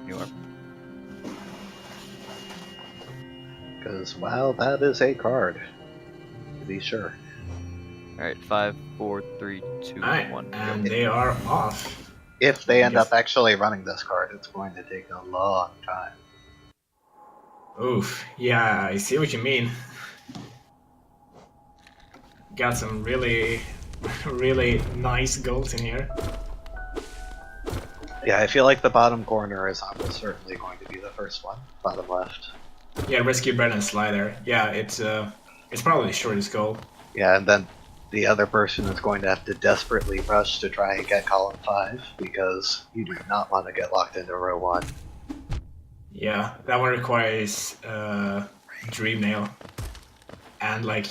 You are. Because, well, that is a card, to be sure. Alright, 5, 4, 3, 2, Alright, 1, and go. they are off. If they end Yes. up actually running this card, it's going to take a long time. Oof, yeah, I see what you mean. Got some really, really nice goals in here. Yeah, I feel like the bottom corner is almost certainly going to be the first one. Bottom left. Yeah, rescue bread and slider. Yeah, it's probably the shortest goal. Yeah, and then the other person is going to have to desperately rush to try and get column 5, because you do not want to get locked into row 1. Yeah, that one requires dream nail and like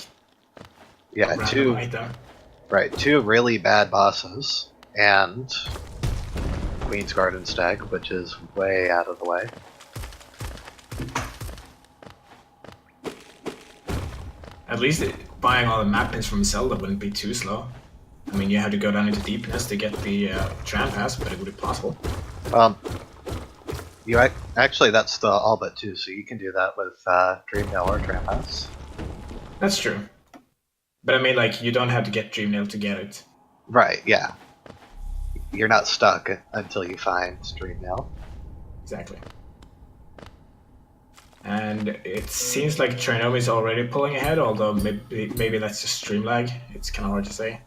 Yeah, random item. two really bad bosses, and Queen's Garden Stag, which is way out of the way. At least buying all the map pins from Zelda wouldn't be too slow. I mean, you have to go down into deepness to get the tram pass, but it would be possible. Actually, that's the all but 2, so you can do that with Dream Nail or Trampas. That's true. But I mean, like, you don't have to get dream nail to get it. Right, yeah. You're not stuck until you find Dream Nail. Exactly. And it seems like Trinomi is already pulling ahead, although maybe that's just stream lag. It's kind of hard to say.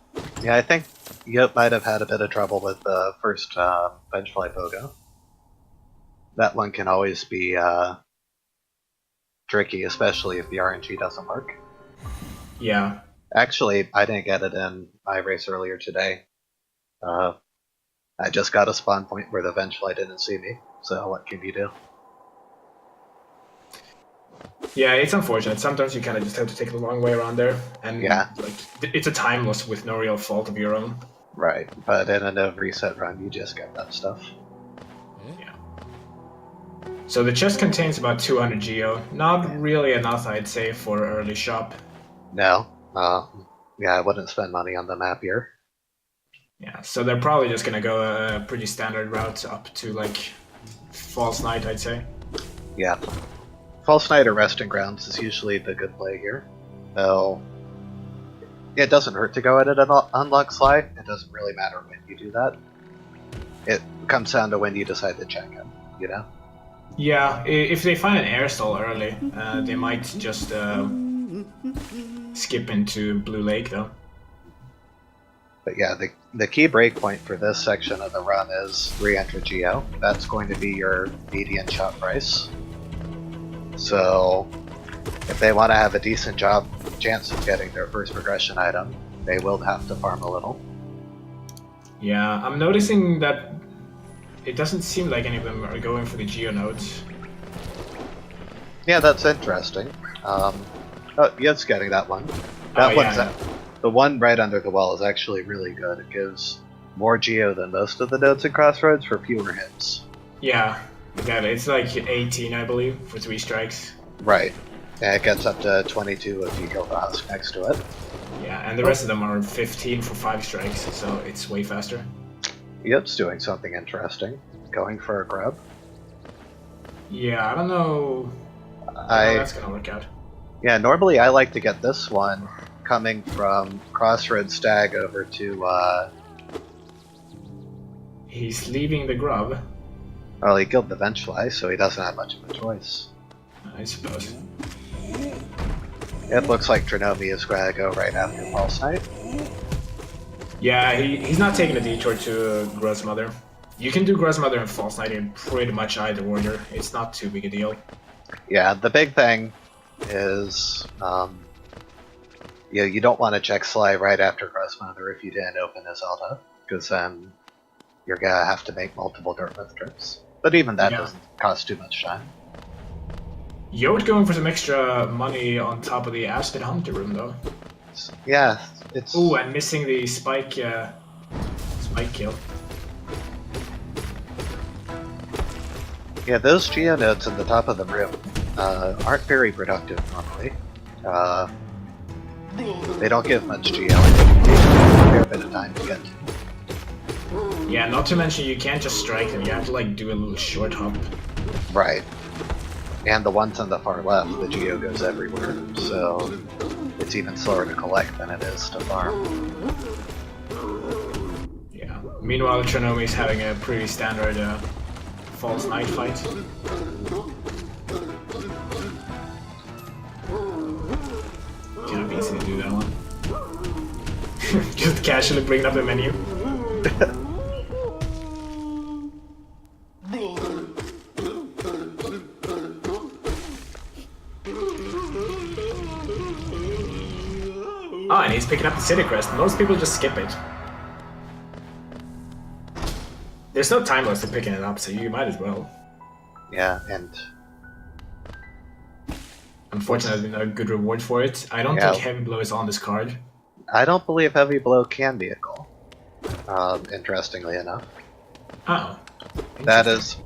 Yeah, I think Yote might have had a bit of trouble with the first Benchfly Pogo. That one can always be tricky, especially if the RNG doesn't work. Yeah. Actually, I didn't get it in my race earlier today. I just got a spawn point where the Benchfly didn't see me, so what can you do? Yeah, it's unfortunate. Sometimes you kind of just have to take the long way around there, and Yeah. like it's a time loss with no real fault of your own. Right, but in a no reset run, you just get that stuff. Yeah. So the chest contains about 200 geo. Not really enough, I'd say, for early shop. No, yeah, I wouldn't spend money on the map here. Yeah, so they're probably just gonna go a pretty standard route up to like False Night, I'd say. Yeah. False Night or Resting Grounds is usually the good play here. Though, it doesn't hurt to go at it unlock slide. It doesn't really matter when you do that. It comes down to when you decide to check in, you know? Yeah, if they find an air stall early, they might just skip into Blue Lake, though. But yeah, the key breakpoint for this section of the run is 300 Geo. That's going to be your median shot price. So, if they want to have a decent chance of getting their first progression item, they will have to farm a little. Yeah, I'm noticing that it doesn't seem like any of them are going for the Geo nodes. Yeah, that's interesting. Oh, Yote's getting that one. That one's yeah. The one right under the wall is actually really good. It gives more Geo than most of the nodes in Crossroads for fewer hits. Yeah, exactly. It's like 18, I believe, for 3 strikes. Right. And it gets up to 22 if you kill the husk next to it. Yeah, and the rest of them are 15 for 5 strikes, so it's way faster. Yote's doing something interesting. Going for a grub. Yeah, I don't know how that's gonna work out. Yeah, normally I like to get this one coming from Crossroads Stag over to, He's leaving the grub, well, he killed the Benchfly, so he doesn't have much of a choice. I suppose. It looks like Trinomi is going to go right after False Night. Yeah, he's not taking a detour to Gross Mother. You can do Gross Mother and False Night in pretty much either order. It's not too big a deal. Yeah, the big thing is, you don't want to check Sly right after Gross Mother if you didn't open a Zelda, because then you're going to have to make multiple Dartmouth trips. But even that doesn't cost too much time. Yote going for some extra money on top of the Aspen Hunter room, though. Yeah, it's... Ooh, and missing the spike kill. Yeah, those geonodes in the top of the room aren't very productive normally. They don't give much geo. It takes a fair bit of time to get to. Yeah, not to mention you can't just strike them, you have to like do a little short hop. Right. And the ones on the far left, the geo goes everywhere, so it's even slower to collect than it is to farm. Yeah. Meanwhile, Trinomi is having a pretty standard false knight fight. Kind of easy to do that one. Just casually bring up the menu. Ah, and he's picking up the city crest. Most people just skip it. There's no time loss to picking it up, so you might as well. Yeah, and Unfortunately, no good reward for it. I don't think Heavy Blow is on this card. I don't believe Heavy Blow can be a goal. Interestingly enough. Oh. That is,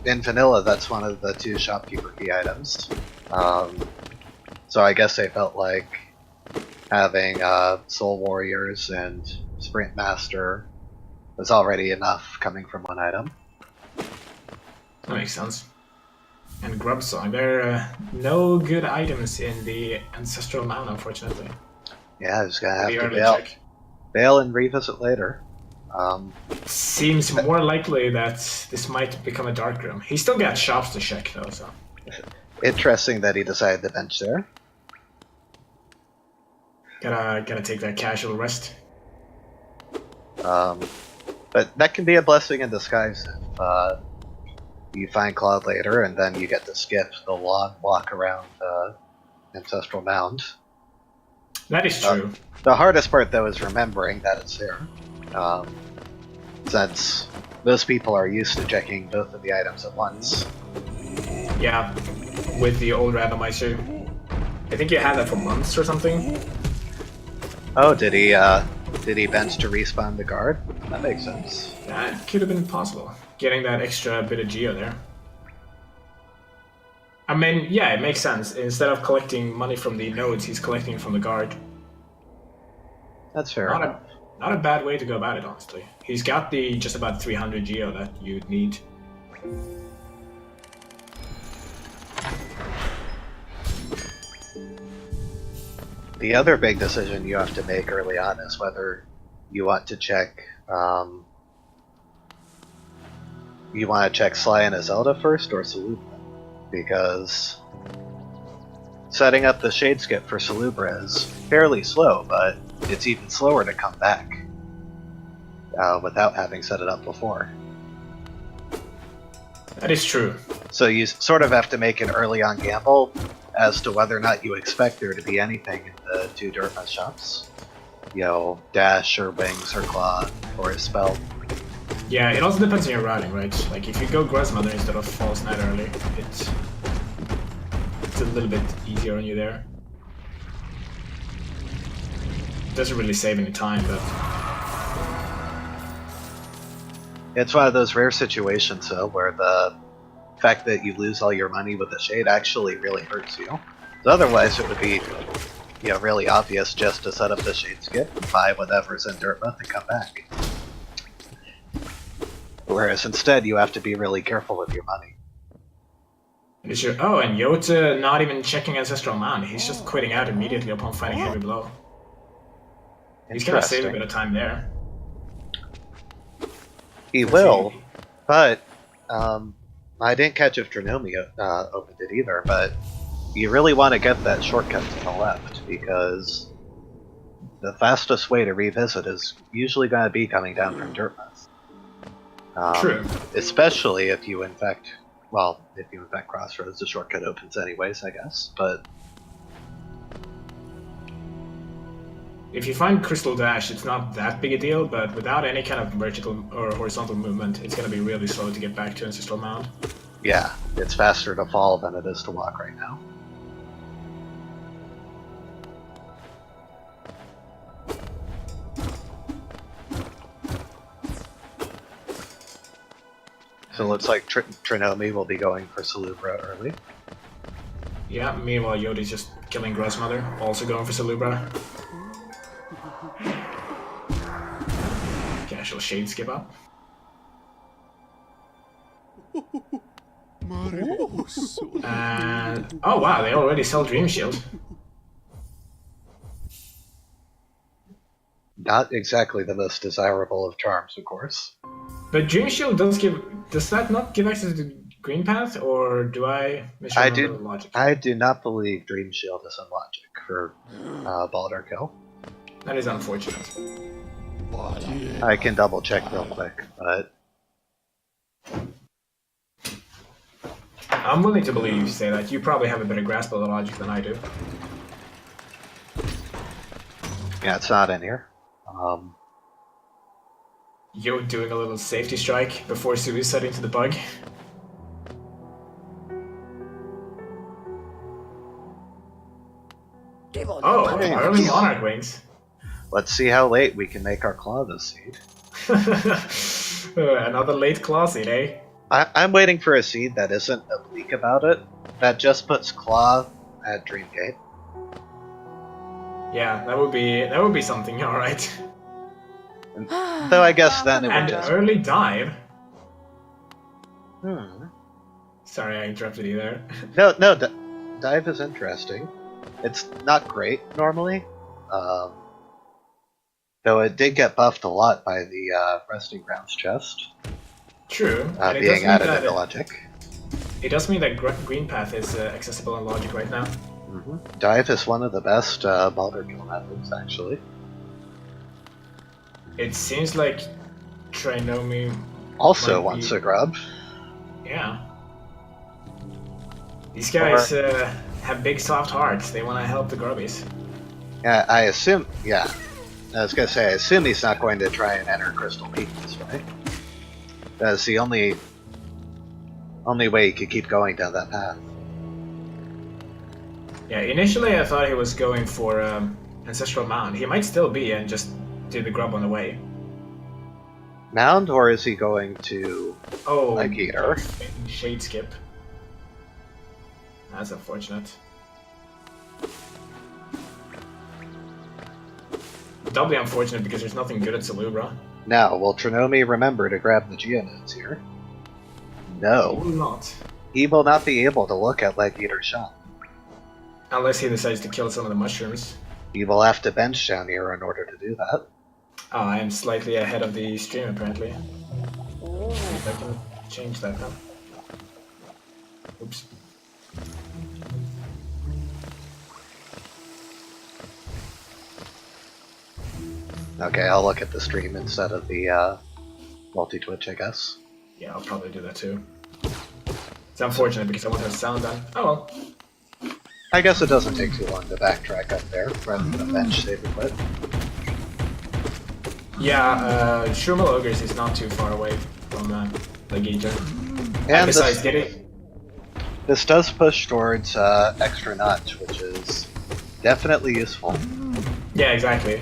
in vanilla, that's one of the 2 shopkeeper key items. So I guess they felt like having Soul Warriors and Sprint Master was already enough coming from 1 item. That makes sense. And Grub Song, there are no good items in the Ancestral Mound, unfortunately. Yeah, just gonna have to bail and revisit later. Seems more likely that this might become a Dark Room. He still got shops to check though, so. Interesting that he decided to bench there. Gotta take that casual rest. But that can be a blessing in disguise if you find Claude later and then you get to skip the long walk around Ancestral Mound. That is true. The hardest part though is remembering that it's there. Since those people are used to checking both of the items at once. Yeah, with the old randomizer. I think you had that for months or something. Oh, did he bench to respawn the guard? That makes sense. That could have been possible. Getting that extra bit of geo there. I mean, yeah, it makes sense. Instead of collecting money from the nodes, he's collecting it from the guard. That's fair. Not a bad way to go about it, honestly. He's got the just about 300 geo that you'd need. The other big decision you have to make early on is whether you want to check Sly and Zelda first or Salubra, because setting up the Shade Skip for Salubra is fairly slow, but it's even slower to come back without having set it up before. That is true. So you sort of have to make an early on gamble as to whether or not you expect there to be anything in the 2 Dirtmouth shops. You know, dash or wings or claw or a spell. Yeah, it also depends on your routing, right? Like if you go Grasmother instead of False Knight early, it's a little bit easier on you there. It doesn't really save any time, but it's one of those rare situations though where the fact that you lose all your money with the Shade actually really hurts you. So otherwise it would be, you know, really obvious just to set up the Shade Skip, buy whatever's in Dirtmouth and come back. Whereas instead you have to be really careful with your money. Oh, and Yote not even checking Ancestral Mound. He's just quitting out immediately upon finding Heavy Blow. He's gonna save a bit of time there. He will, but I didn't catch if Trinomi opened it either, but you really want to get that shortcut to the left, because the fastest way to revisit is usually going to be coming down from Dirtmouth. True. Especially if you in fact Crossroads, the shortcut opens anyways, I guess, but if you find Crystal Dash, it's not that big a deal, but without any kind of vertical or horizontal movement, it's going to be really slow to get back to Ancestral Mound. yeah, it's faster to fall than it is to walk right now. So it looks like Trinomi will be going for Salubra early. Yeah, meanwhile Yote's just killing Grasmother, also going for Salubra. actual shade skip up. And oh wow, they already sell Dream Shield. Not exactly the most desirable of charms, of course. But Dream Shield does that not give access to Green Path, or do I I misremember the logic? I do not believe Dream Shield is in logic for Baldur Kill. That is unfortunate. I can double check real quick, but I'm willing to believe you say that. You probably have a better grasp of the logic than I do. yeah, it's not in here. Yote doing a little safety strike before suiciding to the bug. Oh, early Monarch Wings. Let's see how late we can make our claw this seed. Another late claw seed, eh? I'm waiting for a seed that isn't oblique about it, that just puts claw at Dreamgate. Yeah, that would be something, alright. Though I guess then it would And just... early dive. Sorry, I interrupted you there. No, dive is interesting. It's not great normally, though it did get buffed a lot by the Resting Grounds chest. True. Being added into logic. It does mean that Green Path is accessible in logic right now. Dive is one of the best Baldur Kill methods, actually. It seems like Trinomi also wants a grub. Yeah. These guys have big soft hearts. They want to help the grubbies. Yeah, I assume. Yeah, I was gonna say. I assume he's not going to try and enter Crystal Peak this way. That's the only way he could keep going down that path. Yeah, initially I thought he was going for Ancestral Mound. He might still be and just do the grub on the way. Mound, or is he going to like Eater? Shade skip. That's unfortunate. Doubly unfortunate because there's nothing good at Salubra. Now, will Trinomi remember to grab the Geonodes here? No. He will not. He will not be able to look at Leg Eater's shop. Unless he decides to kill some of the mushrooms. He will have to bench down here in order to do that. Oh, I am slightly ahead of the stream apparently. See if I can change that now. Oops. Okay, I'll look at the stream instead of the multi-twitch, I guess. Yeah, I'll probably do that too. It's unfortunate because I want to have sound on. Oh well. I guess it doesn't take too long to backtrack up there rather than bench save and quit. Yeah, Shumal Ogres is not too far away from the Gator. And besides, this does push towards extra notch, which is definitely useful. Yeah, exactly.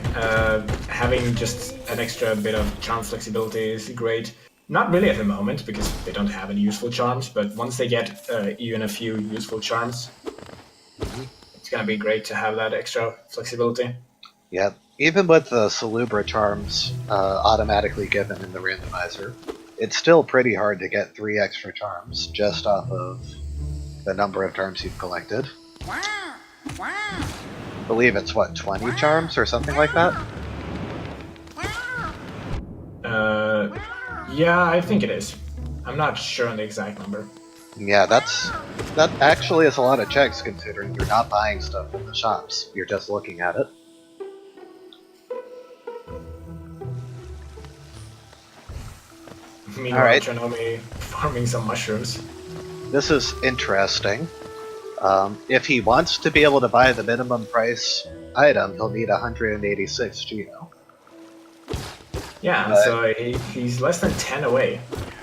Having just an extra bit of charm flexibility is great. Not really at the moment, because they don't have any useful charms, but once they get even a few useful charms, it's gonna be great to have that extra flexibility. Yeah, even with the Salubra charms automatically given in the randomizer, it's still pretty hard to get 3 extra charms just off of the number of charms you've collected. I believe it's, what, 20 charms or something like that? Yeah, I think it is. I'm not sure on the exact number. Yeah, that actually is a lot of checks considering you're not buying stuff in the shops, you're just looking at it. Meanwhile, Alright. Trinomi farming some mushrooms. This is interesting. If he wants to be able to buy the minimum price item, he'll need 186 Geo. Yeah, so he's less than 10 away.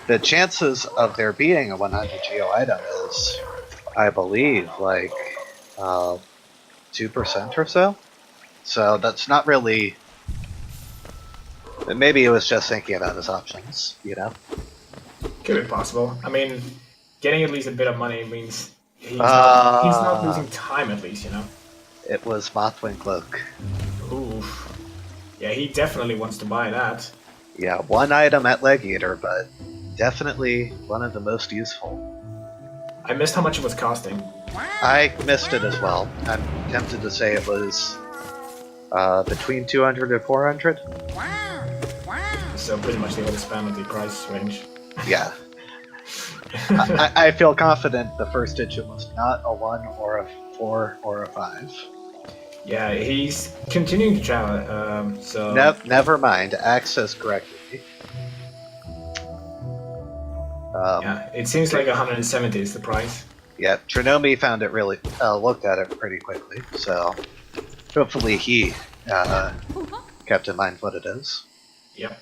The chances of there being a 100 Geo item is, I believe, like 2% or so. So that's not really... Maybe he was just thinking about his options, you know? Could be possible. I mean, getting at least a bit of money means he's not losing time at least, you know? It was Mothwing Cloak. Ooh. Yeah, he definitely wants to buy that. Yeah, one item at Leg Eater, but definitely one of the most useful. I missed how much it was costing. I missed it as well. I'm tempted to say it was between 200 and 400. So pretty much the overspan of the price range. Yeah. I feel confident the first digit was not a 1 or a 4 or a 5. Yeah, he's continuing to travel, so... Never mind, Access corrected me. Yeah, it seems like 170 is the price. Yeah, Trinomi found it really, looked at it pretty quickly, so hopefully he kept in mind what it is. Yep.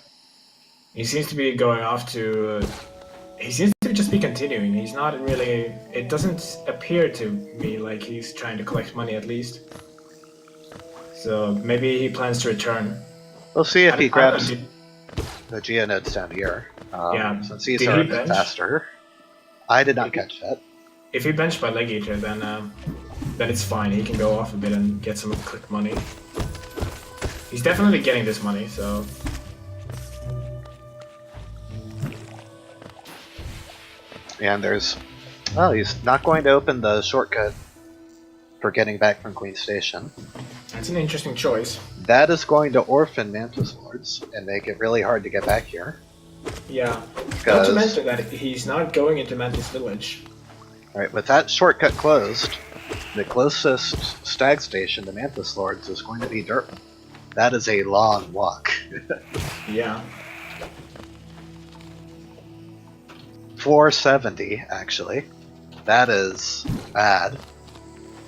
He seems to be going off to... he seems to just be continuing. He's not really... It doesn't appear to me like he's trying to collect money at least. So maybe he plans to return. We'll see if he grabs the Geonodes down here. Yeah. Since these are a bit faster. I did not catch that. If he benched by Leg Eater, then it's fine. He can go off a bit and get some click money. He's definitely getting this money, so... And there's... Oh, he's not going to open the shortcut for getting back from Queen Station. That's an interesting choice. That is going to orphan Mantis Lords and make it really hard to get back here. Yeah. Not to mention that he's not going into Mantis Village. Alright, with that shortcut closed, the closest stag station to Mantis Lords is going to be Durban. That is a long walk. Yeah. 470, actually. That is bad.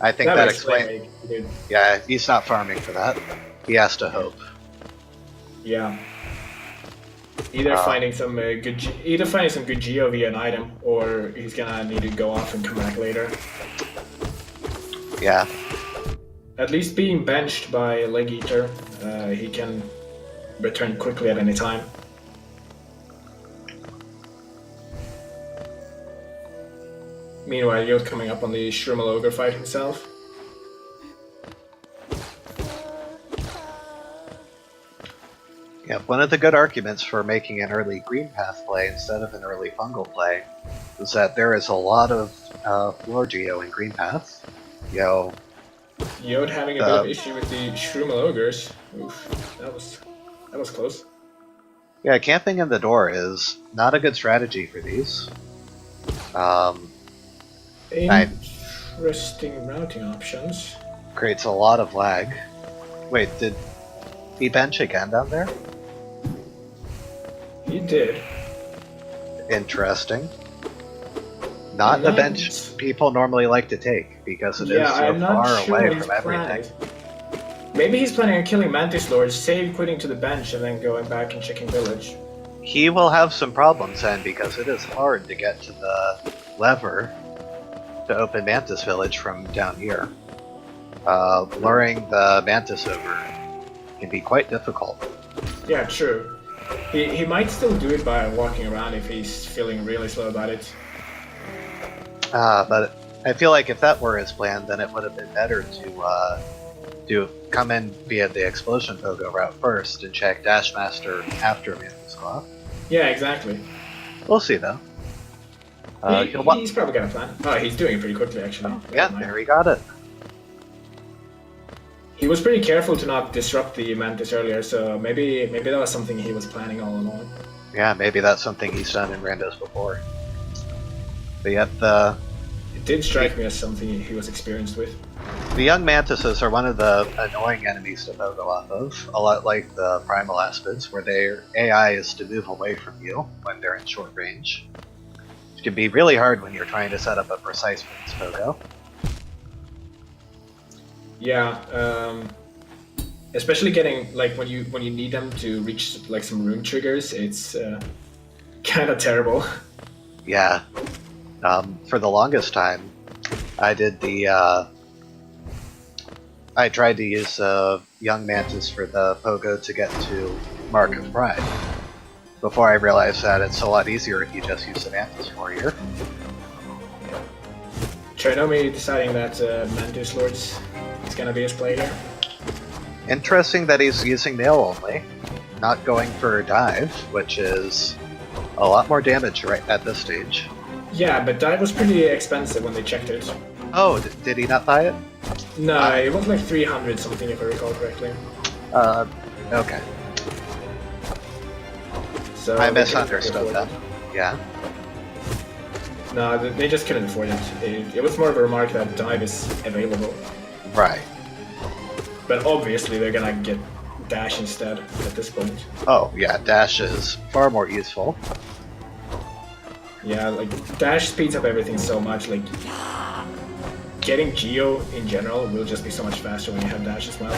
I think that explains... Yeah, he's not farming for that. He has to hope. Yeah. Either finding some good geo via an item, or he's gonna need to go off and come back later. Yeah. At least being benched by Leg Eater, he can return quickly at any time. Meanwhile, Yote coming up on the Shrimal Ogre fight himself. Yeah, one of the good arguments for making an early green path play instead of an early fungal play is that there is a lot of floor geo in green path. Yote having a bit of issue with the Shrimal Ogres. Oof, that was close. Yeah, camping in the door is not a good strategy for these. Interesting routing options. Creates a lot of lag. Wait, did he bench again down there? He did. Interesting. Not the bench people normally like to take, because it is so far away from everything. Maybe he's planning on killing Mantis Lords, save quitting to the bench, and then going back and checking village. He will have some problems then, because it is hard to get to the lever to open Mantis Village from down here. Luring the Mantis over can be quite difficult. Yeah, true. He might still do it by walking around if he's feeling really slow about it. But I feel like if that were his plan, then it would have been better to come in via the Explosion Pogo route first and check Dashmaster after Mantis Claw. Yeah, exactly. We'll see though. He's probably got a plan. Oh, he's doing it pretty quickly actually. Yeah, there he got it. He was pretty careful to not disrupt the Mantis earlier, so maybe that was something he was planning all along. Yeah, maybe that's something he's done in randos before. But yet it did strike me as something he was experienced with. The young mantises are one of the annoying enemies to pogo off of, a lot like the primal aspids, where their AI is to move away from you when they're in short range. Which can be really hard when you're trying to set up a precise range pogo. Yeah, especially getting like when you need them to reach like some room triggers, it's kind of terrible. Yeah. For the longest time, I did the I tried to use young mantis for the pogo to get to Mark of Pride. Before I realized that it's a lot easier if you just use the Mantis Warrior. Trinomi deciding that Mantis Lords is gonna be his play here. Interesting that he's using nail only. not going for dive, which is a lot more damage right at this stage. Yeah, but dive was pretty expensive when they checked it. Oh, did he not buy it? No, it was like 300 something if I recall correctly. Okay. So I they misunderstood couldn't that. afford Yeah. it. No, they just couldn't afford it. It was more of a remark that dive is available. Right. But obviously they're gonna get dash instead at this point. Oh, yeah, dash is far more useful. Yeah, like dash speeds up everything so much. Like getting Geo in general will just be so much faster when you have dash as well.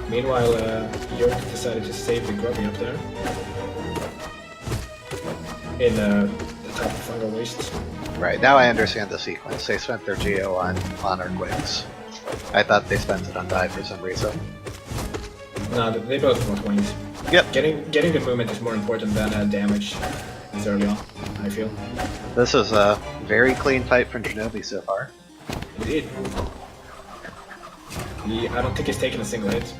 Meanwhile, Yote decided to save the Grubby up there in the top of Fungal Wastes. Right, now I understand the sequence. They spent their Geo on Earthquakes. I thought they spent it on dive for some reason. No, they both want wings. Yep. Getting the movement is more important than damage this early on, I feel. This is a very clean fight from Trinomi so far. Indeed. I don't think he's taken a single hit.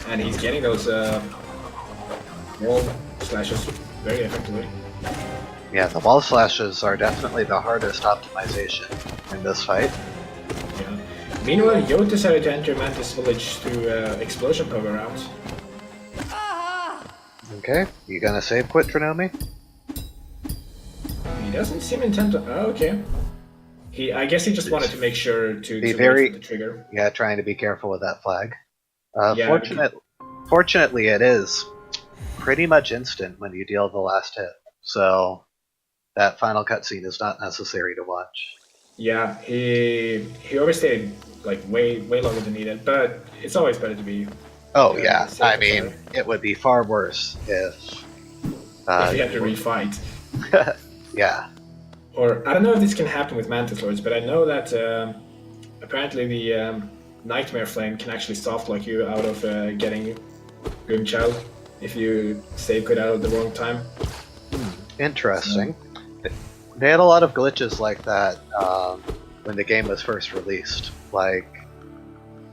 And he's getting those wall slashes very effectively. Yeah, the wall slashes are definitely the hardest optimization in this fight. Yeah. Meanwhile, Yote decided to enter Mantis Village through explosion power route. Okay, you gonna save quit Trinomi? He doesn't seem intent to. Oh, okay. I guess he just wanted to make sure to Be wait very- for the trigger. Yeah, trying to be careful with that flag. Yeah, Fortunately, it is pretty much instant when you deal the last hit, so that final cutscene is not necessary to watch. Yeah, he overstayed like way longer than needed, but it's always better to be. Oh yeah, safe I and mean, sorry. it would be far worse if... If you have to refight. yeah. Or I don't know if this can happen with Mantis Lords, but I know that apparently the Nightmare Flame can actually soft lock you out of getting Goomchild if you save quit out at the wrong time. Interesting. They had a lot of glitches like that when the game was first released. Like,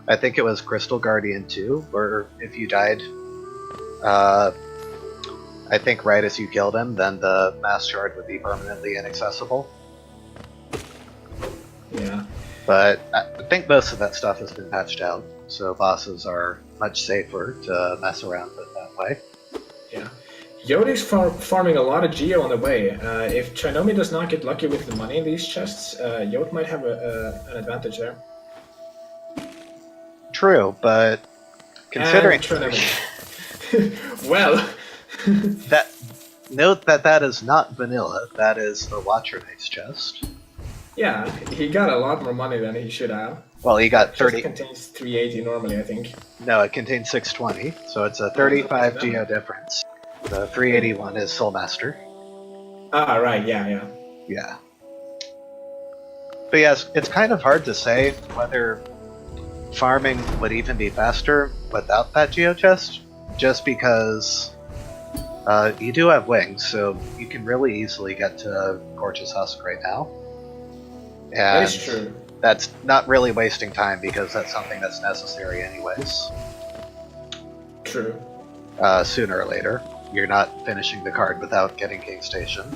I think it was Crystal Guardian 2, where if you died, I think right as you killed him, then the Mass Shard would be permanently inaccessible. Yeah. But I think most of that stuff has been patched out, so bosses are much safer to mess around with that way. Yeah. Yote's farming a lot of Geo on the way. If Trinomi does not get lucky with the money in these chests, Yote might have an advantage there. True, but considering And Trinomi. Well. that, note that is not vanilla. That is the Watcher-Base chest. Yeah, he got a lot more money than he should have. Well, he got It 30. contains 380 normally, I think. No, it contains 620, so it's a 35 Geo difference. The 381 is Soulmaster. Ah, right, yeah. Yeah. But yes, it's kind of hard to say whether farming would even be faster without that Geo chest, just because you do have wings, so you can really easily get to Gorgeous Husk right now. And That is true. that's not really wasting time because that's something that's necessary anyways. True. Sooner or later. You're not finishing the card without getting King Station.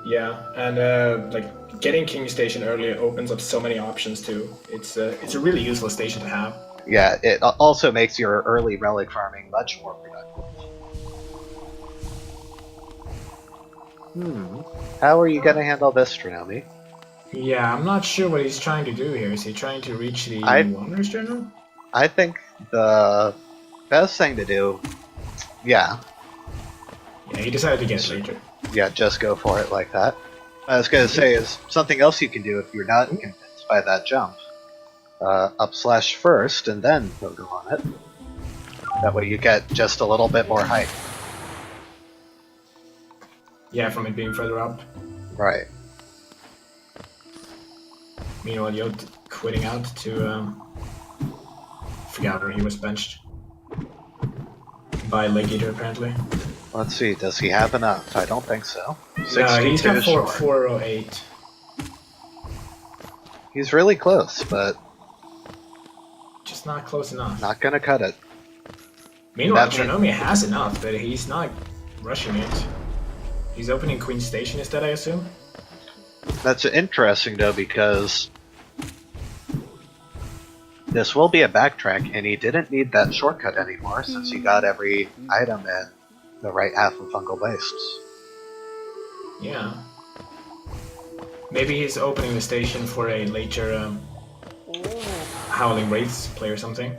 Yeah, and like getting King Station early opens up so many options too. It's a really useful station to have. Yeah, it also makes your early relic farming much more productive. How are you going to handle this, Trinomi? Yeah, I'm not sure what he's trying to do here. Is he trying to reach the Wanderer's Journal? I think the best thing to do, yeah, He decided to get it later. yeah, just go for it like that. I was going to say is something else you can do if you're not convinced by that jump. Up slash first, and then go on it. That way you get just a little bit more height. Yeah, from it being further up. Right. Meanwhile, Yote quitting out to forgot where he was benched by Leg Eater apparently. Let's see, does he have enough? I don't think so. No, 62 he's got short. 408. He's really close, but Just not close enough. Not gonna cut it. Meanwhile, that mean- Trinomi has enough, but he's not rushing it. He's opening Queen Station instead, I assume? That's interesting though, because this will be a backtrack, and he didn't need that shortcut anymore since he got every item in the right half of Fungal Wastes. Yeah. Maybe he's opening the station for a later Howling Wraiths play or something.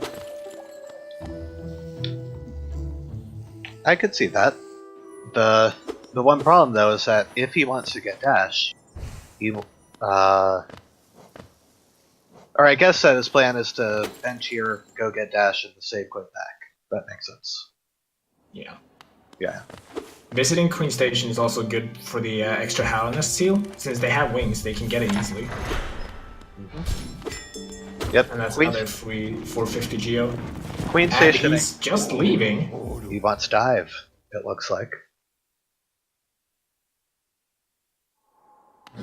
I could see that. The one problem though is that if he wants to get dash, he or I guess that his plan is to bench here, go get dash, and save quick back. That makes sense. Yeah. Yeah. Visiting Queen Station is also good for the extra Howlness seal. Since they have wings, they can get it easily. Yep. And that's Queen, another free 450 geo. Queen And Station. he's just leaving. He wants dive. It looks like.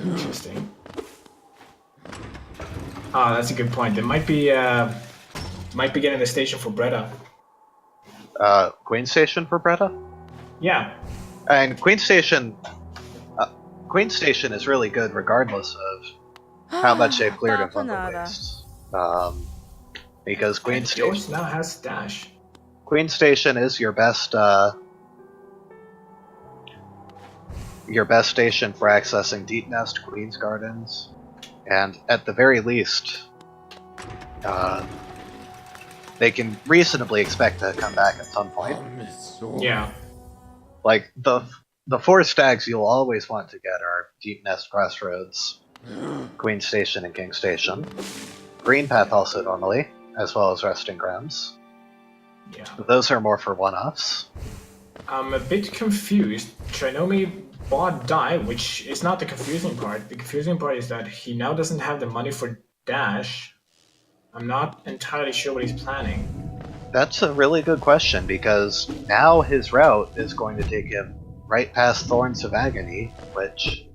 Interesting. Ah, that's a good point. They might be getting the station for Bretta. Queen Station for Bretta? Yeah. And Queen Station is really good regardless of how much they've cleared in Fungal Wastes. Because Queen Yote Station, now has dash. Queen Station is your best station for accessing Deep Nest, Queen's Gardens, and at the very least, they can reasonably expect to come back at some point. Yeah. Like the 4 stags you'll always want to get are Deep Nest, Crossroads, Queen Station, and King Station. Green Path also normally, as well as Resting Grounds. Yeah. But those are more for one-offs. I'm a bit confused. Trinomi bought die, which is not the confusing part. The confusing part is that he now doesn't have the money for dash. I'm not entirely sure what he's planning. That's a really good question, because now his route is going to take him right past Thorns of Agony, which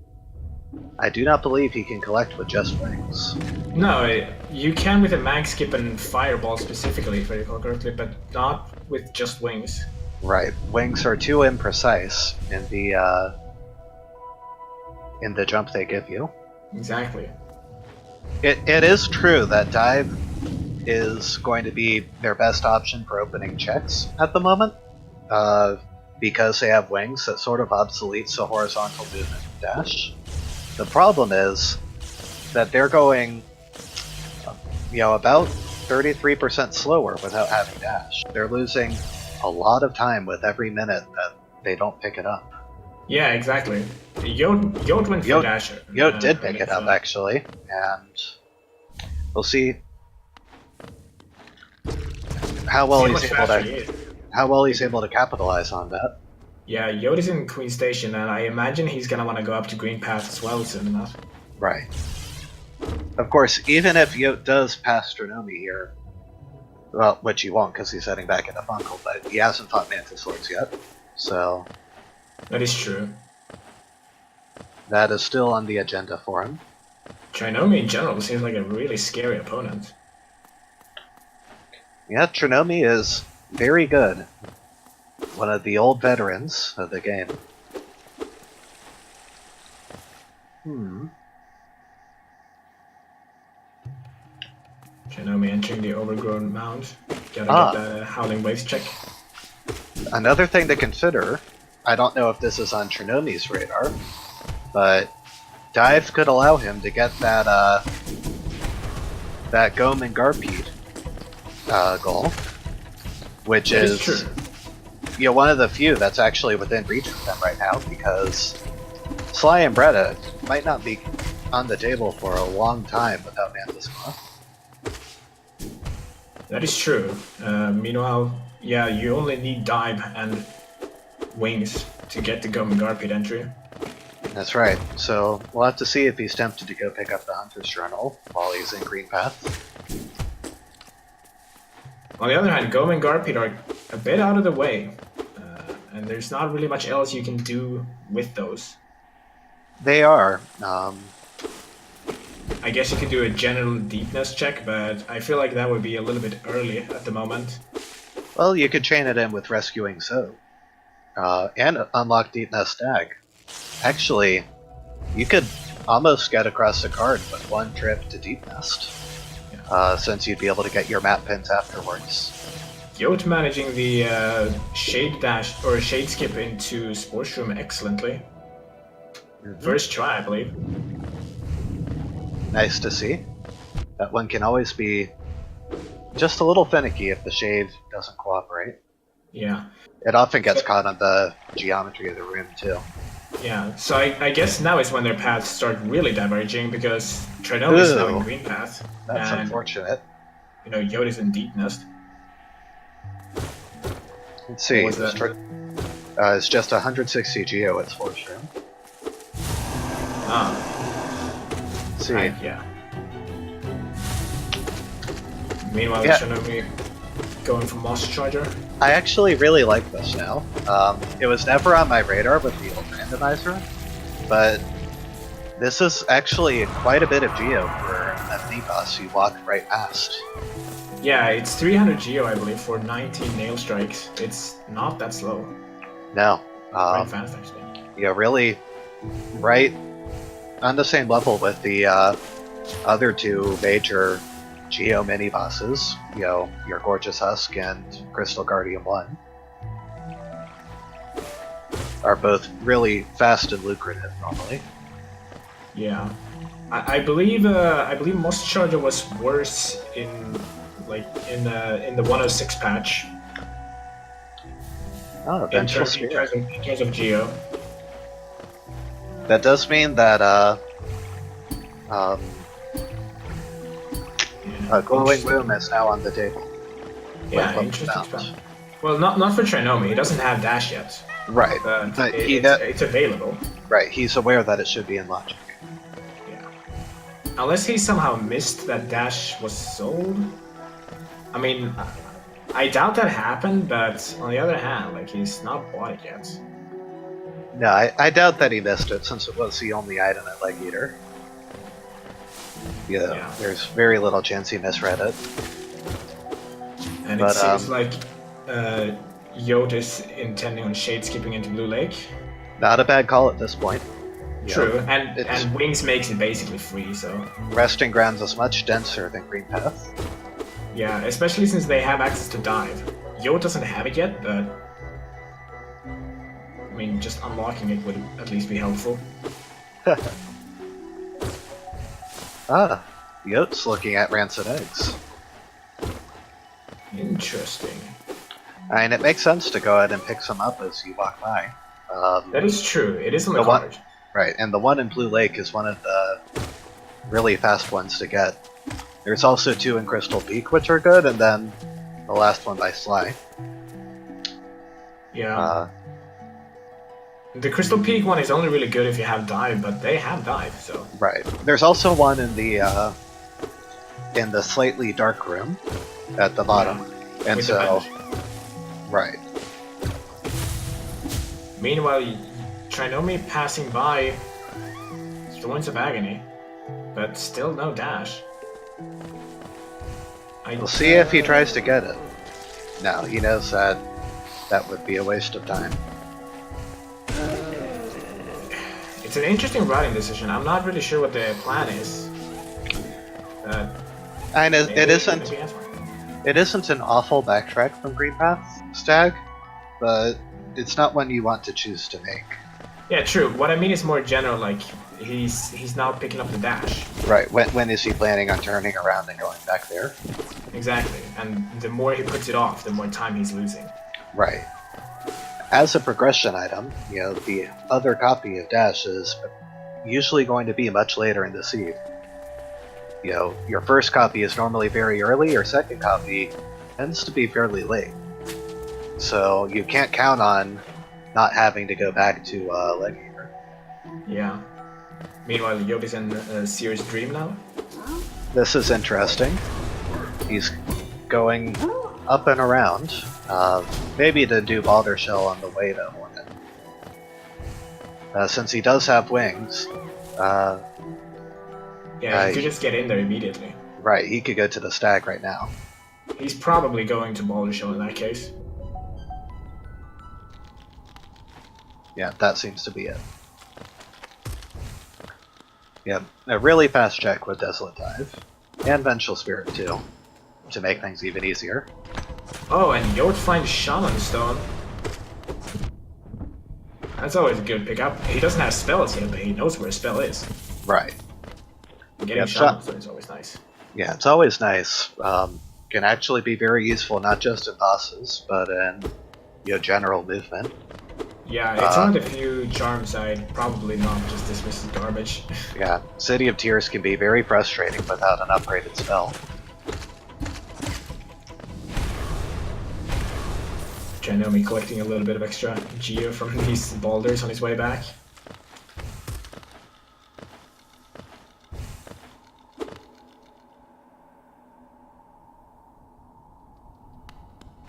I do not believe he can collect with just wings. No, you can with a mag skip and fireball specifically, if I recall correctly, but not with just wings. Right, wings are too imprecise in the jump they give you. Exactly. It is true that dive is going to be their best option for opening checks at the moment, because they have wings that sort of obsoletes the horizontal movement dash. The problem is that they're going, about 33% slower without having dash. They're losing a lot of time with every minute that they don't pick it up. Yeah, exactly. Yote went for dash. Yote did pick it up, actually, and we'll see how well he's able to capitalize on that. Yeah, Yote is in Queen Station, and I imagine he's gonna want to go up to Green Path as well soon enough. Right. Of course, even if Yote does pass Trinomi here, well, which he won't because he's heading back into Fungal, but he hasn't fought Mantis Lords yet, so That is true. that is still on the agenda for him. Trinomi in general seems like a really scary opponent. Yeah, Trinomi is very good. One of the old veterans of the game. Trinomi entering the overgrown mound. Gotta get the Howling Waves check. Another thing to consider, I don't know if this is on Trinomi's radar, but dive could allow him to get that Gome and Garpede goal, which is true. one of the few that's actually within reach of them right now, because Sly and Bretta might not be on the table for a long time without Mantis Claw. That is true. Meanwhile, yeah, you only need dive and wings to get the Gome and Garpede entry. That's right. So we'll have to see if he's tempted to go pick up the Hunter's Journal while he's in Green Path. On the other hand, Gome and Garpede are a bit out of the way, and there's not really much else you can do with those. They are. I I guess you could do a general deepness check, but I feel like that would be a little bit early at the moment. Well, you could chain it in with rescuing So, and unlock Deep Nest Stag. Actually, you could almost get across the card with one trip to Deep Nest, since you'd be able to get your map pins afterwards. Yote managing the shade dash or shade skip into Sports Room excellently. First try, I believe. Nice to see. That one can always be just a little finicky if the shade doesn't cooperate. Yeah. It often gets caught on the geometry of the room too. Yeah, so I guess now is when their paths start really diverging because Trinomi is now in green path. That's and, unfortunate. You know, Yote is in deep nest. Let's see. It's just 160 geo at Sports Room. Let's see. Yeah. Meanwhile, Trinomi going for Moss Charger. I actually really like this now. It was never on my radar with the old randomizer, but this is actually quite a bit of geo for a mini boss you walk right past. Yeah, it's 300 geo, I believe, for 19 nail strikes. It's not that slow. No. Quite fast, actually. Yeah, really right on the same level with the other two major Geo mini bosses, you know, your Gorgeous Husk and Crystal Guardian 1, are both really fast and lucrative normally. Yeah, I believe Moss Charger was worse in the 106 patch. Oh, Vengeful Spear. In terms of geo. That does mean that Glowing Boom is now on the table. Yeah, interesting spell. Well, not for Trinomi. He doesn't have dash yet. Right, but it's available. Right, he's aware that it should be in logic. Yeah. Unless he somehow missed that dash was sold. I mean, I doubt that happened, but on the other hand, like, he's not bought it yet. No, I doubt that he missed it since it was the only item at Leg Eater. Yeah, there's very little chance he misread it. And it seems like Yote is intending on shade skipping into Blue Lake. Not a bad call at this point. True, and Wings makes it basically free, so... Resting Grounds is much denser than Green Path. Yeah, especially since they have access to Dive. Yote doesn't have it yet, but... I mean, just unlocking it would at least be helpful. Yote's looking at Rancid Eggs. Interesting. I mean, it makes sense to go ahead and pick some up as you walk by. That is true. It is on the card. Right, and the one in Blue Lake is one of the really fast ones to get. There's also two in Crystal Peak, which are good, and then the last one by Sly. Yeah. The Crystal Peak one is only really good if you have Dive, but they have Dive, so... Right. There's also one in the slightly dark room at the bottom. Yeah, and so... Right. Meanwhile, Trinomi passing by Thorns of Agony, but still no dash. We'll see if he tries to get it. No, he knows that that would be a waste of time. It's an interesting routing decision. I'm not really sure what the plan is. And it isn't an awful backtrack from Green Path Stag, but it's not one you want to choose to make. Yeah, true. What I mean is more general, like he's now picking up the dash. Right. When is he planning on turning around and going back there? Exactly. And the more he puts it off, the more time he's losing. Right. As a progression item, you know, the other copy of Dash is usually going to be much later in the seed. You know, your first copy is normally very early, your second copy tends to be fairly late. So you can't count on not having to go back to Leg Eater. Yeah. Meanwhile, Yote's in Seer's Dream now. This is interesting. He's going up and around. Maybe to do Balder Shell on the way to Hornet. Yeah, he could just get in there immediately. Right, he could go to the stag right now. He's probably going to Boulder Show in that case. Yeah, that seems to be it. Yeah, a really fast check with Desolate Dive. And Vengeful Spirit, too, to make things even easier. Oh, and Yote finds Shaman Stone. That's always a good pickup. He doesn't have spells yet, but he knows where a spell is. Right. Getting Shaman Stone is always nice. Yeah, it's always nice. Can actually be very useful, not just in bosses, but in general movement. Yeah, it's one of the few charms I'd probably not just dismiss as garbage. Yeah, City of Tears can be very frustrating without an upgraded spell. Trinomi collecting a little bit of extra geo from these boulders on his way back.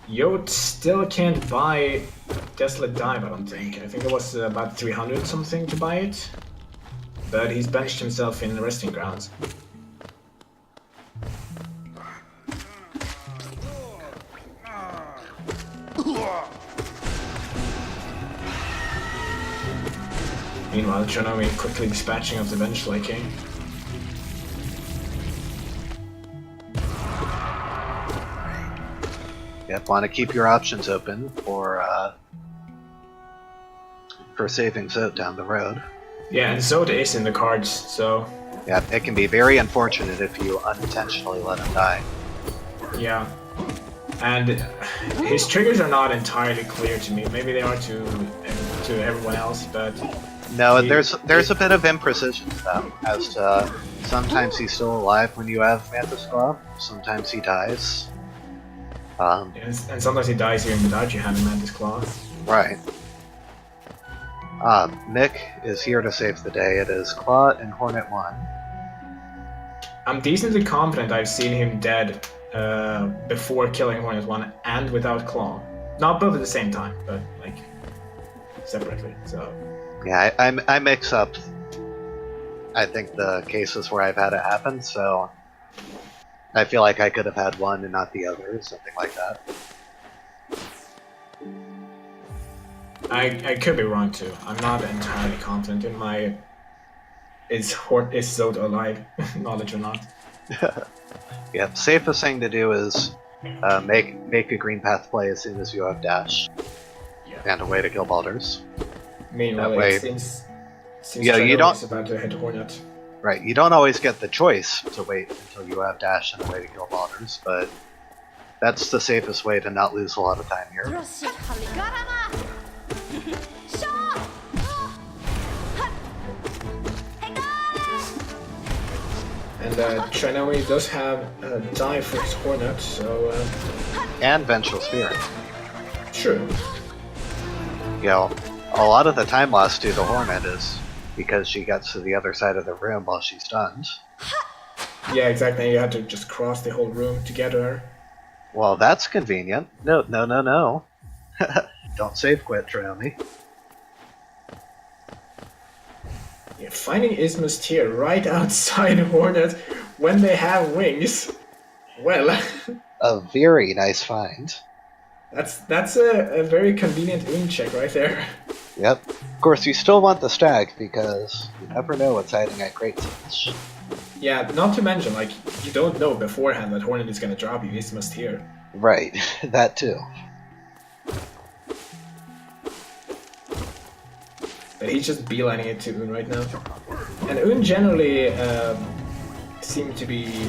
Yote still can't buy Desolate Dive, I don't think. I think it was about 300 something to buy it. But he's benched himself in the resting grounds. Meanwhile, Trinomi quickly dispatching of the Vengeful King. Yep, want to keep your options open for saving Zote down the road. Yeah, and Zote is in the cards, so... Yeah, it can be very unfortunate if you unintentionally let him die. Yeah. And his triggers are not entirely clear to me. Maybe they are to everyone else, but... No, there's a bit of imprecision to them, as to sometimes he's still alive when you have Mantis Claw, sometimes he dies. And sometimes he dies even without you having Mantis Claw. Right. Mick is here to save the day. It is Claw and Hornet 1. I'm decently confident I've seen him dead before killing Hornet 1 and without Claw. Not both at the same time, but like separately, so... Yeah, I mix up, I think, the cases where I've had it happen, so I feel like I could have had one and not the other, or something like that. I could be wrong too. I'm not entirely confident in my is Zote alive knowledge or not. Yeah, safest thing to do is make a green path play as soon as you have dash. Yeah. And a way to kill Balders. Meanwhile, way, it seems yeah, you don't about to head Hornet. Right, you don't always get the choice to wait until you have dash and a way to kill Balders, but that's the safest way to not lose a lot of time here. And Trinomi does have a dive for his Hornet, so... And Vengeful Spirit. True. You know, a lot of the time lost to the Hornet is because she gets to the other side of the room while she's stunned. Yeah, exactly. You had to just cross the whole room to get her. Well, that's convenient. No. Don't save quit, Trinomi. Yeah, finding Ismus Tier right outside Hornet when they have wings. Well... A very nice find. That's a very convenient wing check right there. Yep. Of course, you still want the stag, because you never know what's hiding at Great Siege. Yeah, not to mention, like, you don't know beforehand that Hornet is gonna drop you Ismus Tier. Right, that too. But he's just beelining it to Un right now. And Un generally seem to be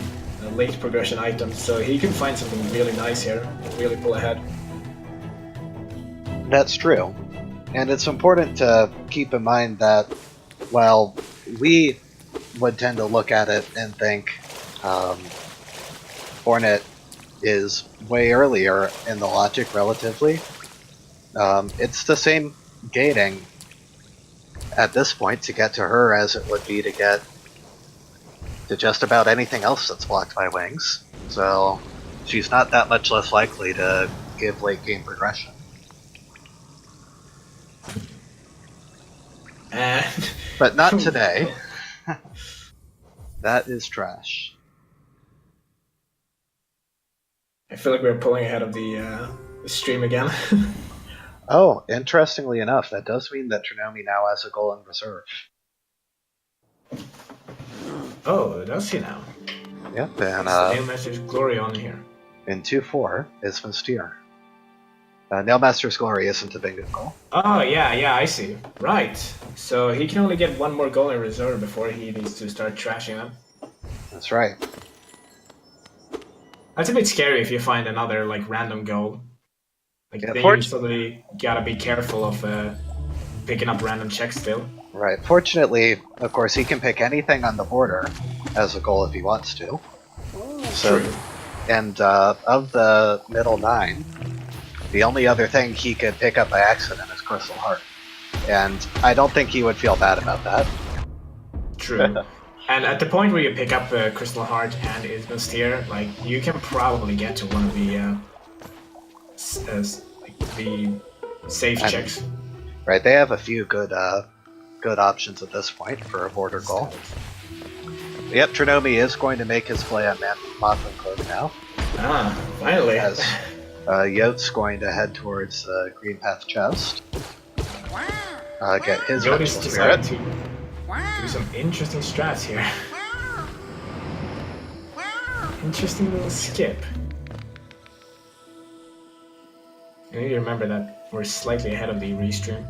late progression items, so he can find something really nice here and really pull ahead. That's true. And it's important to keep in mind that, while we would tend to look at it and think Hornet is way earlier in the logic relatively, it's the same gating at this point to get to her as it would be to get to just about anything else that's blocked by wings. So she's not that much less likely to give late game progression. And But not today. That is trash. I feel like we're pulling ahead of the stream again. Oh, interestingly enough, that does mean that Trinomi now has a goal in reserve. Oh, does he now? Yep, and Nailmaster's Glory on here. in 2-4 is Mystere. Nailmaster's Glory isn't a bingo goal. Oh, yeah, I see. Right. So he can only get one more goal in reserve before he needs to start trashing them. That's right. That's a bit scary if you find another, like, random goal. Like, Yeah, then you suddenly gotta be careful of picking up random checks still. Right. Fortunately, of course, he can pick anything on the border as a goal if he wants to. So, True. and of the middle 9, the only other thing he could pick up by accident is Crystal Heart. And I don't think he would feel bad about that. True. And at the point where you pick up Crystal Heart and Mystere, like, you can probably get to one of the the safe checks. Right, they have a few good options at this point for a border goal. Yep, Trinomi is going to make his play on Mothman Cloak now. Ah, finally. As Yote's going to head towards the Green Path chest. Get his Yote's Vengeful decided Spirit. to do some interesting strats here. Interesting little skip. I need to remember that we're slightly ahead of the restream.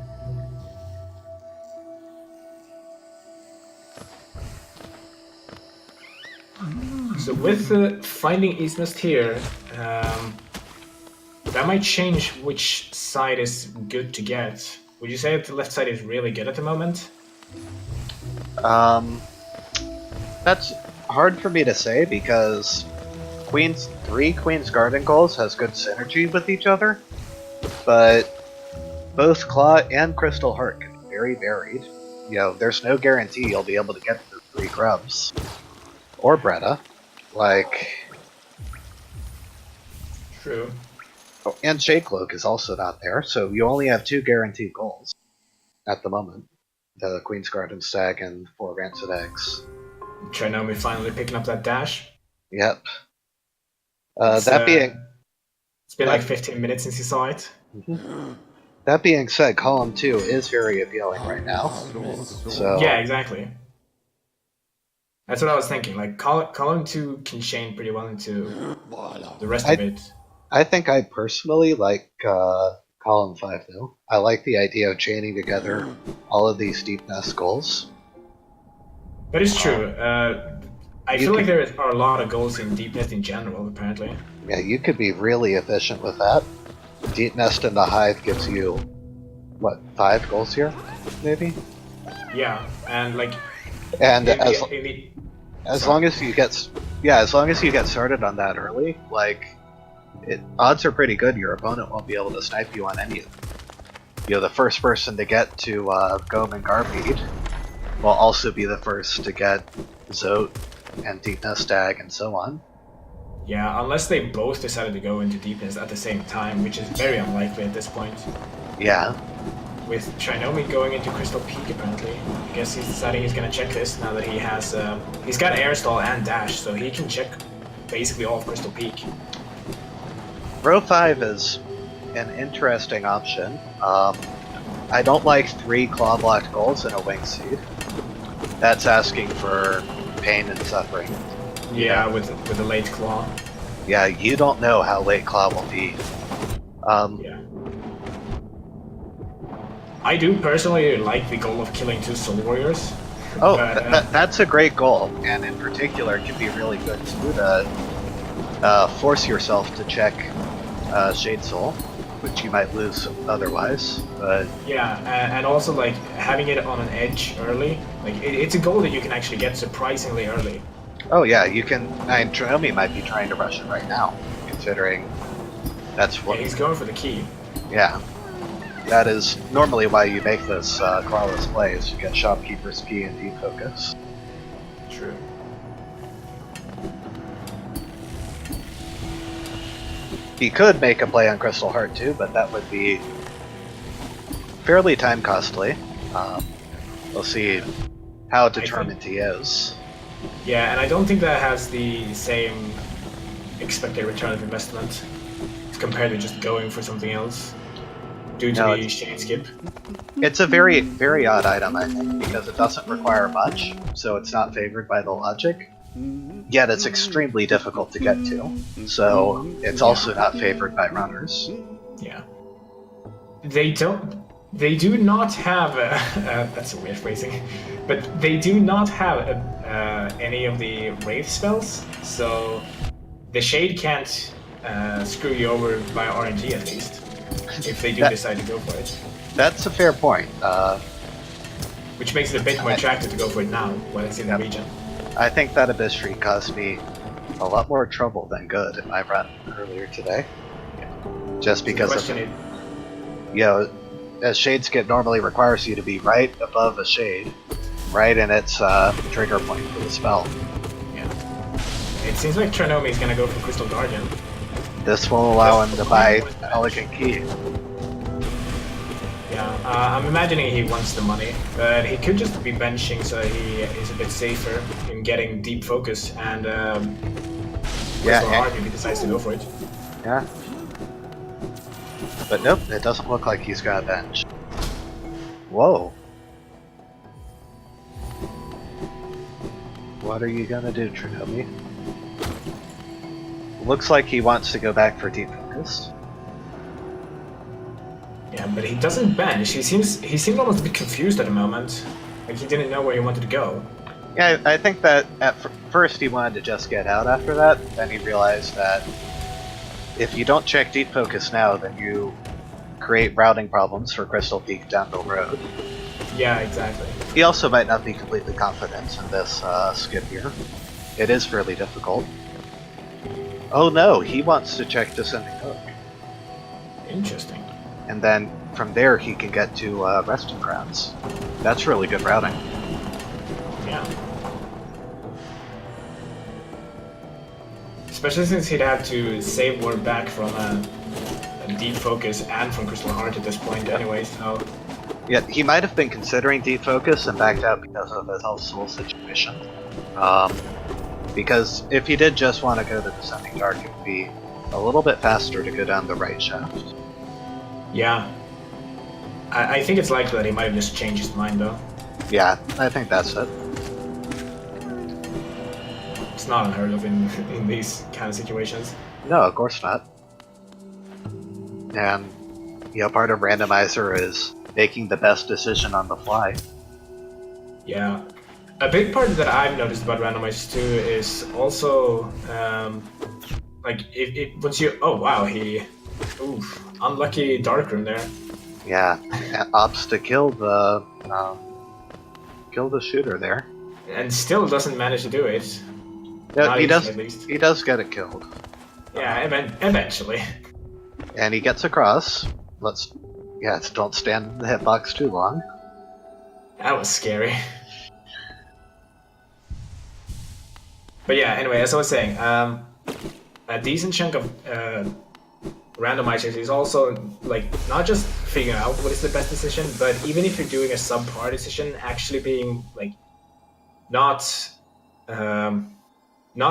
So with finding Eastmist here, that might change which side is good to get. Would you say that the left side is really good at the moment? That's hard for me to say because three Queen's Garden goals has good synergy with each other, but both Claw and Crystal Heart can be very varied. You know, there's no guarantee you'll be able to get the 3 grubs. Or Bretta. Like... True. Oh, and Shade Cloak is also not there, so you only have 2 guaranteed goals at the moment. The Queen's Garden Stag and 4 Rancid Eggs. Trinomi finally picking up that dash. Yep. That being... It's been like 15 minutes since you saw it. That being said, Column 2 is very appealing right now. So yeah, exactly. That's what I was thinking. Like, column 2 can chain pretty well into the rest of it. I think I personally like Column 5, though. I like the idea of chaining together all of these deep nest goals. That is true. I feel like there are a lot of goals in deep nest in general, apparently. Yeah, you could be really efficient with that. Deep nest in the hive gives you, what, 5 goals here, maybe? Yeah, and like... And as long as you get started on that early, like, odds are pretty good your opponent won't be able to snipe you on any of them. You know, the first person to get to Gome and Garmead will also be the first to get Zote and Deep Nest Stag and so on. Yeah, unless they both decided to go into Deep Nest at the same time, which is very unlikely at this point. Yeah. With Trinomi going into Crystal Peak, apparently. I guess he's deciding he's gonna check this now that he has... he's got Air Stall and Dash, so he can check basically all of Crystal Peak. Row 5 is an interesting option. I don't like 3 claw-blocked goals in a Wing Seed. That's asking for pain and suffering. Yeah, with the late Claw. Yeah, you don't know how late Claw will be. Yeah. I do personally like the goal of killing 2 Soul Warriors. Oh, but, that's a great goal, and in particular it can be really good too to force yourself to check Shade Soul, which you might lose otherwise. But yeah, and also like having it on an edge early, like it's a goal that you can actually get surprisingly early. Oh yeah, you can. I mean, Trinomi might be trying to rush it right now, considering that's what he's going for the key. Yeah, that is normally why you make this clawless plays. You get Shopkeeper's Key and Defocus. True. He could make a play on Crystal Heart too, but that would be fairly time costly. We'll see how determined he is. Yeah, and I don't think that has the same expected return of investment compared to just going for something else due to No, the shade skip. it's a very, very odd item, I think, because it doesn't require much, so it's not favored by the logic. Yet it's extremely difficult to get to, so it's also not favored by runners. Yeah. They do not have that's a weird phrasing, but they do not have any of the wraith spells, so the shade can't screw you over by RNG at least, if they do decide to go for it. That's a fair point. Which makes it a bit more attractive to go for it now, when it's in the region. I think that Abyss Tree caused me a lot more trouble than good in my run earlier today. Just because of it. You know, a shade skip normally requires you to be right above a shade, right in its trigger point for the spell. Yeah. It seems like Trinomi is gonna go for Crystal Guardian. This will allow him to buy Elegant Key. Yeah, I'm imagining he wants the money, but he could just be benching so he is a bit safer in getting deep focus and Crystal Heart if he decides to go for it. Yeah. But nope, it doesn't look like he's got a bench. Whoa. What are you gonna do, Trinomi? Looks like he wants to go back for deep focus. Yeah, but he doesn't bench. He seemed almost a bit confused at the moment. Like he didn't know where he wanted to go. Yeah, I think that at first he wanted to just get out after that, then he realized that if you don't check deep focus now, then you create routing problems for Crystal Peak down the road. Yeah, exactly. He also might not be completely confident in this skip here. It is fairly difficult. Oh no, he wants to check Descending Hook. Interesting. And then from there he can get to Resting Grounds. That's really good routing. Yeah. Especially since he'd have to save ward back from a deep focus and from Crystal Heart at this point anyway, so... Yeah, he might have been considering deep focus and backed out because of his health soul situation. Because if he did just want to go to Descending Dark, it would be a little bit faster to go down the right shaft. Yeah. I think it's likely that he might have just changed his mind though. Yeah, I think that's it. It's not unheard of in these kind of situations. No, of course not. And, you know, part of Randomizer is making the best decision on the fly. Yeah. A big part that I've noticed about Randomizer too is also, like, if once you... Oh, wow, he... Oof. Unlucky Dark Rune there. Yeah, opts to kill the shooter there. And still doesn't manage to do it. Yeah, he does. At least. He does get it killed. Yeah, eventually. And he gets across. Don't stand in the hitbox too long. That was scary. But yeah, anyway, as I was saying, a decent chunk of randomizers is also like not just figuring out what is the best decision, but even if you're doing a subpar decision, actually being like not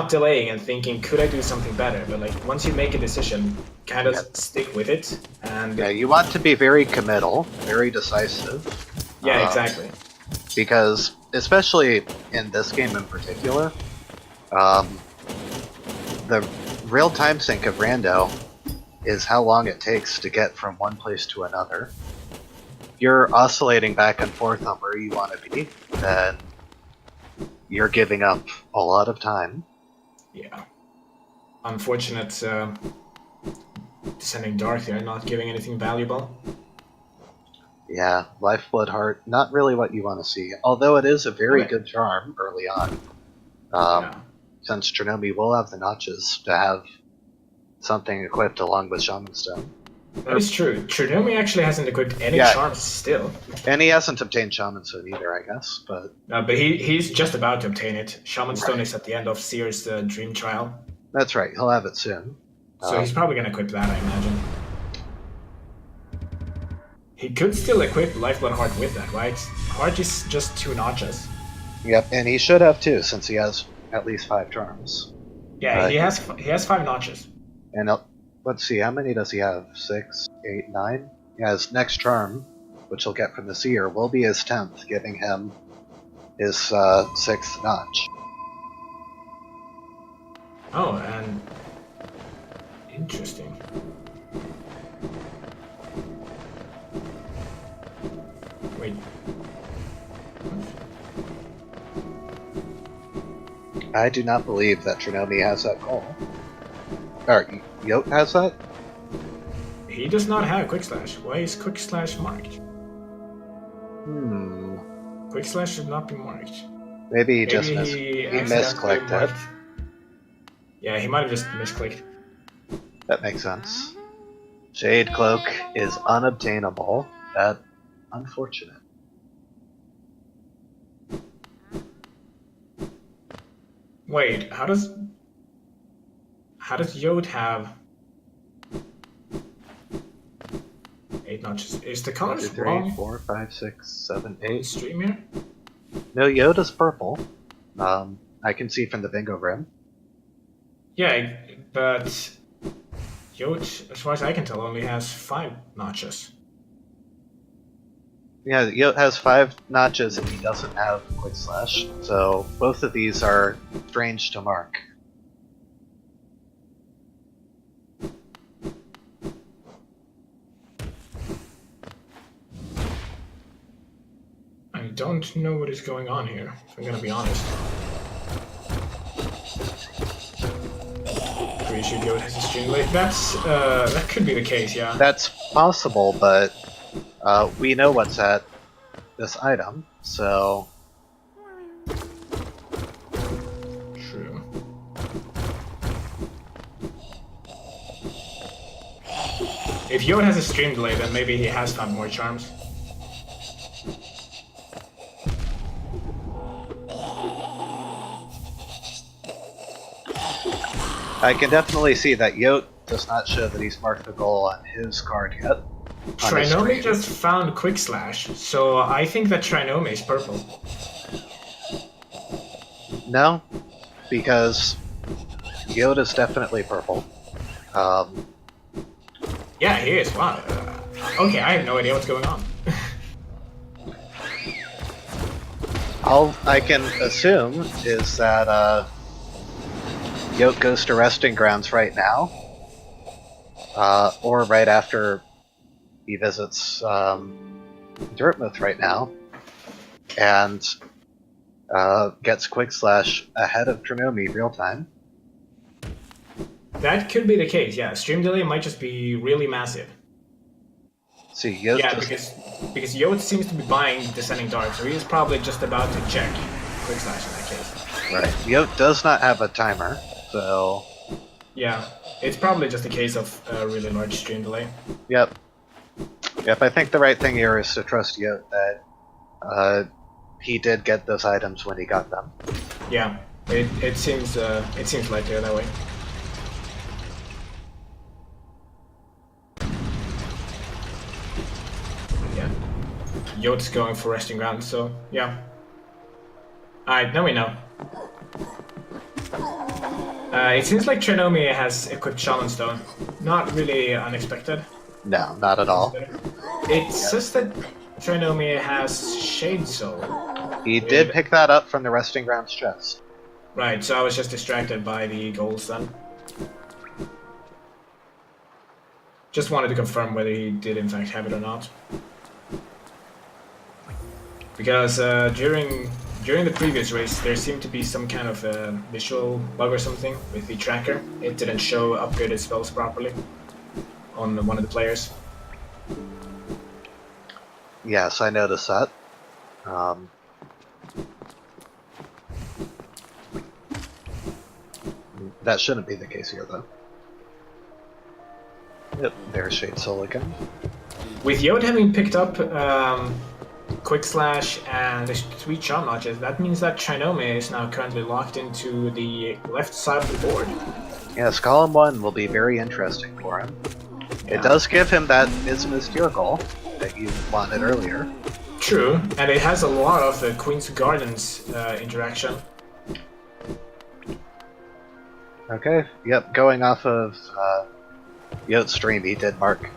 delaying and thinking, could I do something better? But like once you make a decision, kind of stick with it. And yeah, you want to be very committal, very decisive. Yeah, exactly. Because especially in this game in particular, the real time sync of Rando is how long it takes to get from one place to another. If you're oscillating back and forth on where you want to be, then you're giving up a lot of time. Yeah. Unfortunate Descending Dark there, not giving anything valuable. Yeah, Lifeblood Heart, not really what you want to see. Although it is a very good charm early on. Since Trinomi will have the notches to have something equipped along with Shaman Stone. That is true. Trinomi actually hasn't equipped any charms still. And he hasn't obtained Shaman Stone either, I guess. But he's just about to obtain it. Shaman Stone is at the end of Seer's Dream Trial. That's right, he'll have it soon. So he's probably going to equip that, I imagine. He could still equip Lifeblood Heart with that, right? Heart is just 2 notches. Yep, and he should have too, since he has at least 5 charms. Yeah, he has 5 notches. And let's see, how many does he have? 6, 8, 9? Yeah, his next charm, which he'll get from the Seer, will be his 10th, giving him his 6th notch. Oh, and interesting. Wait. I do not believe that Trinomi has that goal. Or, Yote has that? He does not have Quick Slash. Why is Quick Slash marked? Quick Slash should not be marked. Maybe he Maybe just he misclicked it. marked. Yeah, he might have just misclicked. That makes sense. Shade Cloak is unobtainable. That unfortunate. Wait, how does Yote have 8 notches? Is the 1, colors 2, 3, wrong? 4, 5, 6, 7, On 8. stream here? No, Yoda's purple. I can see from the bingo rim. Yeah, but Yote, as far as I can tell, only has 5 notches. Yeah, Yote has 5 notches and he doesn't have Quick Slash, so both of these are strange to mark. I don't know what is going on here, if I'm gonna be honest. Pretty sure Yote has a stream late. That could be the case, yeah. That's possible, but we know what's at this item, so... True. If Yote has a stream delay, then maybe he has found more charms. I can definitely see that Yote does not show that he's marked the goal on his card yet. Trinomi just found Quick Slash, so I think that Trinomi is purple. No, because Yote is definitely purple. Yeah, he is. Wow. Okay, I have no idea what's going on. All I can assume is that Yote goes to Resting Grounds right now, or right after he visits Dirtmouth right now, and gets Quick Slash ahead of Trinomi real time. That could be the case, yeah. Stream delay might just be really massive. See, Yote Yeah, just... because Yote seems to be buying Descending Dark, so he's probably just about to check Quick Slash in that case. Right. Yote does not have a timer, so... Yeah, it's probably just a case of a really large stream delay. Yep. Yep, I think the right thing here is to trust Yote that he did get those items when he got them. Yeah, it seems likely that way. Yeah, Yote's going for Resting Ground, so yeah. Alright, now we know. It seems like Trinomi has equipped Shaman Stone. Not really unexpected. No, not at all. It says that Trinomi has Shade Soul. He did pick that up from the Resting Grounds chest. Right, so I was just distracted by the goals then. Just wanted to confirm whether he did in fact have it or not. Because during the previous race, there seemed to be some kind of visual bug or something with the tracker. It didn't show upgraded spells properly on one of the players. Yes, I noticed that. That shouldn't be the case here, though. Yep, there's Shade Soul again. With Yote having picked up Quick Slash and the 3 Charm Notches, that means that Trinomi is now currently locked into the left side of the board. Yes, column 1 will be very interesting for him. Yeah. It does give him that Isthmus Tier goal that you wanted earlier. True, and it has a lot of Queen's Gardens interaction. Okay, yep, going off of Yote's stream, he did mark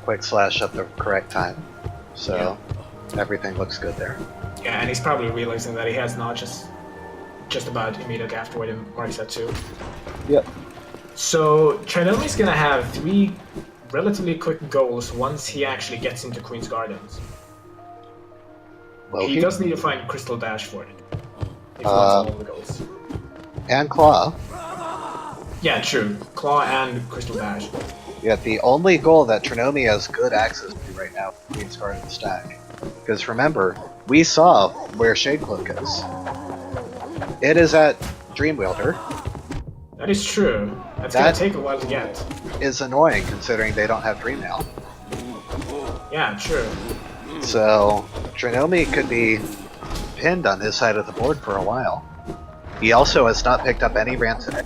quick slash at the correct time. So everything looks good there. Yeah, and he's probably realizing that he has notches just about immediately afterward in marks that too. Yep. So Trinomi's gonna have 3 relatively quick goals once he actually gets into Queen's Gardens. Loki. He does need to find Crystal Dash for it. If he wants all the goals. And Claw. Yeah, true. Claw and Crystal Dash. Yeah, the only goal that Trinomi has good access to right now is Queen's Garden stack. Because remember, we saw where Shade Cloak is. It is at Dreamwielder. That is true. That's gonna take a while to get. Is annoying considering they don't have Dream Nail. Yeah, true. So Trinomi could be pinned on his side of the board for a while. He also has not picked up any Rancid,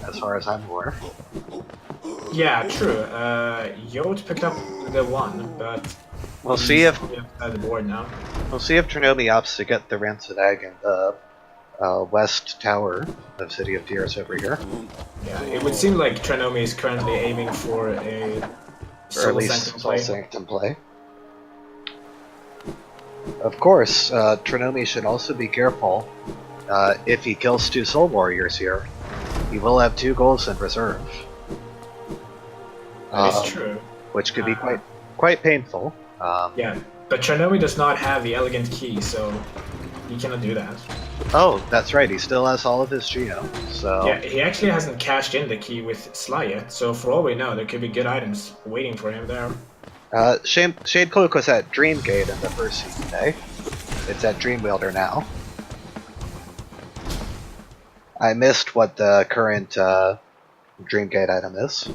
as far as I'm aware. Yeah, true. Yote picked up the 1, but We'll see if the board now. we'll see if Trinomi opts to get the Rancid Egg in the west tower of City of Tears over here. Yeah, it would seem like Trinomi is currently aiming for a Or at Soul least Sanctum Soul play. Sanctum play. Of course, Trinomi should also be careful. If he kills 2 Soul Warriors here, he will have 2 goals in reserve. That is true. Which could be quite painful. Yeah, but Trinomi does not have the Elegant Key, so he cannot do that. Oh, that's right, he still has all of his Geo, so... Yeah, he actually hasn't cashed in the key with Sly yet, so for all we know, there could be good items waiting for him there. Shade Cloak was at Dreamgate in the first season day. It's at Dreamwielder now. I missed what the current Dreamgate item is.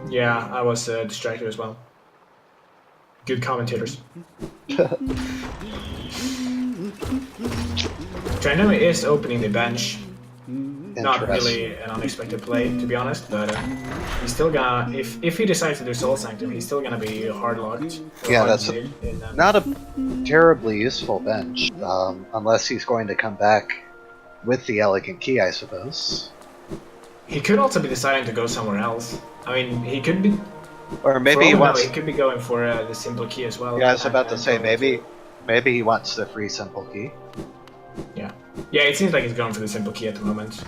Yeah, I was distracted as well. Good commentators. Trinomi is opening the bench. Not really an unexpected play, to be honest, but he's still gonna, if he decides to do Soul Sanctum, he's still gonna be hard locked. Yeah, that's not a terribly useful bench, unless he's going to come back with the Elegant Key, I suppose. He could also be deciding to go somewhere else. I mean, he could be... Or maybe he wants... he could be going for the Simple Key as well. Yeah, I was about to say, maybe he wants the free Simple Key. Yeah. Yeah, it seems like he's going for the Simple Key at the moment.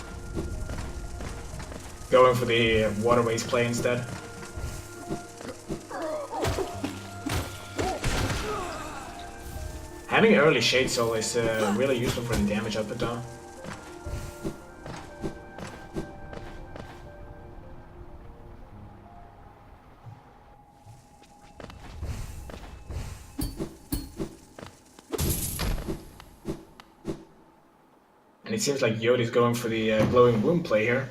Going for the Waterways play instead. Having early Shade Soul is really useful for the damage output though. And it seems like Yote is going for the Glowing Wound play here.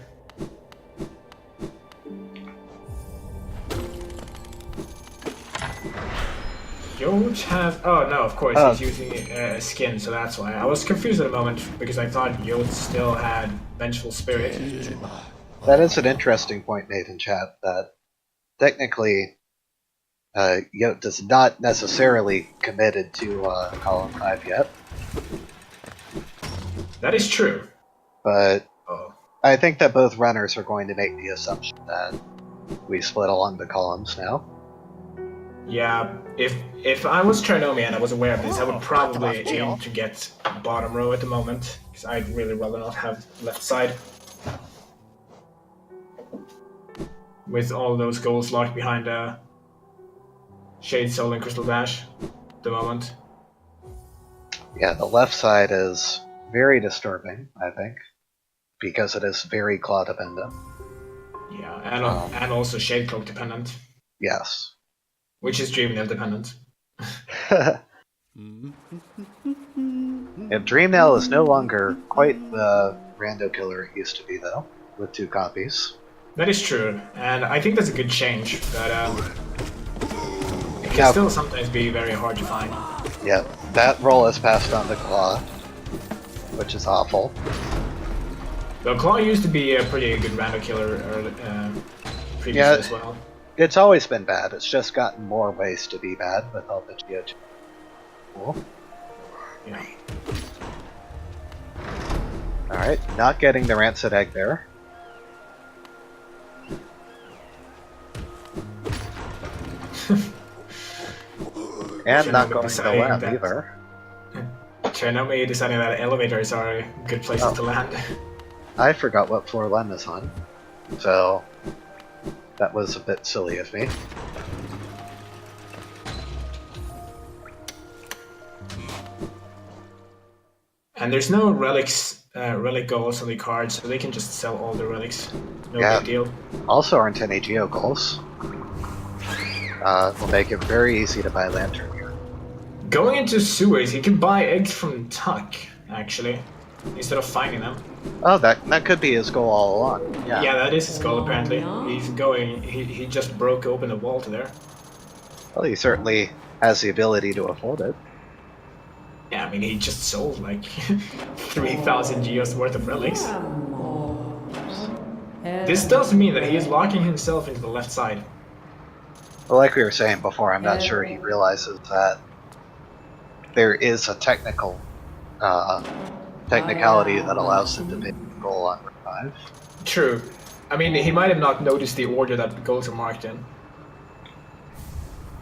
Yote has... Oh no, of course, he's using a skin, so that's why. I was confused at the moment, because I thought Yote still had Vengeful Spirit. That is an interesting point made in chat, that technically Yote does not necessarily committed to column 5 yet. That is true. But I think that both runners are going to make the assumption that we split along the columns now. Yeah, if I was Trinomi and I was aware of this, I would probably aim to get bottom row at the moment, because I'd really rather not have left side. With all those goals locked behind Shade Soul and Crystal Dash at the moment. Yeah, the left side is very disturbing, I think, because it is very claw dependent. Yeah, and also Shade Cloak dependent. Yes. Which is Dreamnail dependent. If Dreamnail is no longer quite the rando killer it used to be, though, with 2 copies. That is true, and I think that's a good change, but it can still sometimes be very hard to find. Yeah, that role is passed on to Claw, which is awful. Though Claw used to be a pretty good rando killer previously as well. It's always been bad. It's just gotten more ways to be bad with all the Geo2. Cool. Yeah. Alright, not getting the rancid egg there. And not going to the lab either. Trinomi deciding that elevators are good places to land. I forgot what floor Lem is on, so that was a bit silly of me. And there's no relic goals on the card, so they can just sell all the relics. No big deal. Also aren't any Geo goals. Will make it very easy to buy Lantern here. Going into sewers, he can buy eggs from Tuck, actually, instead of finding them. Oh, that could be his goal all along. Yeah. Yeah, that is his goal apparently. He's going. He just broke open the wall to there. Well, he certainly has the ability to afford it. Yeah, I mean, he just sold like 3,000 geos worth of relics. This does mean that he is locking himself into the left side. Well, like we were saying before, I'm not sure he realizes that there is a technicality that allows him to make a goal on revive. True. I mean, he might have not noticed the order that goals are marked in.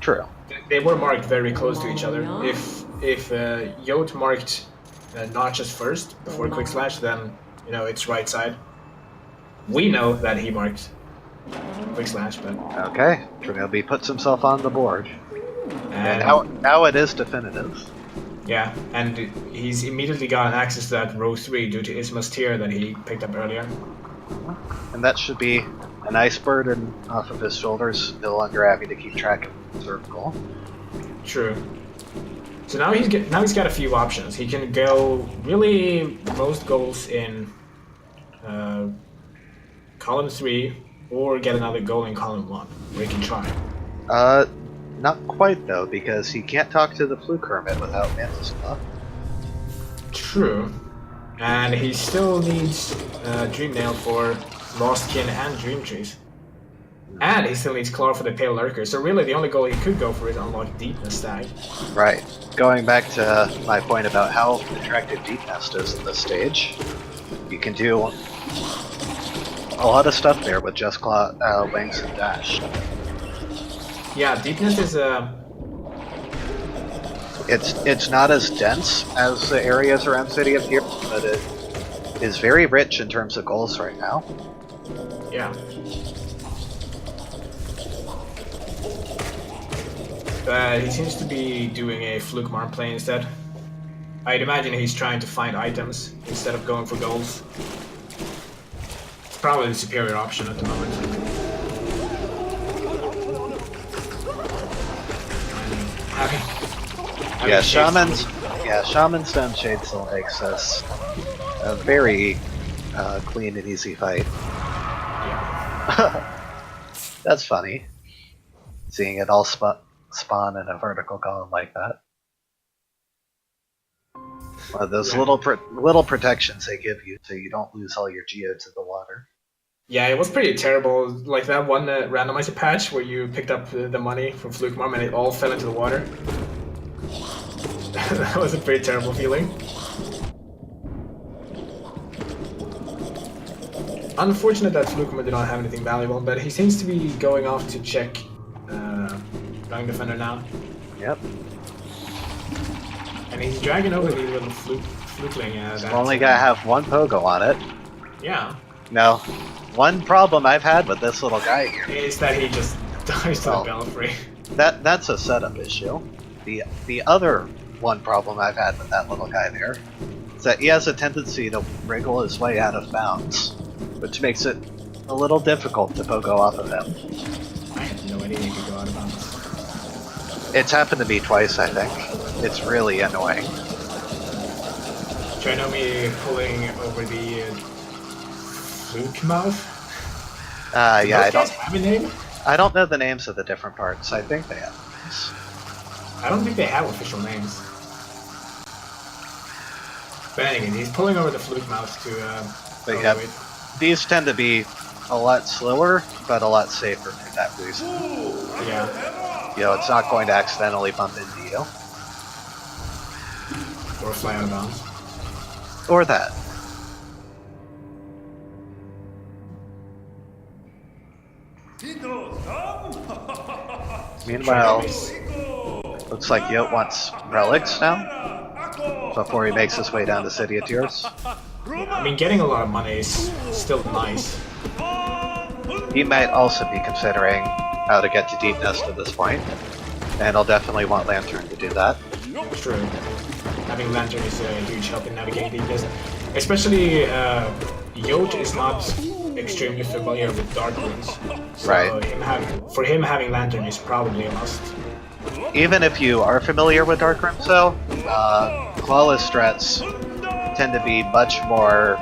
True. They were marked very close to each other. If Yote marked notches first before quick slash, then you know it's right side. We know that he marked quick slash, but okay, Trinomi puts himself on the board, and now it is definitive. Yeah, and he's immediately gotten access to that row 3 due to Isma's tier that he picked up earlier. And that should be a nice burden off of his shoulders, no longer having to keep track of the circle. True. So now he's got a few options. He can go really most goals in column 3, or get another goal in column 1, where he can try. Not quite though, because he can't talk to the Fluke Hermit without Mantis Claw. True. And he still needs Dream Nail for Lost Kin and Dream Trees. And he still needs Claw for the Pale Lurker, so really the only goal he could go for is unlock Deepness Stag. Right. Going back to my point about how attractive Deep Nest is at this stage, you can do a lot of stuff there with just Claw, Wings, and Dash. Yeah, Deepness is It's not as dense as the areas around City of Gear, but it is very rich in terms of goals right now. Yeah. But he seems to be doing a Fluke Marm play instead. I'd imagine he's trying to find items instead of going for goals. It's probably the superior option at the moment. Shaman Stone Shade still makes us a very clean and easy fight. Yeah. That's funny. Seeing it all spawn in a vertical column like that. Those little protections they give you so you don't lose all your geo to the water. Yeah, it was pretty terrible. Like that one randomizer patch where you picked up the money from Fluke Marm and it all fell into the water. That was a pretty terrible feeling. Unfortunate that Fluke Marm did not have anything valuable, but he seems to be going off to check Young Defender now. Yep. And he's dragging over the little flukeling. He's only gotta have one pogo on it. Yeah. No. One problem I've had with this little guy here is that he just dies to the belfry. That's a setup issue. The other one problem I've had with that little guy there is that he has a tendency to wriggle his way out of bounds, which makes it a little difficult to pogo off of him. I had no idea he could go out of bounds. It's happened to me twice, I think. It's really annoying. Trinomi pulling over the Fluke mouth? Yeah, I don't have a name? I don't know the names of the different parts. I think they have names. I don't think they have official names. But anyway, he's pulling over the Fluke mouth to but yeah, these tend to be a lot slower, but a lot safer for that reason. Yeah. You know, it's not going to accidentally bump into you. Or fly out of bounds. Or that. Meanwhile, looks like Yote wants relics now, before he makes his way down to City of Tears. I mean, getting a lot of money is still nice. He might also be considering how to get to Deep Nest at this point, and he'll definitely want Lantern to do that. True. Having Lantern is a huge help in navigating Deep Nest. Especially, Yote is not extremely familiar with Dark Runes. So Right. for him, having Lantern is probably a must. Even if you are familiar with Dark Runes, though, Clawless strats tend to be much more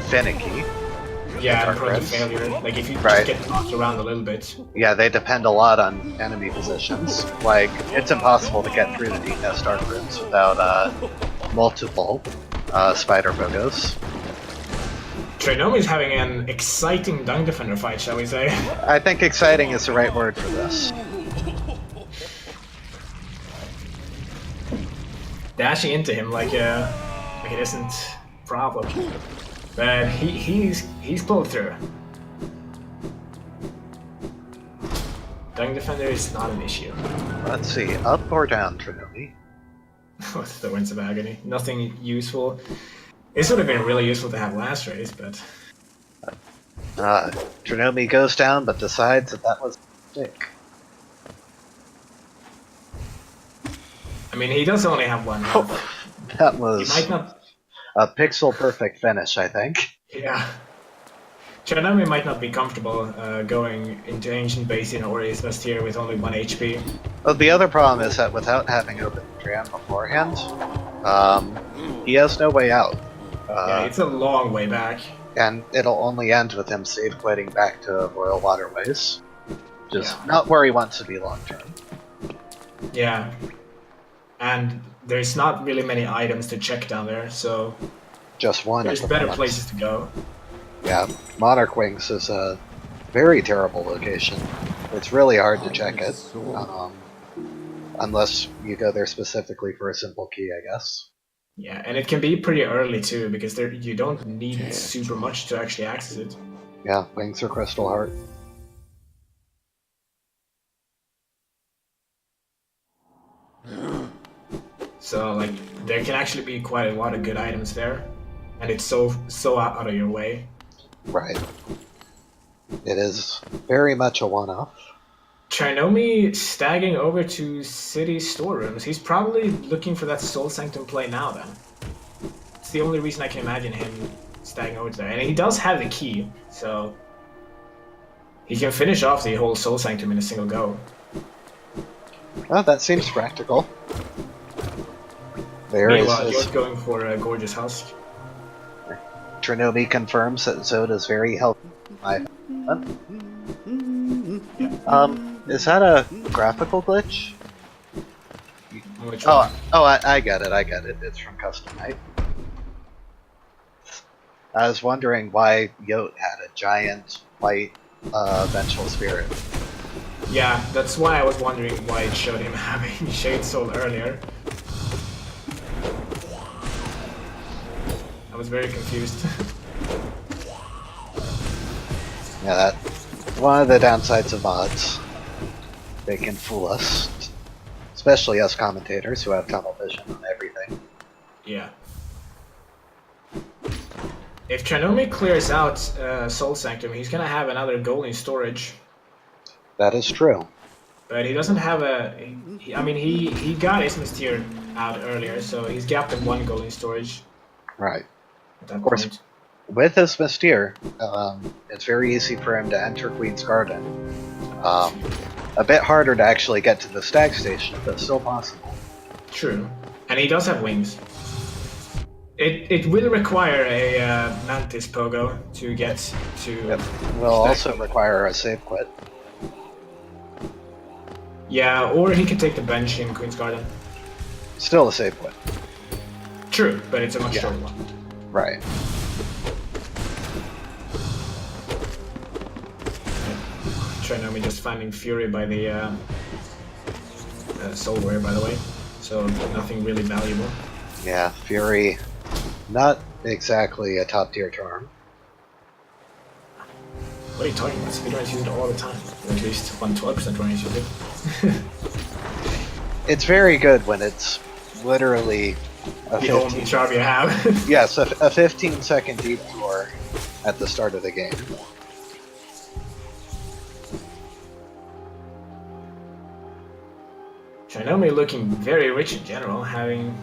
finicky. Yeah, Dark and prone to Runes. failure. Like, if you Right. just get knocked around a little bit. Yeah, they depend a lot on enemy positions. Like, it's impossible to get through the Deep Nest Dark Runes without multiple Spider Bogos. Trinomi is having an exciting Dung Defender fight, shall we say. I think exciting is the right word for this. Dashing into him like it isn't a problem. But he's pulled through. Dung Defender is not an issue. Let's see, up or down, Trinomi? With the Winds of Agony. Nothing useful. This would have been really useful to have last race, but... Trinomi goes down, but decides that was a mistake. I mean, he does only have one health. That He was might not... a pixel-perfect finish, I think. Yeah. Trinomi might not be comfortable going into Ancient Basin or Ace West here with only 1 HP. Well, the other problem is that without having opened the Dram beforehand, he has no way out. Yeah, it's a long way back. And it'll only end with him save quitting back to Royal Waterways. Just not where he wants to be long term. Yeah. And there's not really many items to check down there, so Just one. there's at the better moment. places to go. Yeah, Monarch Wings is a very terrible location. It's really hard to check it. Unless you go there specifically for a simple key, I guess. Yeah, and it can be pretty early too, because there you don't need super much to actually access it. Yeah, Wings or Crystal Heart. So like there can actually be quite a lot of good items there, and it's so out of your way. Right. It is very much a one-off. Trinomi stagging over to city storerooms. He's probably looking for that Soul Sanctum play now then. It's the only reason I can imagine him stagging over to there. And he does have the key, so he can finish off the whole Soul Sanctum in a single go. Oh, that seems practical. There is Meanwhile, you're going for a Gorgeous Husk. Trinomi confirms that Zod is very healthy. Is that a graphical glitch? Which one? I get it. It's from Custom Night. I was wondering why Yote had a giant white vengeful spirit. Yeah, that's why I was wondering why it showed him having Shade Soul earlier. I was very confused. Yeah, that's one of the downsides of mods. They can fool us. Especially us commentators who have tunnel vision on everything. Yeah. If Trinomi clears out Soul Sanctum, he's gonna have another goal in storage. That is true. But he doesn't have a... he got his Mystere out earlier, so he's gapped at 1 goal in storage. Right. At that Of course, point. with his Mystere, it's very easy for him to enter Queen's Garden. A bit harder to actually get to the Stag Station, but still possible. True. And he does have wings. It will require a Mantis Pogo to get to... It will also require a save quit. Yeah, or he could take the bench in Queen's Garden. Still a save quit. True, but it's a much shorter one. Right. Trinomi just finding Fury by the Soul Warrior, by the way. So nothing really valuable. Yeah, Fury, not exactly a top tier charm. What are you talking about? Speedrunners use it all the time. Or at least 112% runners use it. It's very good when it's literally a The only 15. charm you have. Yes, a 15-second detour at the start of the game. Trinomi looking very rich in general, having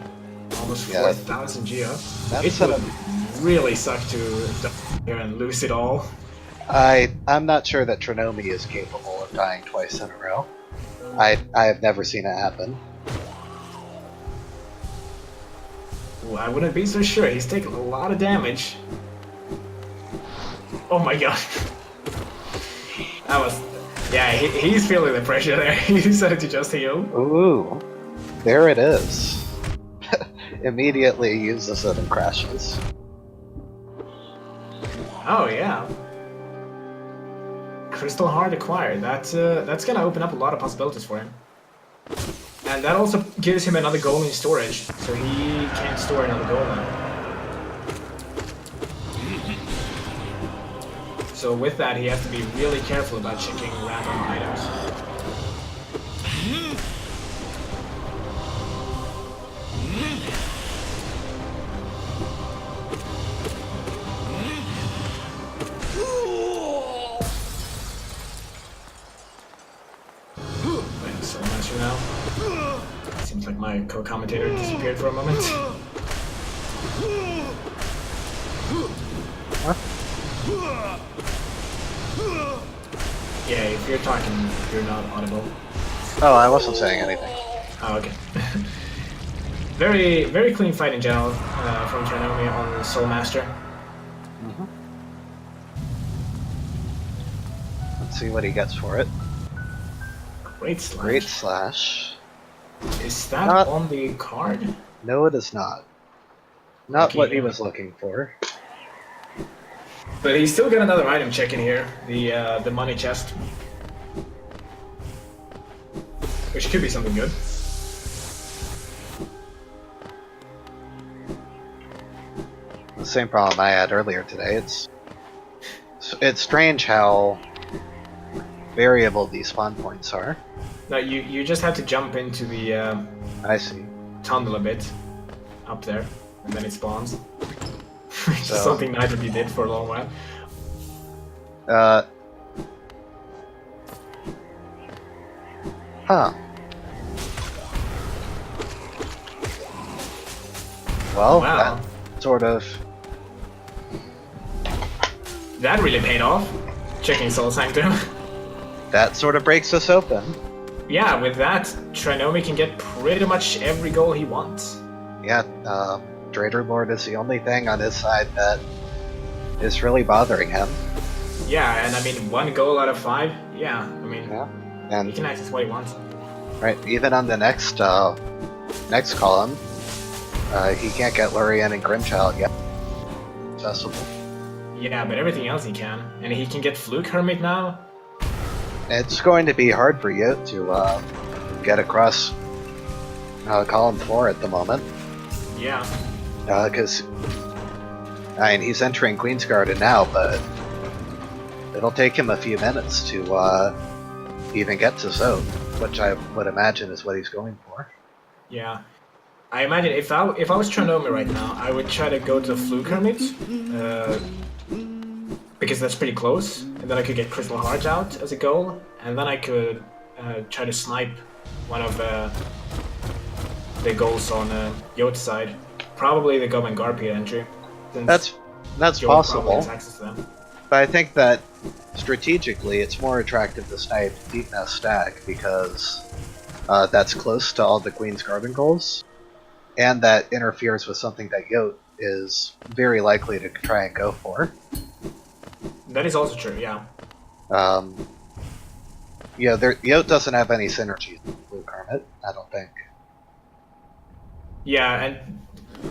almost 4,000 geo. It would really suck to die here and lose it all. I'm not sure that Trinomi is capable of dying twice in a row. I have never seen it happen. Ooh, I wouldn't be so sure. He's taking a lot of damage. Oh my god. That was... Yeah, he's feeling the pressure there. He decided to just heal. Ooh, there it is. Immediately uses it and crashes. Oh yeah. Crystal Heart acquired. That's gonna open up a lot of possibilities for him. And that also gives him another goal in storage, so he can't store another goal now. So with that, he has to be really careful about checking random items. Playing Soul Master now. Seems like my co-commentator disappeared for a moment. Yeah, if you're talking, you're not audible. Oh, I wasn't saying anything. Oh, okay. Very, very clean fight in general from Trinomi on Soul Master. Let's see what he gets for it. Great slash. Great slash. Is that Not- on the card? No, it is not. Not Okay, what he yeah. was looking for. But he's still got another item check in here, the money chest. Which could be something good. The same problem I had earlier today. It's strange how variable these spawn points are. No, you just have to jump into the I see. tunnel a bit up there, and then it spawns. Which So- is something neither of you did for a long while. Huh. Well, Wow. that sort of... That really paid off. Checking Soul Sanctum. That sort of breaks us open. Yeah, with that, Trinomi can get pretty much every goal he wants. Yeah, Trader Lord is the only thing on his side that is really bothering him. Yeah, and I mean, 1 goal out of 5, yeah, I mean, Yeah. he And can access what he wants. right, even on the next column, he can't get Lurian and Grimchild yet. Accessible. Yeah, but everything else he can. And he can get Fluke Hermit now. It's going to be hard for Yote to get across column 4 at the moment. Yeah. Because I mean, he's entering Queen's Garden now, but it'll take him a few minutes to even get to Zone, which I would imagine is what he's going for. Yeah. I imagine if I was Trinomi right now, I would try to go to Fluke Hermit. Because that's pretty close. And then I could get Crystal Heart out as a goal. And then I could try to snipe one of the goals on Yote's side. Probably the Goblin Garpia entry. That's Yote probably possible, has access to them. but I think that strategically it's more attractive to snipe Deep Nest Stack because that's close to all the Queen's Garden goals, and that interferes with something that Yote is very likely to try and go for. That is also true, yeah. Yeah, Yote doesn't have any synergies with Blue Hermit, I don't think. Yeah, and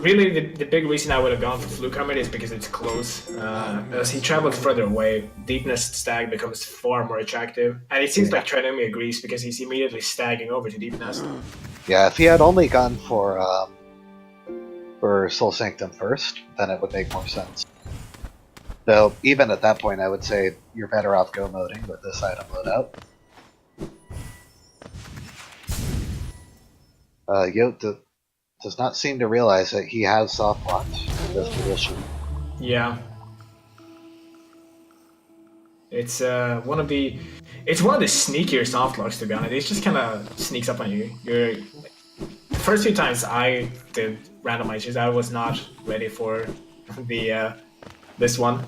Really, the big reason I would have gone for Fluke Hermit is because it's close. As he travels further away, Deepness Stag becomes far more attractive. And it seems like Trinomi agrees because he's immediately stagging over to Deepness. Yeah, if he had only gone for Soul Sanctum first, then it would make more sense. Though, even at that point, I would say you're better off go moding with this item loadout. Yote does not seem to realize that he has soft launch in this position. Yeah. It's one of the sneakier soft locks, to be honest. It just kind of sneaks up on you. The first few times I did randomizers, I was not ready for the this one.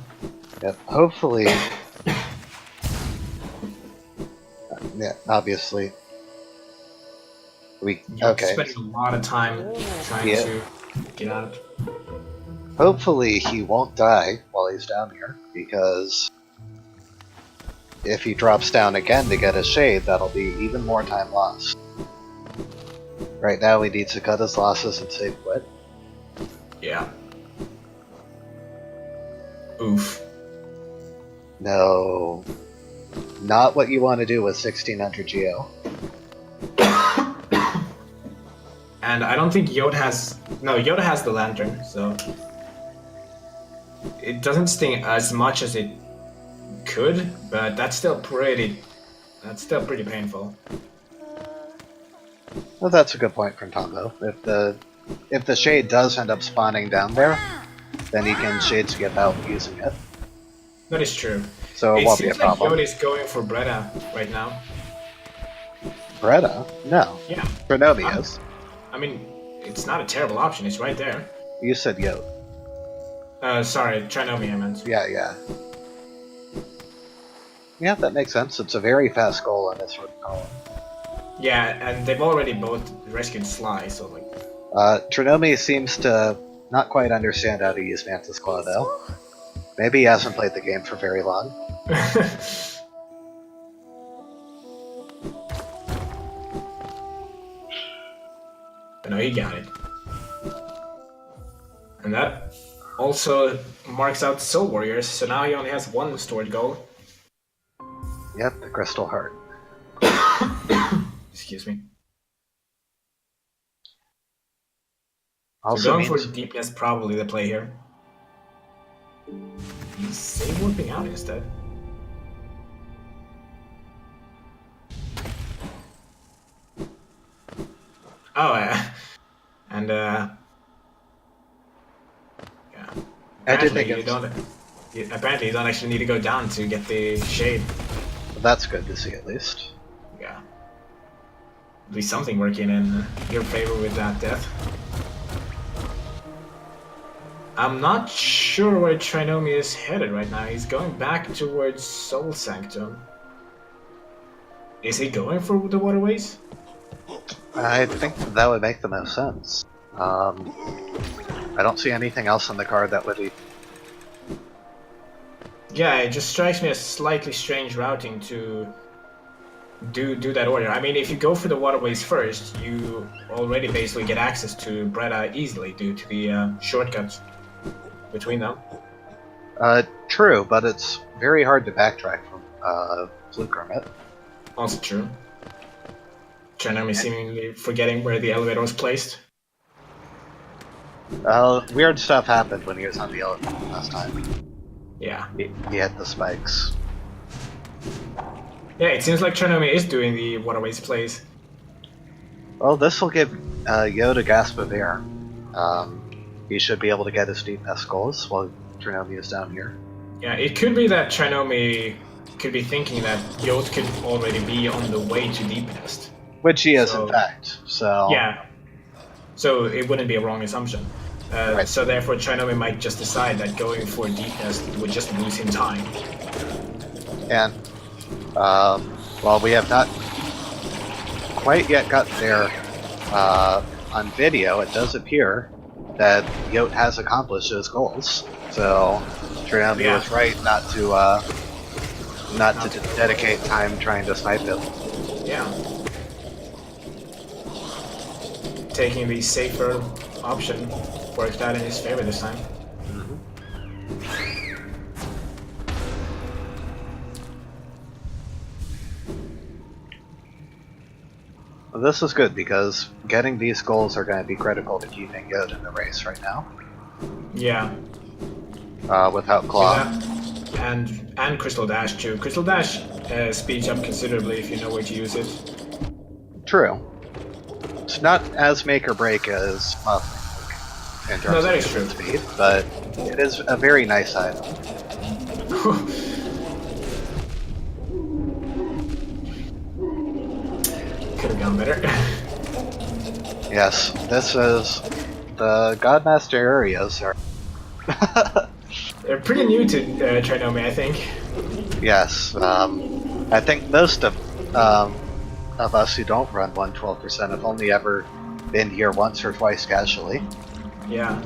Yep. Hopefully, yeah. Obviously, okay. Spending a lot of time trying to get out. Hopefully, he won't die while he's down here, because if he drops down again to get his shade, that'll be even more time lost. Right now, he needs to cut his losses and save quit. Yeah. Oof. No. Not what you want to do with 1600 Geo. And I don't think Yote has... No, Yote has the lantern, so... It doesn't sting as much as it could, but that's still pretty painful. Well, that's a good point from Tombo. If the shade does end up spawning down there, then he can shade skip out using it. That is true. So it won't be a problem. It seems like Yote is going for Bretta right now. Bretta? No. Yeah. Trinomi is. I mean, it's not a terrible option. It's right there. You said Yote. Sorry, Trinomi I meant. Yeah. Yeah, that makes sense. It's a very fast goal in this column. Yeah, and they've already both rescued Sly, so like... Trinomi seems to not quite understand how to use Mantis Claw, though. Maybe he hasn't played the game for very long. But no, he got it. And that also marks out Soul Warriors, so now he only has one stored goal. Yep, the Crystal Heart. Excuse me. Also So going means... for deepness probably the play here. He's save warping out instead. Oh, and yeah. I did think Apparently, you don't actually need to go down to get the shade. That's good to see, at least. Yeah. At least something working in your favor with that death. I'm not sure where Trinomi is headed right now. He's going back towards Soul Sanctum. Is he going for the waterways? I think that would make the most sense. I don't see anything else on the card that would be... Yeah, it just strikes me as slightly strange routing to do that order. I mean, if you go for the waterways first, you already basically get access to Bretta easily due to the shortcuts between them. True, but it's very hard to backtrack from Fluke Hermit. Also true. Trinomi seemingly forgetting where the elevator was placed. Weird stuff happened when he was on the elevator last time. Yeah. He had the spikes. Yeah, it seems like Trinomi is doing the waterways plays. Well, this will give Yote a gasp of air. He should be able to get his deep nest goals while Trinomi is down here. Yeah, it could be that Trinomi could be thinking that Yote could already be on the way to deep nest. Which he is, in fact. So yeah. So it wouldn't be a wrong assumption. Right. So therefore, Trinomi might just decide that going for deep nest would just lose him time. And while we have not quite yet got there on video, it does appear that Yote has accomplished his goals. So Trinomi was right not to dedicate time trying to snipe him. Yeah. Taking the safer option. worked out in his favor this time. Well, this is good because getting these goals are going to be critical to keeping Yote in the race right now. Yeah. Without Claw. And Crystal Dash too. Crystal Dash speeds up considerably if you know where to use it. True. It's not as make or break as Muffling in terms that of is true. speed, but it is a very nice item. Could have gone better. Yes, this is the Godmaster areas are. They're pretty new to Trinomi, I think. Yes, I think most of us who don't run 112% have only ever been here once or twice casually. Yeah.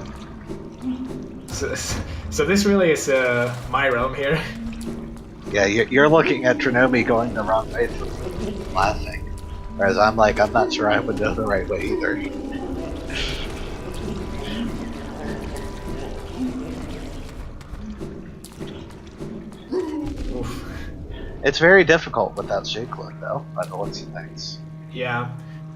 So this really is my realm here. Yeah, you're looking at Trinomi going the wrong way, laughing. Whereas I'm like, I'm not sure I would go the right way either. Oof. It's very difficult with that shake look, though, by the looks of things. Yeah.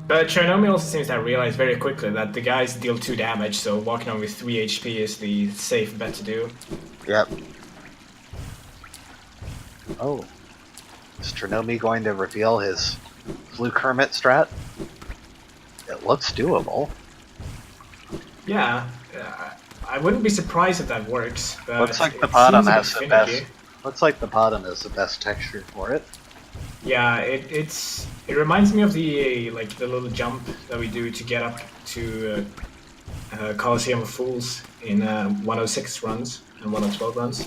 But Trinomi also seems to have realized very quickly that the guys deal 2 damage, so walking on with 3 HP is the safe bet to do. Yep. Oh. Is Trinomi going to reveal his Fluke Hermit strat? It looks doable. Yeah. I wouldn't be surprised if that works. But Looks like the bottom seems a has bit the finicky. best. Looks like the bottom is the best texture for it. Yeah, it reminds me of the the little jump that we do to get up to Coliseum of Fools in 106 runs and 112 runs.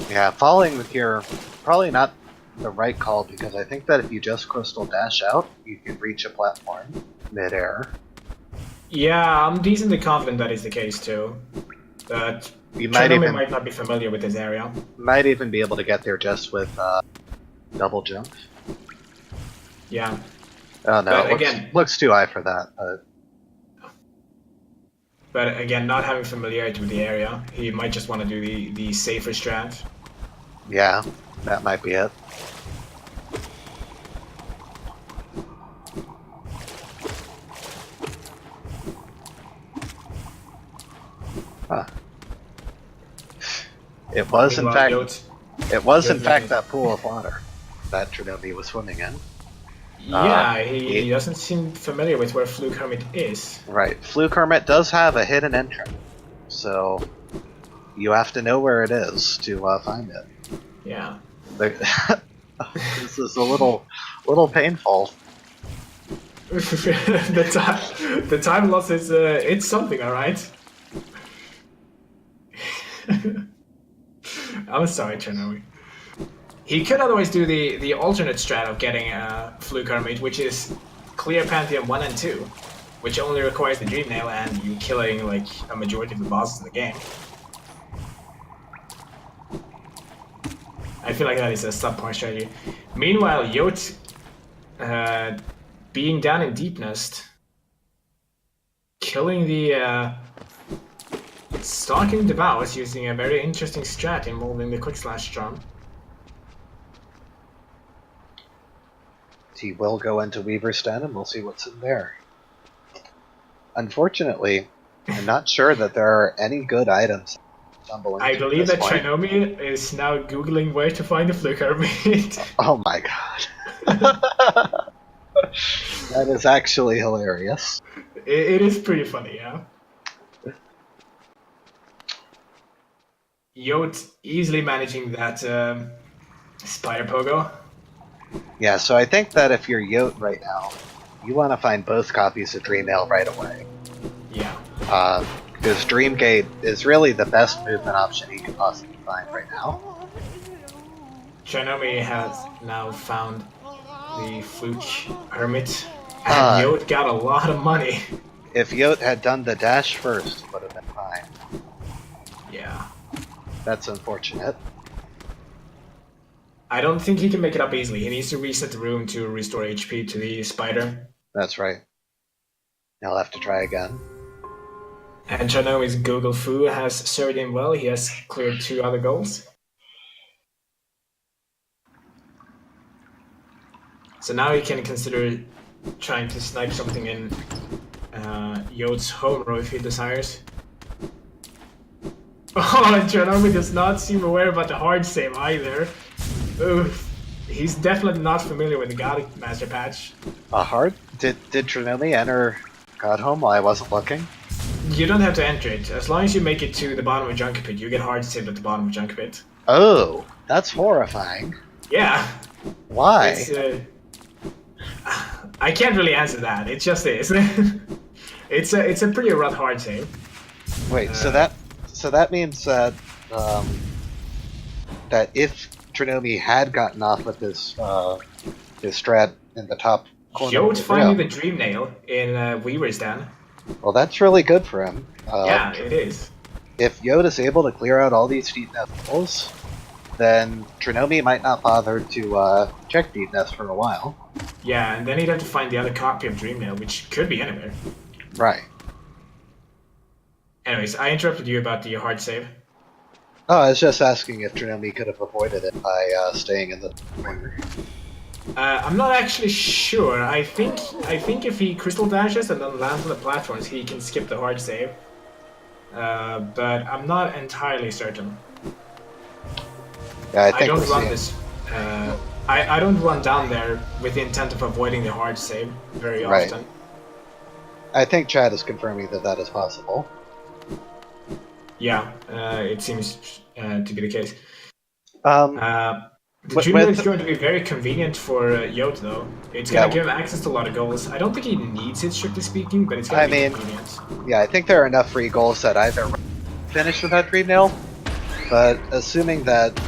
Yeah, falling here probably not the right call because I think that if you just crystal dash out, you can reach a platform mid-air. Yeah, I'm decently confident that is the case too. But You might Trinomi even might not be familiar with this area. might even be able to get there just with double jump. Yeah. Oh no, But it again- looks too high for that. But again, not having familiarity with the area, he might just want to do the safer strat. Yeah, that might be it. Huh. It was in Meanwhile, fact Yote- it was in Yote- fact that pool of water that Trinomi was swimming in. Yeah, he he- doesn't seem familiar with where Fluke Hermit is. Right. Fluke Hermit does have a hidden entrance, so you have to know where it is to find it. Yeah. This is a little painful. the time loss is it's something, all right. I'm sorry, Trinomi. He could otherwise do the alternate strat of getting Fluke Hermit, which is clear Pantheon 1 and 2, which only requires the Dream Nail and you killing like a majority of the bosses in the game. I feel like that is a subpar strategy. Meanwhile, Yote, being down in Deep Nest, killing the Stalking Devours using a very interesting strat involving the Quick Slash charm. He will go into Weaver's Den and we'll see what's in there. Unfortunately, I'm not sure that there are any good items. I believe that Trinomi is now googling where to find the Fluke Hermit. Oh my god. That is actually hilarious. It is pretty funny, yeah. Yote easily managing that Spider Pogo. Yeah, so I think that if you're Yote right now, you want to find both copies of Dreamnail right away. Yeah. Because Dreamgate is really the best movement option you can possibly find right now. Trinomi has now found the Fluke Hermit, and Yote got a lot of money. If Yote had done the dash first, it would have been fine. Yeah. That's unfortunate. I don't think he can make it up easily. He needs to reset the room to restore HP to the spider. That's right. I'll have to try again. And Trinomi's Google Foo has served him well. He has cleared 2 other goals. So now he can consider trying to snipe something in Yote's home row if he desires. Oh, Trinomi does not seem aware about the hard save either. Oof. He's definitely not familiar with the God Master patch. A hard? Did Trinomi enter God Home while I wasn't looking? You don't have to enter it. As long as you make it to the bottom of Junk Pit, you get hard saved at the bottom of Junk Pit. Oh, that's horrifying. Yeah. Why? I can't really answer that. It just is. It's a pretty rough hard save. Wait, so that means that that if Trinomi had gotten off with his strat in the top corner, Yote finding the Dream Nail in Weaver's Den. Well, that's really good for him. Yeah, it is. If Yote is able to clear out all these deep nest holes, then Trinomi might not bother to check deep nest for a while. Yeah, and then he'd have to find the other copy of Dream Nail, which could be anywhere. Right. Anyways, I interrupted you about the hard save. Oh, I was just asking if Trinomi could have avoided it by staying in the corner. I'm not actually sure. I think if he crystal dashes and then lands on the platforms, he can skip the hard save. But I'm not entirely certain. Yeah, I don't run this. I don't run down there with the intent of avoiding the hard save very Right. often. I think Chad is confirming that that is possible. Yeah, it seems to be the case. The With- Dream Nail with- is going to be very convenient for Yote, though. It's going to give him access to a lot of goals. I don't think he needs it, strictly speaking, but it's going to be convenient. Yeah, I think there are enough free goals that either finish with that Dream Nail, but assuming that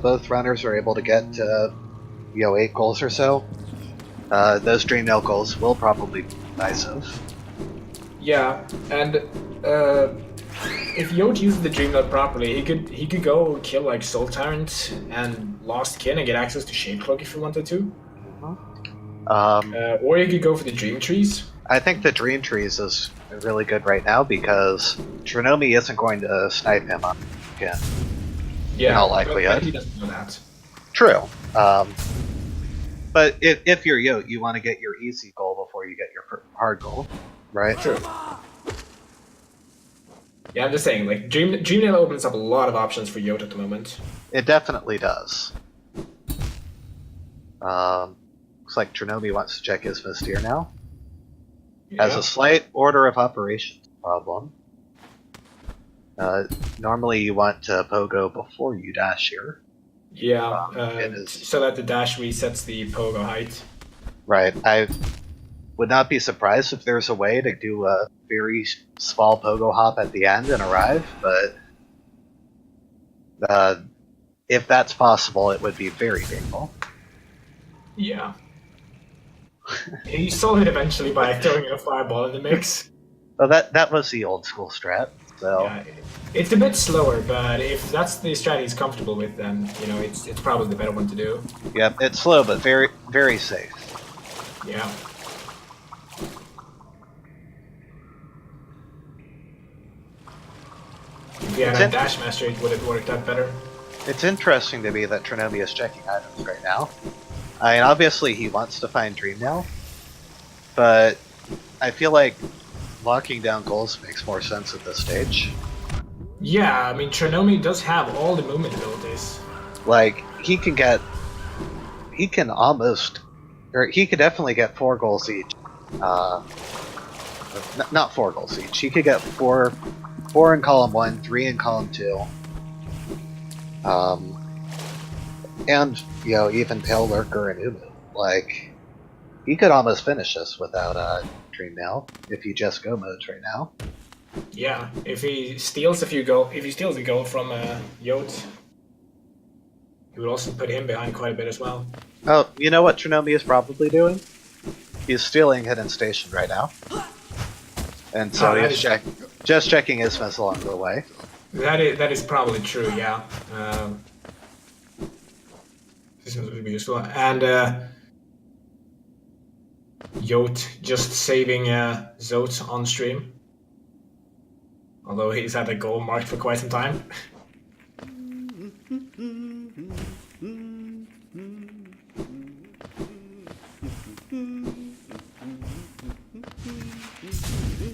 both runners are able to get to 8 goals or so, those Dream Nail goals will probably be decisive. Yeah, and if Yote uses the Dream Nail properly, he could go kill like Soul Tyrant and Lost Kin and get access to Shade Cloak if he wanted to. Or he could go for the Dream Trees. I think the Dream Trees is really good right now because Trinomi isn't going to snipe him on again. Yeah, in all likelihood. But he doesn't know that. True. But if you're Yote, you want to get your easy goal before you get your hard goal, right? True. Yeah, I'm just saying, like, Dream Nail opens up a lot of options for Yote at the moment. It definitely does. Looks like Trinomi wants to check his Mystere now. Yeah. Has a slight order of operations problem. Normally you want to pogo before you dash here. Yeah, it is- so that the dash resets the pogo height. Right. I would not be surprised if there's a way to do a very small pogo hop at the end and arrive, but if that's possible, it would be very painful. Yeah. He solved it eventually by throwing a fireball in the mix. Well, that was the old school strat. So Yeah, it's a bit slower, but if that's the strat he's comfortable with, then it's probably the better one to do. yeah, it's slow but very very safe. Yeah. If he had a dash master, it would have worked out better. It's interesting to me that Trinomi is checking items right now. I mean, obviously he wants to find Dream Nail, but I feel like locking down goals makes more sense at this stage. Yeah, I mean, Trinomi does have all the movement abilities. Like, he can definitely get 4 goals each. Not 4 goals each. He could get 4 in column 1, 3 in column 2. And, even Pale Lurker and Umu. Like, he could almost finish this without Dream Nail, if he just go modes right now. Yeah, if he steals a goal from Yote, it would also put him behind quite a bit as well. Oh, you know what Trinomi is probably doing? He's stealing Hidden Station right now. And so he's just checking his missile along the way. That is probably true, yeah. This would be useful. And Yote just saving Zote on stream. Although he's had a goal marked for quite some time.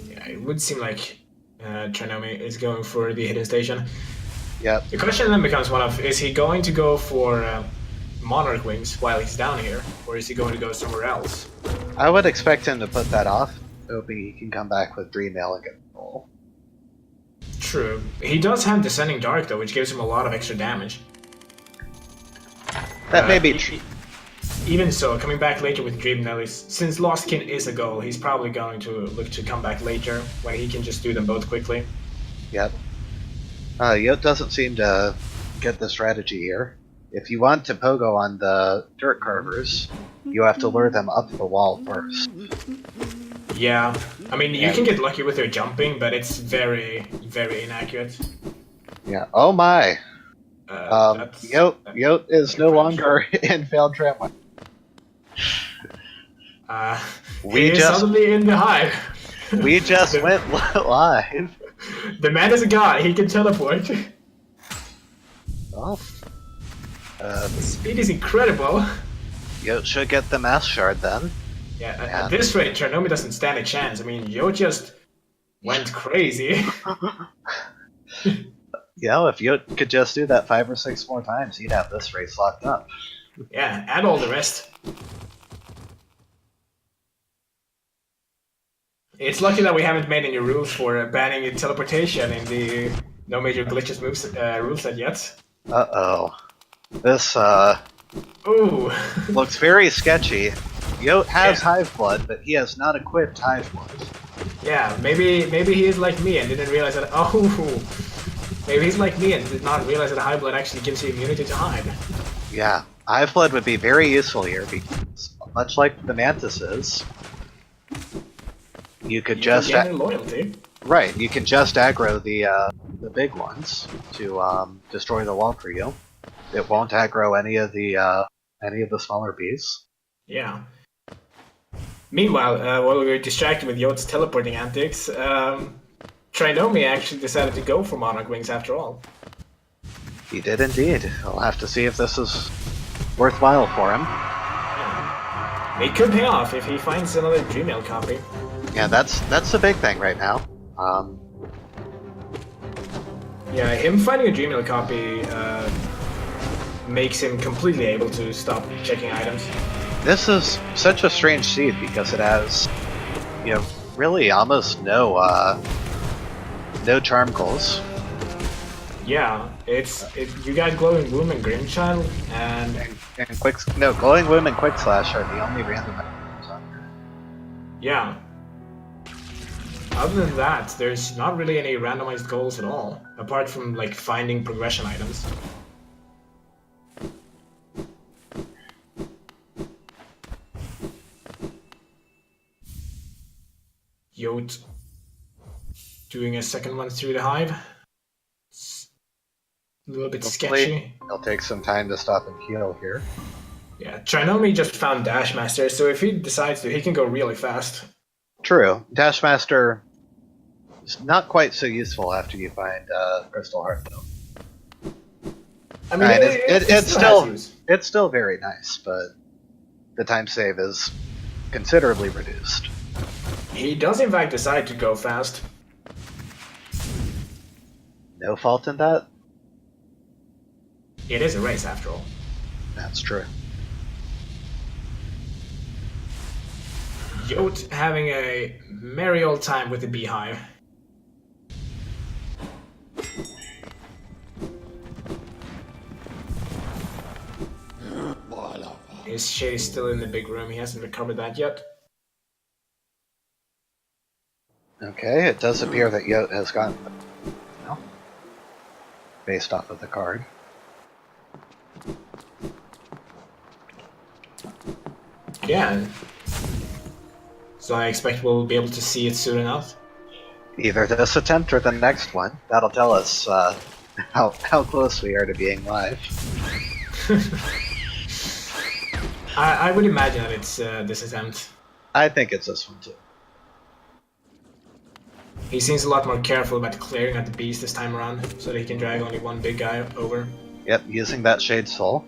Yeah, it would seem like Trinomi is going for the hidden station. Yep. The question then becomes one of, is he going to go for Monarch Wings while he's down here, or is he going to go somewhere else? I would expect him to put that off, hoping he can come back with Dream Mail and get the goal. True. He does have Descending Dark though, which gives him a lot of extra damage. That may be true. Even so, coming back later with Dream Nellies, since Lost Kin is a goal, he's probably going to look to come back later when he can just do them both quickly. Yep. Yote doesn't seem to get the strategy here. If you want to pogo on the dirt carvers, you have to lure them up the wall first. Yeah, I mean, you can get lucky with their jumping, but it's very, very inaccurate. Yeah. Oh my! Yote is no longer in failed tramway. He is suddenly in the hive. We just went live. The man is a god. He can teleport. Well, speed is incredible. Yote should get the mass shard then. Yeah, at this rate, Trinomi doesn't stand a chance. I mean, Yote just went crazy. Yeah, if Yote could just do that 5 or 6 more times, he'd have this race locked up. Yeah, and all the rest. It's lucky that we haven't made any rules for banning teleportation in the No Major Glitches moves rule set yet. Uh-oh. This, Ooh. looks very sketchy. Yote has Hive Blood, but he has not equipped Hive Blood. Yeah, maybe he is like me and didn't realize that. Oh, maybe he's like me and did not realize that Hive Blood actually gives you immunity to Hive. Yeah, Hive Blood would be very useful here because, much like the Mantises, you could just loyalty. Right, you can just aggro the big ones to destroy the wall for you. It won't aggro any of the smaller bees. Yeah. Meanwhile, while we were distracted with Yote's teleporting antics, Trinomi actually decided to go for Monarch Wings after all. He did indeed. I'll have to see if this is worthwhile for him. Yeah. It could pay off if he finds another Dreammail copy. Yeah, that's the big thing right now. Yeah, him finding a Dreammail copy makes him completely able to stop checking items. This is such a strange seed because it has, really almost no charm goals. Yeah, you got Glowing Womb and Grimchild, and Glowing Womb and Quick Slash are the only random items on here. Yeah. Other than that, there's not really any randomized goals at all, apart from like finding progression items. Yote doing a second one through the hive. It's a little bit sketchy. It'll take some time to stop and heal here. Yeah, Trinomi just found Dashmaster, so if he decides to, he can go really fast. True. Dashmaster is not quite so useful after you find Crystal Heart, though. I mean, it's still very nice, but the time save is considerably reduced. He does in fact decide to go fast. No fault in that? It is a race after all. That's true. Yote having a merry old time with the beehive. His shade is still in the big room, he hasn't recovered that yet. Okay, it does appear that Yote has gotten based off of the card. Yeah. So I expect we'll be able to see it soon enough. Either this attempt or the next one. That'll tell us how close we are to being live. I would imagine that it's this attempt. I think it's this one too. He seems a lot more careful about clearing out the beast this time around, so that he can drag only one big guy over. Yep, using that Shade Soul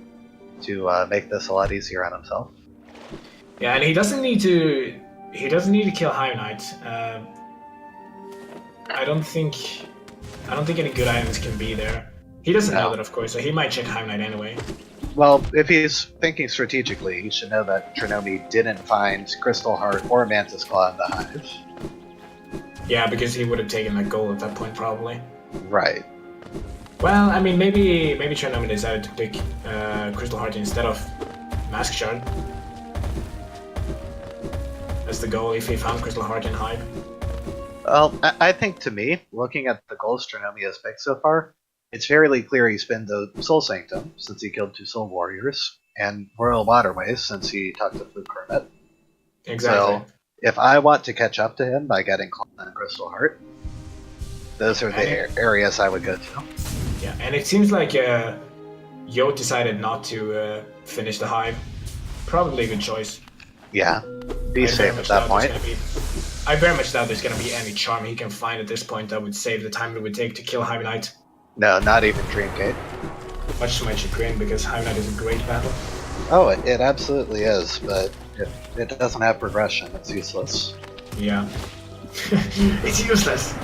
to make this a lot easier on himself. Yeah, and he doesn't need to. He doesn't need to kill Hive Knight. I don't think any good items can be there. He doesn't know that, of course, so he might check Hive Knight anyway. Well, if he's thinking strategically, he should know that Trinomi didn't find Crystal Heart or Mantis Claw in the Hive. Yeah, because he would have taken that goal at that point, probably. Right. Well, I mean, maybe Trinomi decided to pick Crystal Heart instead of Mask Shard. That's the goal if he found Crystal Heart in Hive. Well, I think to me, looking at the goals Trinomi has picked so far, it's fairly clear he's been the Soul Sanctum, since he killed 2 Soul Warriors, and Royal Waterways, since he talked to Fluke Hermit. Exactly. So, if I want to catch up to him by getting Claw and Crystal Heart, those are the areas I would go to. Yeah, and it seems like Yote decided not to finish the Hive. Probably a good choice. Yeah, be safe at that point. I very much doubt there's going to be any charm he can find at this point that would save the time it would take to kill Hive Knight. No, not even Dreamgate. Much to my chagrin, because Hive Knight is a great battle. Oh, it absolutely is, but if it doesn't have progression, it's useless. Yeah. It's useless!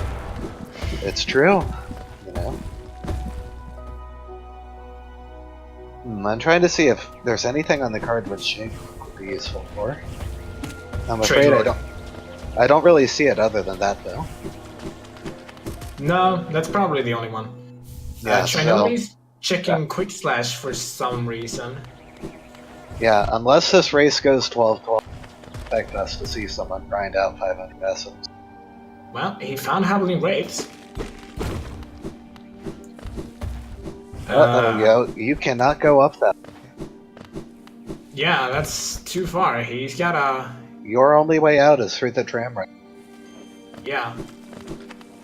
It's true, you know. I'm trying to see if there's anything on the card which Shade would be useful for. I'm afraid I don't really see it other than that, though. No, that's probably the only one. Yeah, Trinomi's checking Quick Slash for some reason. Yeah, unless this race goes 12-12, expect us to see someone grind out 500 essence. Well, he found Howling Wraiths. Yo, you cannot go up that. Yeah, that's too far. He's got a... Your only way out is through the tram right. Yeah.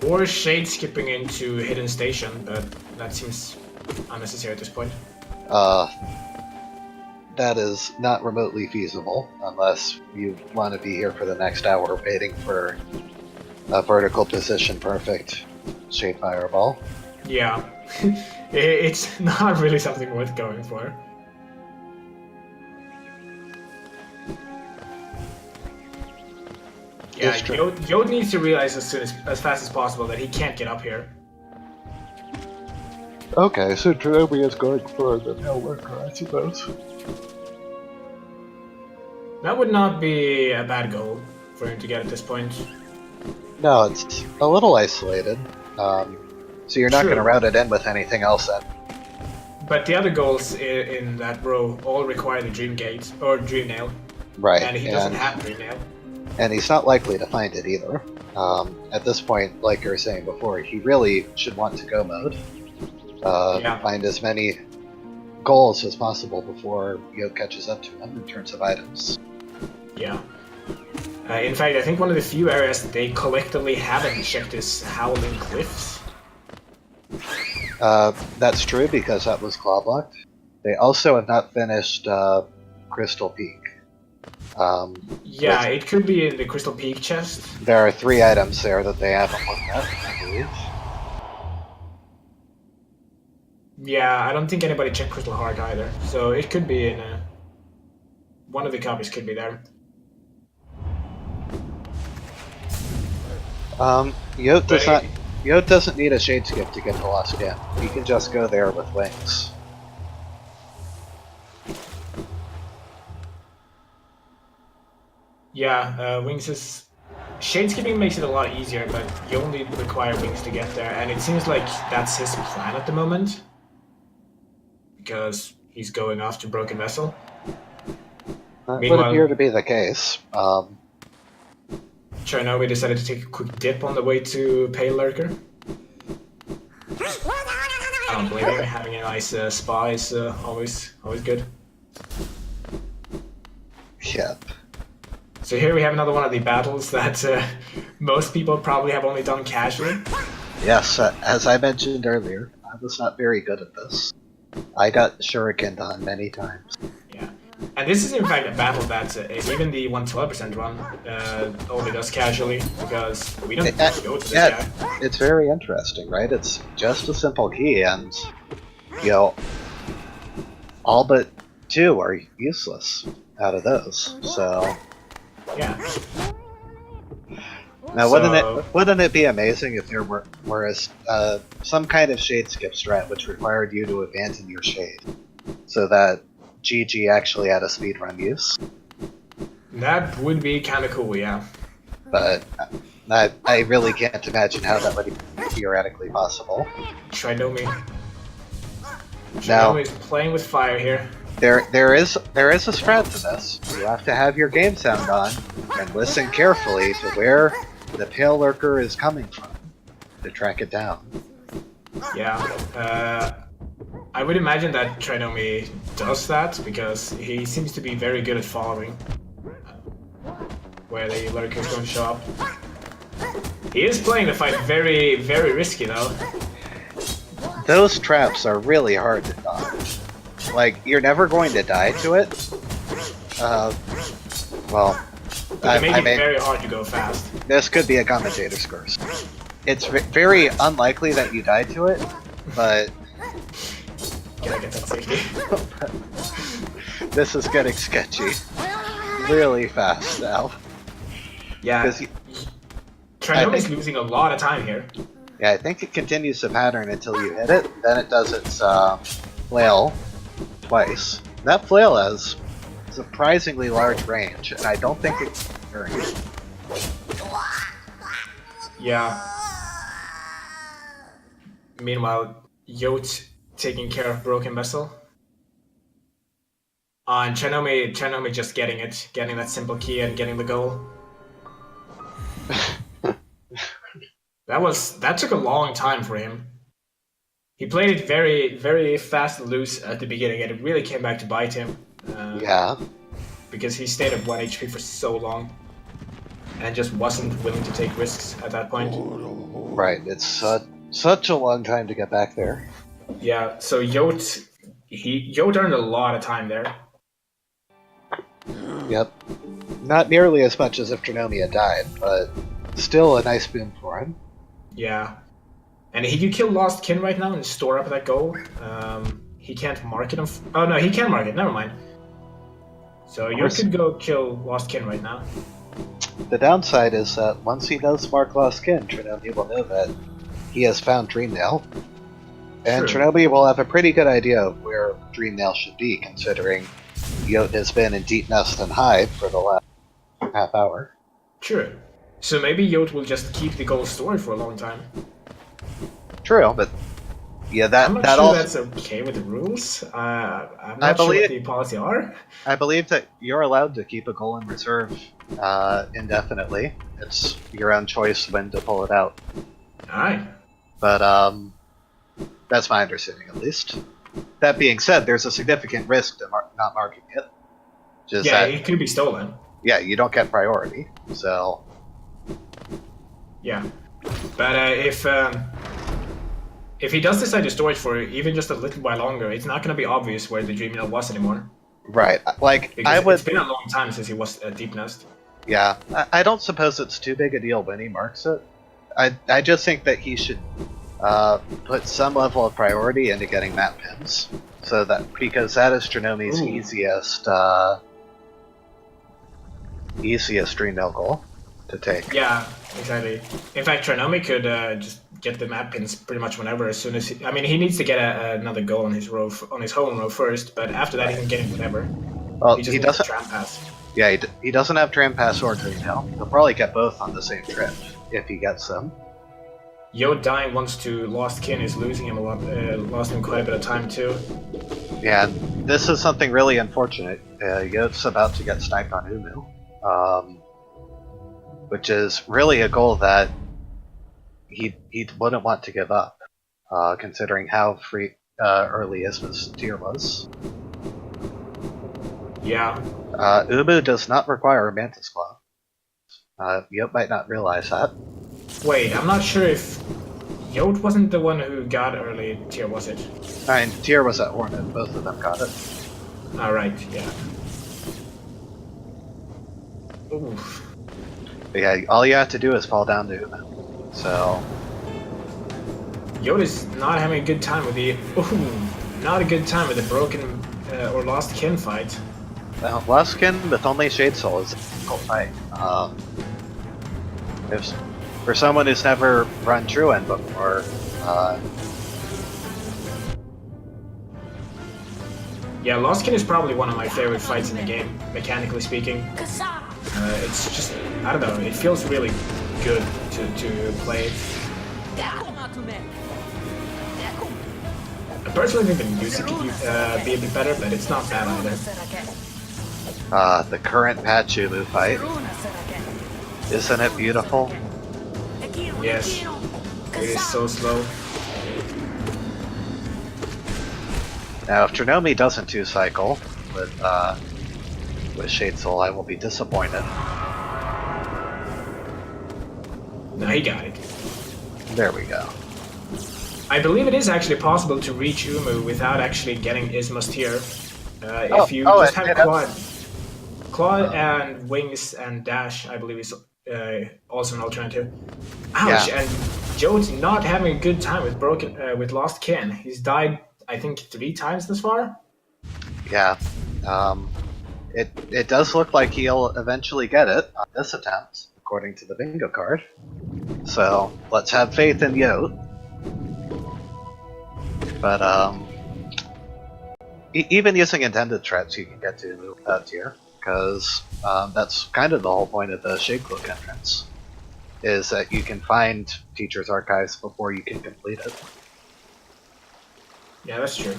Or Shade skipping into Hidden Station, but that seems unnecessary at this point. That is not remotely feasible, unless you want to be here for the next hour waiting for a vertical position perfect Shade Fireball. Yeah. It's not really something worth going for. Yeah, Yote needs to realize as fast as possible that he can't get up here. Okay, so Trinomi is going for the Nail Worker, I suppose. That would not be a bad goal for him to get at this point. No, it's a little isolated. So you're not going to route it in with anything else then. But the other goals in that row all require the Dream Gate, or Dream Nail. Right. And he doesn't have Dream Nail. And he's not likely to find it either. At this point, like you were saying before, he really should want to go mode. Find as many goals as possible before Yote catches up to him in terms of items. Yeah. In fact, I think one of the few areas they collectively haven't checked is Howling Cliffs. That's true, because that was claw blocked. They also have not finished Crystal Peak. Yeah, it could be in the Crystal Peak chest. There are 3 items there that they haven't looked at, I believe. Yeah, I don't think anybody checked Crystal Heart either, so it could be in one of the copies could be there. Yote doesn't need a Shade Skip to get the Lost Gem. He can just go there with Wings. Yeah, Wings is... Shade Skipping makes it a lot easier, but you only require Wings to get there, and it seems like that's his plan at the moment. Because he's going off to Broken Vessel. That would appear to be the case. Trinomi decided to take a quick dip on the way to Pale Lurker. I don't blame him. Having a nice spa is always good. Yep. So here we have another one of the battles that most people probably have only done casually. Yes, as I mentioned earlier, I was not very good at this. I got shurikened on many times. Yeah. And this is in fact a battle that even the 112% run only does casually, because we don't go to this guy. It's very interesting, right? It's just a simple key, and all but 2 are useless out of those. So yeah. Now, wouldn't it be amazing if there were some kind of shade skip strat which required you to abandon your shade, so that GG actually had a speedrun use? That would be kind of cool, yeah. But I really can't imagine how that would be theoretically possible. Trinomi. Now, Trinomi is playing with fire here. There is a strat to this. You have to have your game sound on and listen carefully to where the pale lurker is coming from to track it down. Yeah, I would imagine that Trinomi does that because he seems to be very good at following where the lurker is going to show up. He is playing the fight very, very risky though. Those traps are really hard to dodge. Like, you're never going to die to it. Well, it may be very hard to go fast. This could be a commentator's curse. It's very unlikely that you die to it, but... Can I get that safety? This is getting sketchy. Really fast now. Yeah. Trinomi's losing a lot of time here. Yeah, I think it continues the pattern until you hit it, then it does its flail twice. That flail has surprisingly large range, and I don't think it's very. Yeah. Meanwhile, Yote taking care of Broken Vessel. And Trinomi just getting that simple key and getting the goal. That took a long time for him. He played it very, very fast and loose at the beginning, and it really came back to bite him. Yeah. Because he stayed at 1 HP for so long, and just wasn't willing to take risks at that point. Right, it's such a long time to get back there. Yeah, so Yote earned a lot of time there. Yep. Not nearly as much as if Trinomi had died, but still a nice boon for him. Yeah. And he could kill Lost Kin right now and store up that goal. He can't mark it. Oh no, he can mark it. Never mind. So Yote could go kill Lost Kin right now. The downside is that once he does mark Lost Kin, Trinomi will know that he has found Dreamnail. And Trinomi will have a pretty good idea of where Dreamnail should be, considering Yote has been in Deep Nest and Hive for the last half hour. True. So maybe Yote will just keep the goal stored for a long time. True, but yeah, I'm not sure that's okay with the rules. I'm not sure what the policy are. I believe that you're allowed to keep a goal in reserve indefinitely. It's your own choice when to pull it out. Alright. But that's my understanding, at least. That being said, there's a significant risk to not marking it. It could be stolen. Yeah, you don't get priority, so... Yeah. But if he does decide to store it for even just a little while longer, it's not going to be obvious where the Dreamnail was anymore. Right, like, because it's been a long time since he was at Deep Nest. Yeah, I don't suppose it's too big a deal when he marks it. I just think that he should put some level of priority into getting map pins, so that because that is Trinomi's easiest Dreamnail goal to take. Yeah, exactly. In fact, Trinomi could just get the map pins pretty much whenever, as soon as he needs to get another goal on his home row first, but after that he can get it whenever. Well, he doesn't tram pass. Yeah, he doesn't have tram pass or Dreamnail. He'll probably get both on the same trip if he gets them. Yote dying once to Lost Kin is losing him a lot, lost him quite a bit of time too. Yeah, this is something really unfortunate. Yote's about to get sniped on Umu, which is really a goal that he wouldn't want to give up, considering how early his tier was. Yeah. Umu does not require a Mantis Claw. Yote might not realize that. Wait, I'm not sure if Yote wasn't the one who got early tier, was it? And tier was at Hornet, both of them got it. Alright, yeah. Oof. But yeah, all you have to do is fall down to him. So Yote's not having a good time with the. Ooh, not a good time with the broken or lost kin fight. Luskin with only Shade Soul is a difficult fight. If, for someone who's never run Truant before, Yeah, Lost Kin is probably one of my favorite fights in the game, mechanically speaking. It's just, I don't know, it feels really good to play. I personally think the music could be a bit better, but it's not bad either. the current Pachulu fight, isn't it beautiful? Yes, it is so slow. Now, if Trinomi doesn't 2-cycle with Shade Soul, I will be disappointed. No, he got it. There we go. I believe it is actually possible to reach Umu without actually getting Ismus tier. If you just have Claw and Wings and Dash, I believe is also an alternative. Ouch! Yeah. And Joe's not having a good time with with Lost Kin. He's died, I think, 3 times this far. Yeah. It does look like he'll eventually get it on this attempt, according to the bingo card. So let's have faith in Yote. But even using intended threats, you can get to that tier, because that's kind of the whole point of the Shade Cloak entrance, is that you can find Teacher's Archives before you can complete it. Yeah, that's true.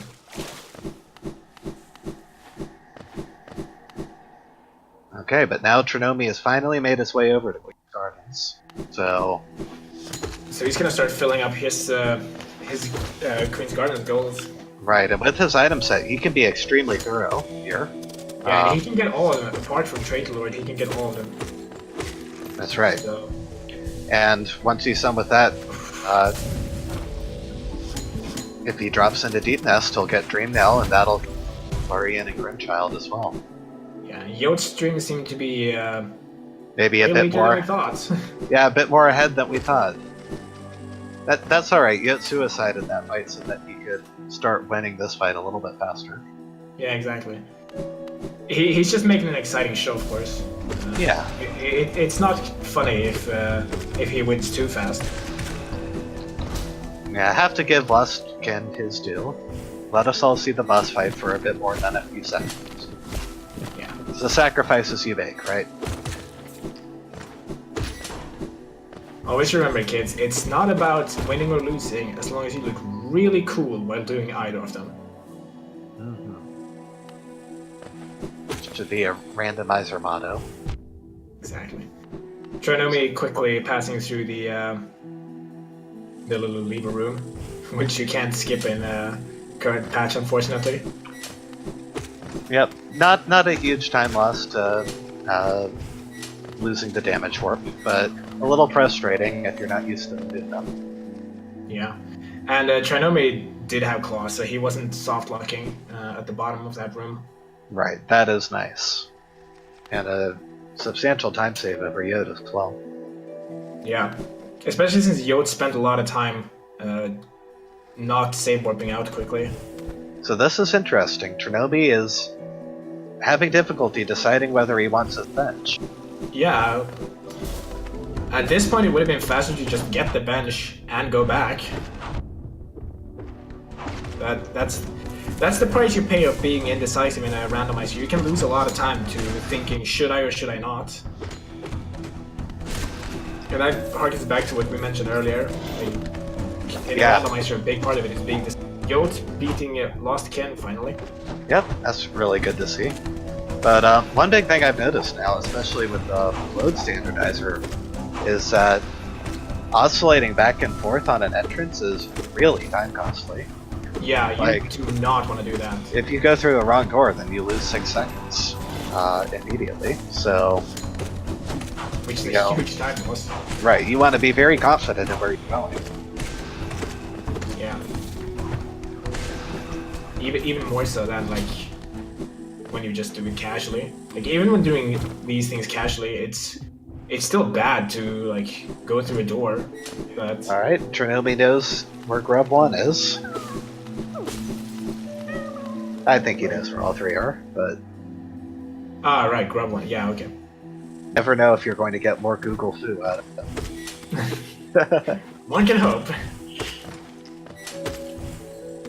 Okay, but now Trinomi has finally made his way over to Queen's Gardens, so he's gonna start filling up his Queen's Gardens goals. right, and with his item set, he can be extremely thorough here. Yeah, and he can get all of them. Apart from Traitor Lord, he can get all of them. That's right. So. And once he's done with that, if he drops into Deep Nest, he'll get Dream Nail, and that'll Florian and Grimchild as well. Yeah, Yote's stream seemed to be maybe a bit more. Thoughts. Yeah, a bit more ahead than we thought. That's all right. Yote suicided that fight so that he could start winning this fight a little bit faster. Yeah, exactly. He's just making an exciting show, of course. Yeah. It's not funny if he wins too fast. Yeah, I have to give Lustkin his due. Let us all see the boss fight for a bit more than a few seconds. Yeah. It's the sacrifices you make, right? Always remember, kids, it's not about winning or losing as long as you look really cool while doing either of them. Should be a randomizer motto. Exactly. Trinomi quickly passing through the little lever room, which you can't skip in current patch, unfortunately. Yep, not a huge time loss to losing the damage warp, but a little frustrating if you're not used to doing them. Yeah, and Trinomi did have claws, so he wasn't soft locking at the bottom of that room. Right, that is nice. And a substantial time save over Yote as well. Yeah, especially since Yote spent a lot of time not save warping out quickly. So this is interesting. Trinomi is having difficulty deciding whether he wants his bench. Yeah. At this point, it would have been faster to just get the bench and go back. That's the price you pay of being indecisive in a randomizer. You can lose a lot of time to thinking, should I or should I not? And that harkens back to what we mentioned earlier. In a randomizer, a big part of it is being this Yote beating Lost Kin finally. Yep, that's really good to see. But one big thing I've noticed now, especially with the load standardizer, is that oscillating back and forth on an entrance is really time costly. Yeah, you do not want to do that. If you go through the wrong door, then you lose 6 seconds immediately. So, which is a huge time loss. Right, you want to be very confident in where you're going. Yeah. Even more so than like when you just do it casually. Like even when doing these things casually, it's still bad to like go through a door. But Alright, Trinomi knows where Grub 1 is. I think he knows where all three are, but right, grab one. Yeah, okay. never know if you're going to get more Google Foo out of it. One can hope.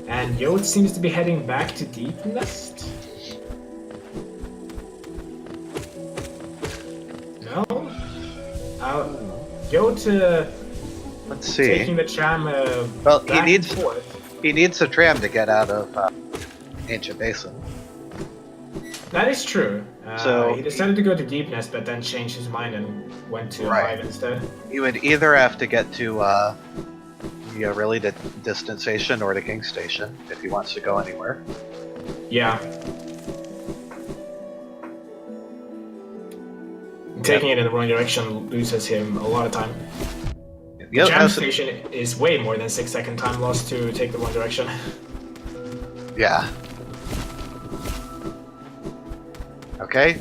And Yote seems to be heading back to Deep Nest. No? Yote Let's see. taking the tram Well, back he and forth. needs a tram to get out of Ancient Basin. That is true. So- he decided to go to Deep Nest, but then changed his mind and went to Right. Hive instead. You would either have to get to the really distant station or the King Station if he wants to go anywhere. Yeah. Taking it in the wrong direction loses him a lot of time. The Yep, jam has- station is way more than 6-second time loss to take the wrong direction. Yeah. Okay.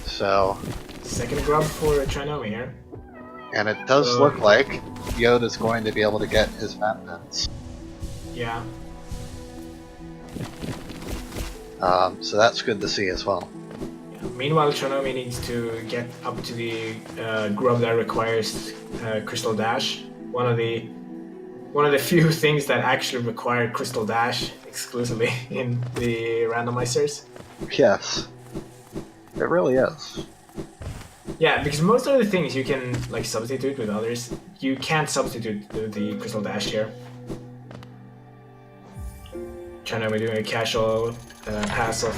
So, Second grub for Trinomi here. and it does look like Yoda's going to be able to get his map pins. Yeah. So that's good to see as well. Meanwhile, Trinomi needs to get up to the grub that requires Crystal Dash. One of the few things that actually require Crystal Dash exclusively in the randomizers. Yes. It really is. Yeah, because most of the things you can like substitute with others, you can't substitute the Crystal Dash here. Trinomi doing a casual pass of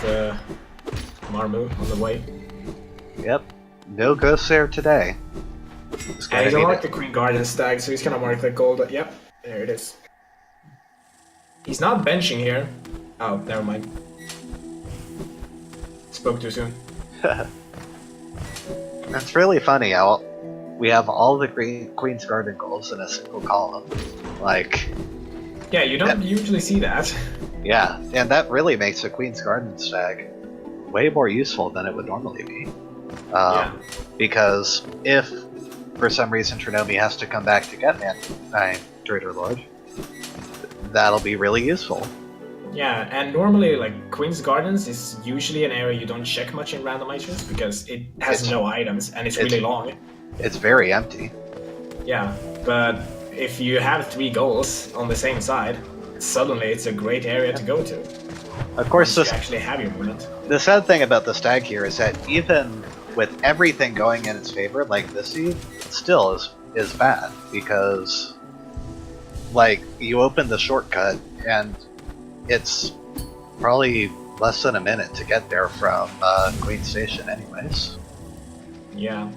Marmu on the way. Yep. No ghosts there today. Just And gonna he's need unlocked it. the Queen Garden stag, so he's gonna mark that gold. Yep, there it is. He's not benching here. Oh, never mind. Spoke too soon. That's really funny how we have all the Queen's Garden goals in a single column. Like, Yeah, you don't usually see that. yeah, and that really makes a Queen's Garden stag way more useful than it would normally be. Yeah. Because if, for some reason, Trinomi has to come back to get Trader Lord, that'll be really useful. Yeah, and normally, like, Queen's Gardens is usually an area you don't check much in randomizers because it has no items and it's really long. It's very empty. Yeah, but if you have 3 goals on the same side, suddenly it's a great area to go to. Of course, You actually have your movement. the sad thing about the stag here is that even with everything going in its favor, like this seed, it still is bad because, like, you open the shortcut and it's probably less than a minute to get there from Queen Station, anyways. Yeah.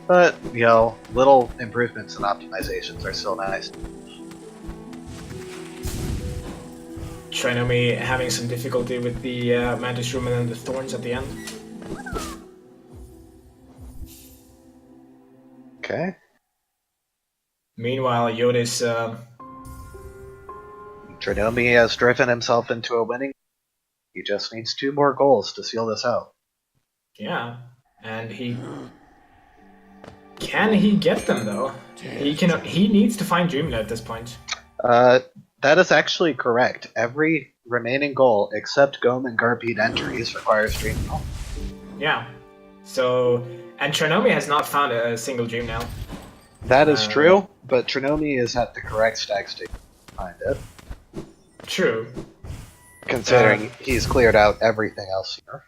But you know, little improvements and optimizations are still nice. Trinomi having some difficulty with the Mantis Room and then the Thorns at the end. Okay. Meanwhile, Yote's Trinomi has driven himself into a winning. He just needs 2 more goals to seal this out. yeah, and can he get them though? He needs to find Dreamlet at this point. That is actually correct. Every remaining goal except Gome and Garpede entries requires Dream Nail. Yeah. So, and Trinomi has not found a single Dream Nail. That is true, but Trinomi is at the correct stag state to find it, True. considering he's cleared out everything else here.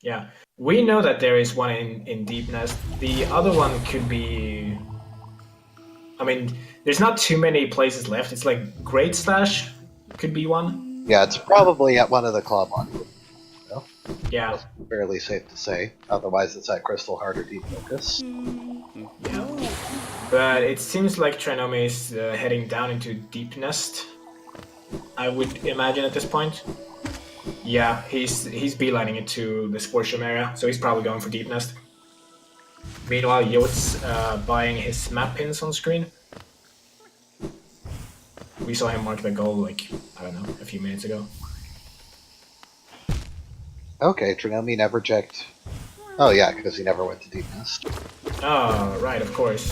Yeah. We know that there is one in Deep Nest. The other one could be... I mean, there's not too many places left. It's like Great Stash could be one. Yeah, it's probably at one of the club ones. Yeah. Fairly safe to say. Otherwise, it's at Crystal Heart or Deep Focus. Yeah. But it seems like Trinomi is heading down into Deep Nest, I would imagine at this point. Yeah, he's beelining it to the sports room area, so he's probably going for Deep Nest. Meanwhile, Yote's buying his map pins on screen. We saw him mark the goal, like, I don't know, a few minutes ago. Okay, Trinomi never checked Oh yeah, because he never went to Deep Nest. Oh, right, of course.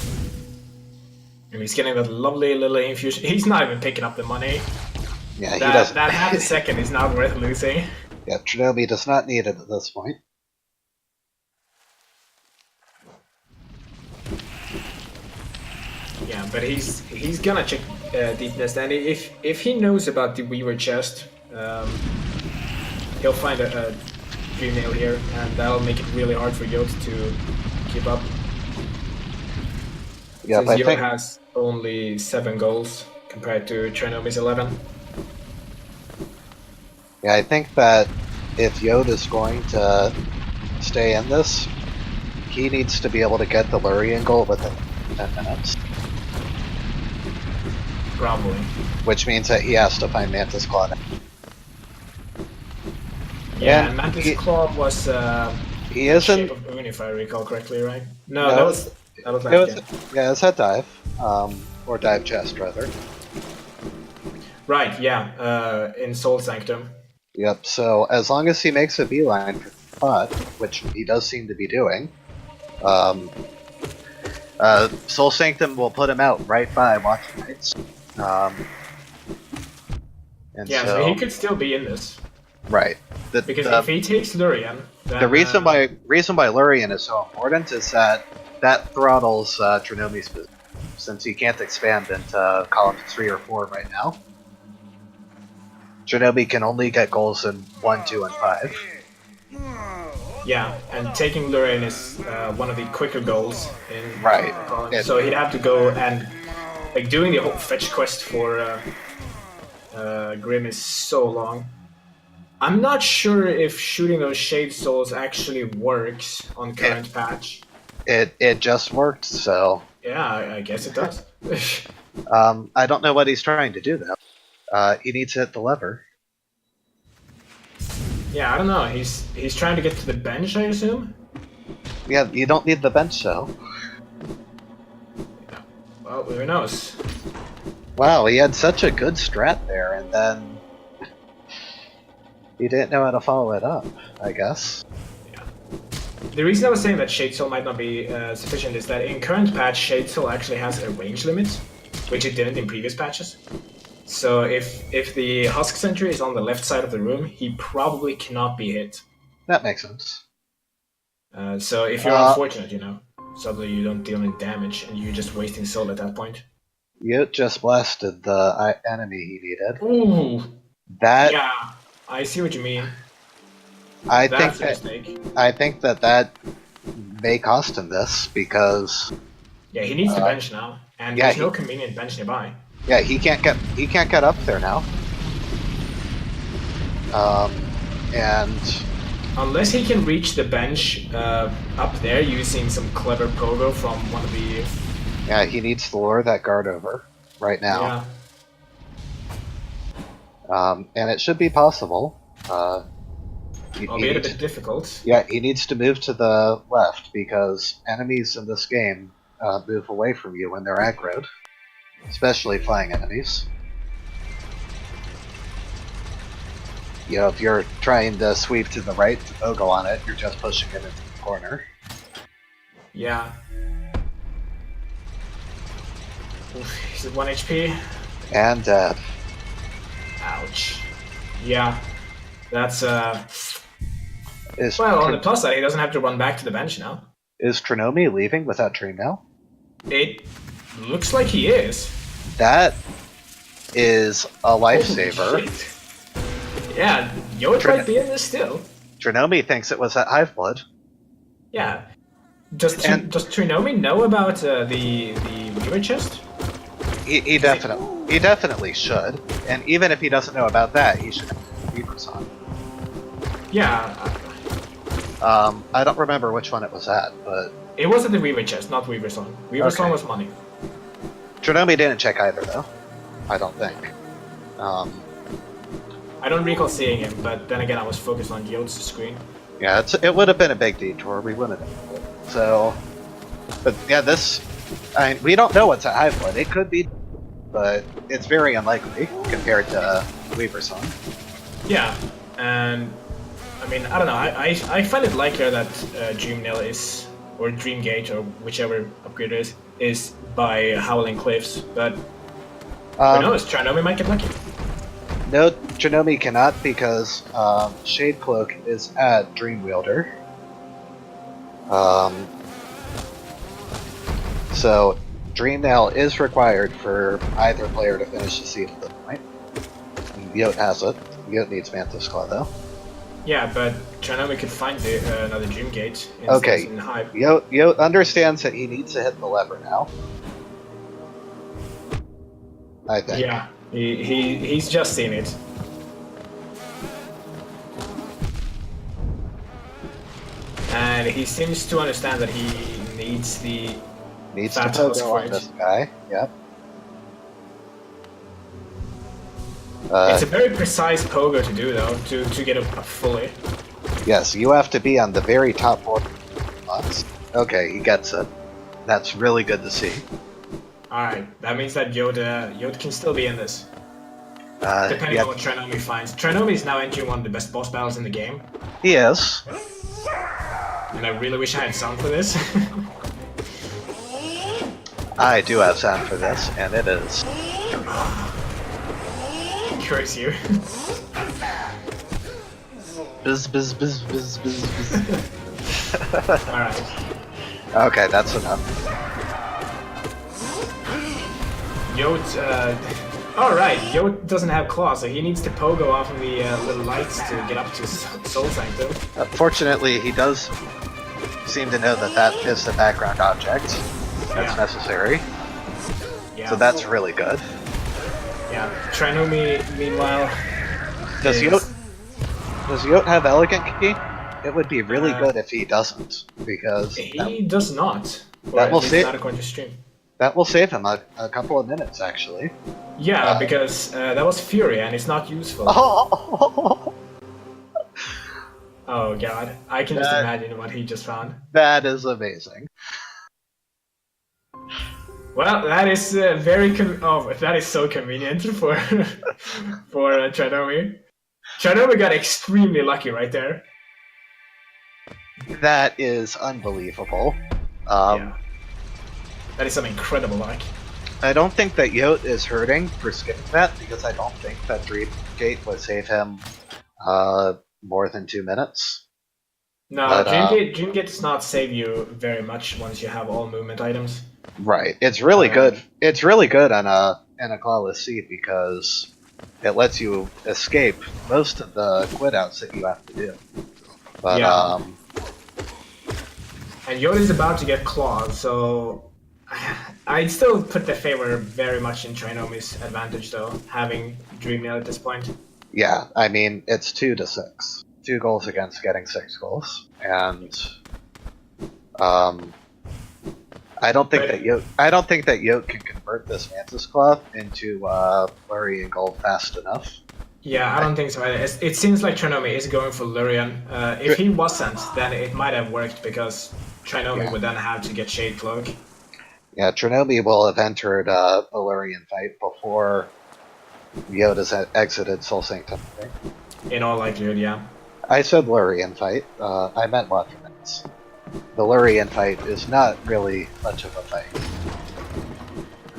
And he's getting that lovely little infusion. He's not even picking up the money. Yeah, he That doesn't. that half a second is not worth losing. Yeah, Trinomi does not need it at this point. Yeah, but he's gonna check Deep Nest, and if he knows about the Weaver chest, he'll find a Dream Nail here, and that'll make it really hard for Yote to keep up. Yep, Since I Yote think. has only 7 goals compared to Trinomi's 11. Yeah, I think that if Yote is going to stay in this, he needs to be able to get the Lurian goal within 10 minutes. Probably. Which means that he has to find Mantis Claw. Yeah, And and Mantis he- Claw was He Shape isn't. of Moon, if I recall correctly, right? No, No, that was It last was, game. yeah, it's head dive, or dive chest rather. Right, yeah, in Soul Sanctum. Yep. So as long as he makes a beeline for the spot, which he does seem to be doing, Soul Sanctum will put him out right by Watching Nights. And Yeah, so he could still be in this. right. Because if he takes Lurian, then, The reason why Lurian is so important is that throttles Trinomi's position, since he can't expand into columns 3 or 4 right now. Trinomi can only get goals in 1, 2, and 5. Yeah, and taking Lurian is one of the quicker goals in Right. columns. So he'd have to go and like doing the whole fetch quest for Grim is so long. I'm not sure if shooting those Shade Souls actually works on current patch. It just worked, so Yeah, I guess it does. I don't know what he's trying to do though. He needs to hit the lever. Yeah, I don't know. He's trying to get to the bench, I assume. Yeah, you don't need the bench though. Well, who knows? Wow, he had such a good strat there, and then he didn't know how to follow it up, I guess. Yeah. The reason I was saying that Shade Soul might not be sufficient is that in current patch, Shade Soul actually has a range limit, which it didn't in previous patches. So if the Husk Sentry is on the left side of the room, he probably cannot be hit. That makes sense. So if you're unfortunate, you know, suddenly you don't deal any damage and you're just wasting soul at that point. Yote just blasted the enemy he needed. Ooh. That Yeah, I see what you mean. I That's think a mistake. I think that may cost him this because Yeah, he needs the bench now, and yeah, there's no convenient bench nearby. yeah, he can't get up there now. And Unless he can reach the bench up there using some clever pogo from one of the... yeah, he needs to lure that guard over right now. Yeah, And it should be possible. albeit a bit difficult. Yeah, he needs to move to the left because enemies in this game move away from you when they're aggroed, especially flying enemies. You know, if you're trying to sweep to the right to pogo on it, you're just pushing it into the corner. Yeah. Oof, he's at 1 HP. And Ouch. Yeah. That's, is well, on the plus side, he doesn't have to run back to the bench now. is Trinomi leaving without Dream now? It looks like he is. That is a Holy lifesaver. shit. Yeah, Yote might be in this still. Trinomi thinks it was that Hive Blood. Yeah. Does Trinomi know about the Weaver chest? He definitely should. And even if he doesn't know about that, he should have Weavers on. Yeah, I don't remember which one it was at, but it was at the Weaver chest, not Weaver Song. Weaver Song was money. Trinomi didn't check either, though. I don't think. I don't recall seeing him, but then again, I was focused on Yote's screen. Yeah, it would have been a big detour. We wouldn't have. So, but yeah, we don't know what's at Hive Blood. It could be, but it's very unlikely compared to Weaver Song. Yeah, and I mean, I don't know. I find it likelier that Dream Nail is, or Dream Gate, or whichever upgrade it is by Howling Cliffs. But who knows? Trinomi might get lucky. No, Trinomi cannot because Shade Cloak is at Dream Wielder. So Dream Nail is required for either player to finish the seed at this point. Yote has it. Yote needs Mantis Claw though. Yeah, but Trinomi could find another Dream Gate Okay, in Hive. Yote understands that he needs to hit the lever now. I think. Yeah, he's just seen it. And he seems to understand that he needs the Needs to fat pogo husk on for it. this guy. Yep. It's a very precise pogo to do though, to get up fully. Yes, you have to be on the very top 4 spots. Okay, he gets it. That's really good to see. Alright, that means that Yote can still be in this. Depending Yeah, on what Trinomi finds. Trinomi is now entering one of the best boss battles in the game. he is. And I really wish I had sound for this. I do have sound for this, and it is. Curse you. Biz, biz, biz, biz, biz, biz. Alright. Okay, that's enough. Yote, alright, Yote doesn't have claws, so he needs to pogo off of the little lights to get up to Soul Sanctum. Fortunately, he does seem to know that that is the background object that's Yeah. necessary. Yeah. So that's really good. Yeah. Trinomi, meanwhile, Does is- Yote have Elegant Key? It would be really Uh, good if he doesn't, because he does not. Or That at will least see- not according to stream. that will save him a couple of minutes, actually. Yeah, because that was Fury and it's not useful. Oh, Oh god, I can just That- imagine what he just found. that is amazing. Well, that is that is so convenient for Trinomi. Trinomi got extremely lucky right there. That is unbelievable. Yeah. That is some incredible luck. I don't think that Yote is hurting for skipping that, because I don't think that Dream Gate would save him more than 2 minutes. No, But, Dreamgate does not save you very much once you have all movement items. Right. It's really good. It's really good on a clawless seed because it lets you escape most of the quit outs that you have to do. But Yeah. And Yote is about to get claws, so I'd still put the favor very much in Trinomi's advantage though, having Dream Nail at this point. yeah, I mean it's 2 to 6. 2 goals against getting 6 goals, and I don't think that Yote can convert this Mantis Claw into Lurian gold fast enough. Yeah, I don't think so either. It seems like Trinomi is going for Lurian. If he wasn't, then it might have worked because Trinomi Yeah. would then have to get Shade Cloak. Yeah, Trinomi will have entered a Lurian fight before Yote has exited Soul Sanctum. Right? In all likelihood, yeah. I said Lurian fight. I meant Watchman's. The Lurian fight is not really much of a fight.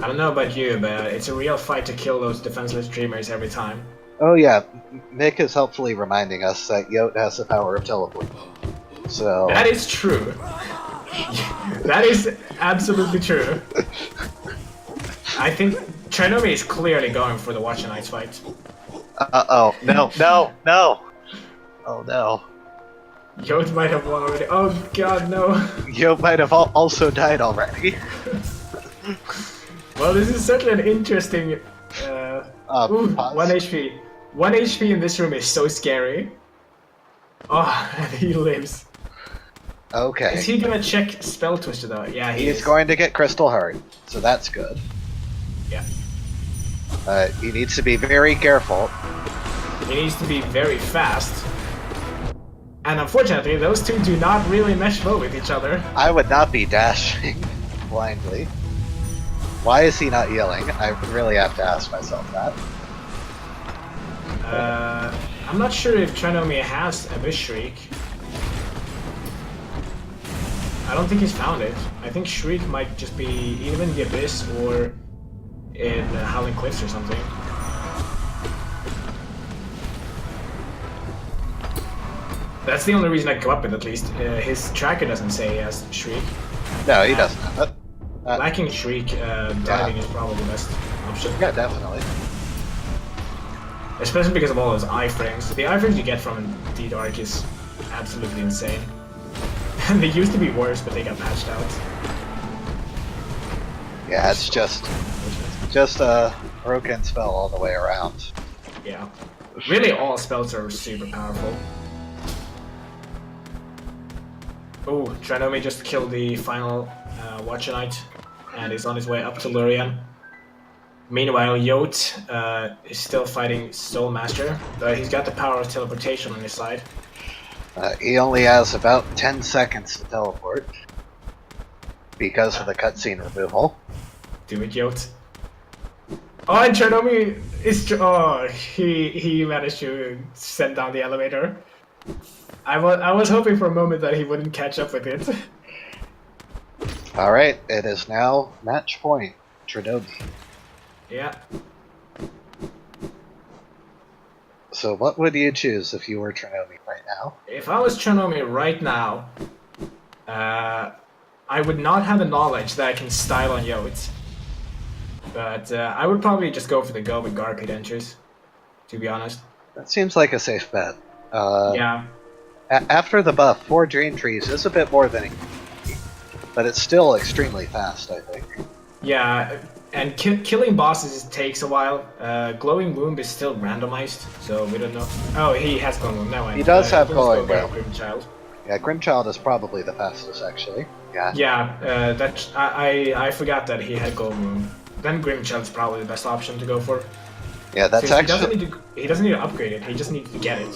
I don't know about you, but it's a real fight to kill those defenseless dreamers every time. Oh yeah, Mick is helpfully reminding us that Yote has the power of teleport. So That is true. That is absolutely true. I think Trinomi is clearly going for the Watch and Ice fight. oh no, no. Oh no. Yote might have won already. Oh god, no. Yote might have also died already. Well, this is certainly an interesting... ooh, Pause. 1 HP. 1 HP in this room is so scary. Oh, and he lives. Okay. Is he gonna check Spell Twister though? Yeah, he He's is. going to get Crystal Heart, so that's good. Yeah. He needs to be very careful. He needs to be very fast. And unfortunately, those two do not really mesh well with each other. I would not be dashing blindly. Why is he not healing? I really have to ask myself that. I'm not sure if Trinomi has Abyss Shriek. I don't think he's found it. I think Shriek might just be either in the Abyss or in Howling Cliffs or something. That's the only reason I come up with, at least. His tracker doesn't say he has Shriek. No, he doesn't have it. Lacking Shriek, diving is probably the best option. Yeah, definitely. Especially because of all those iframes. The iframes you get from D-Dark is absolutely insane. And they used to be worse, but they got patched out. Yeah, it's just a broken spell all the way around. Yeah. Really, all spells are super powerful. Oh, Trinomi just killed the final Watcher Knight and is on his way up to Lurian. Meanwhile, Yote is still fighting Soul Master, but he's got the power of teleportation on his side. He only has about 10 seconds to teleport because of the cutscene removal. Do it, Yote. Oh, and Trinomi is... Oh, he managed to send down the elevator. I was hoping for a moment that he wouldn't catch up with it. Alright, it is now match point. Trinomi. Yeah. So what would you choose if you were Trinomi right now? If I was Trinomi right now, I would not have the knowledge that I can style on Yote. But I would probably just go for the go with Garpy Dentures, to be honest. That seems like a safe bet. Yeah. After the buff, 4 Dream Trees is a bit more than it, but it's still extremely fast, I think. Yeah, and killing bosses takes a while. Glowing Womb is still randomized, so we don't know. Oh, he has Glowing Womb now. He does have Glowing Womb. Grimchild. Yeah, Grimchild is probably the fastest, actually. Yeah. Yeah, I forgot that he had Glowing Womb. Then Grimchild's probably the best option to go for. Yeah, that's Since actually... he doesn't need to upgrade it, he just needs to get it.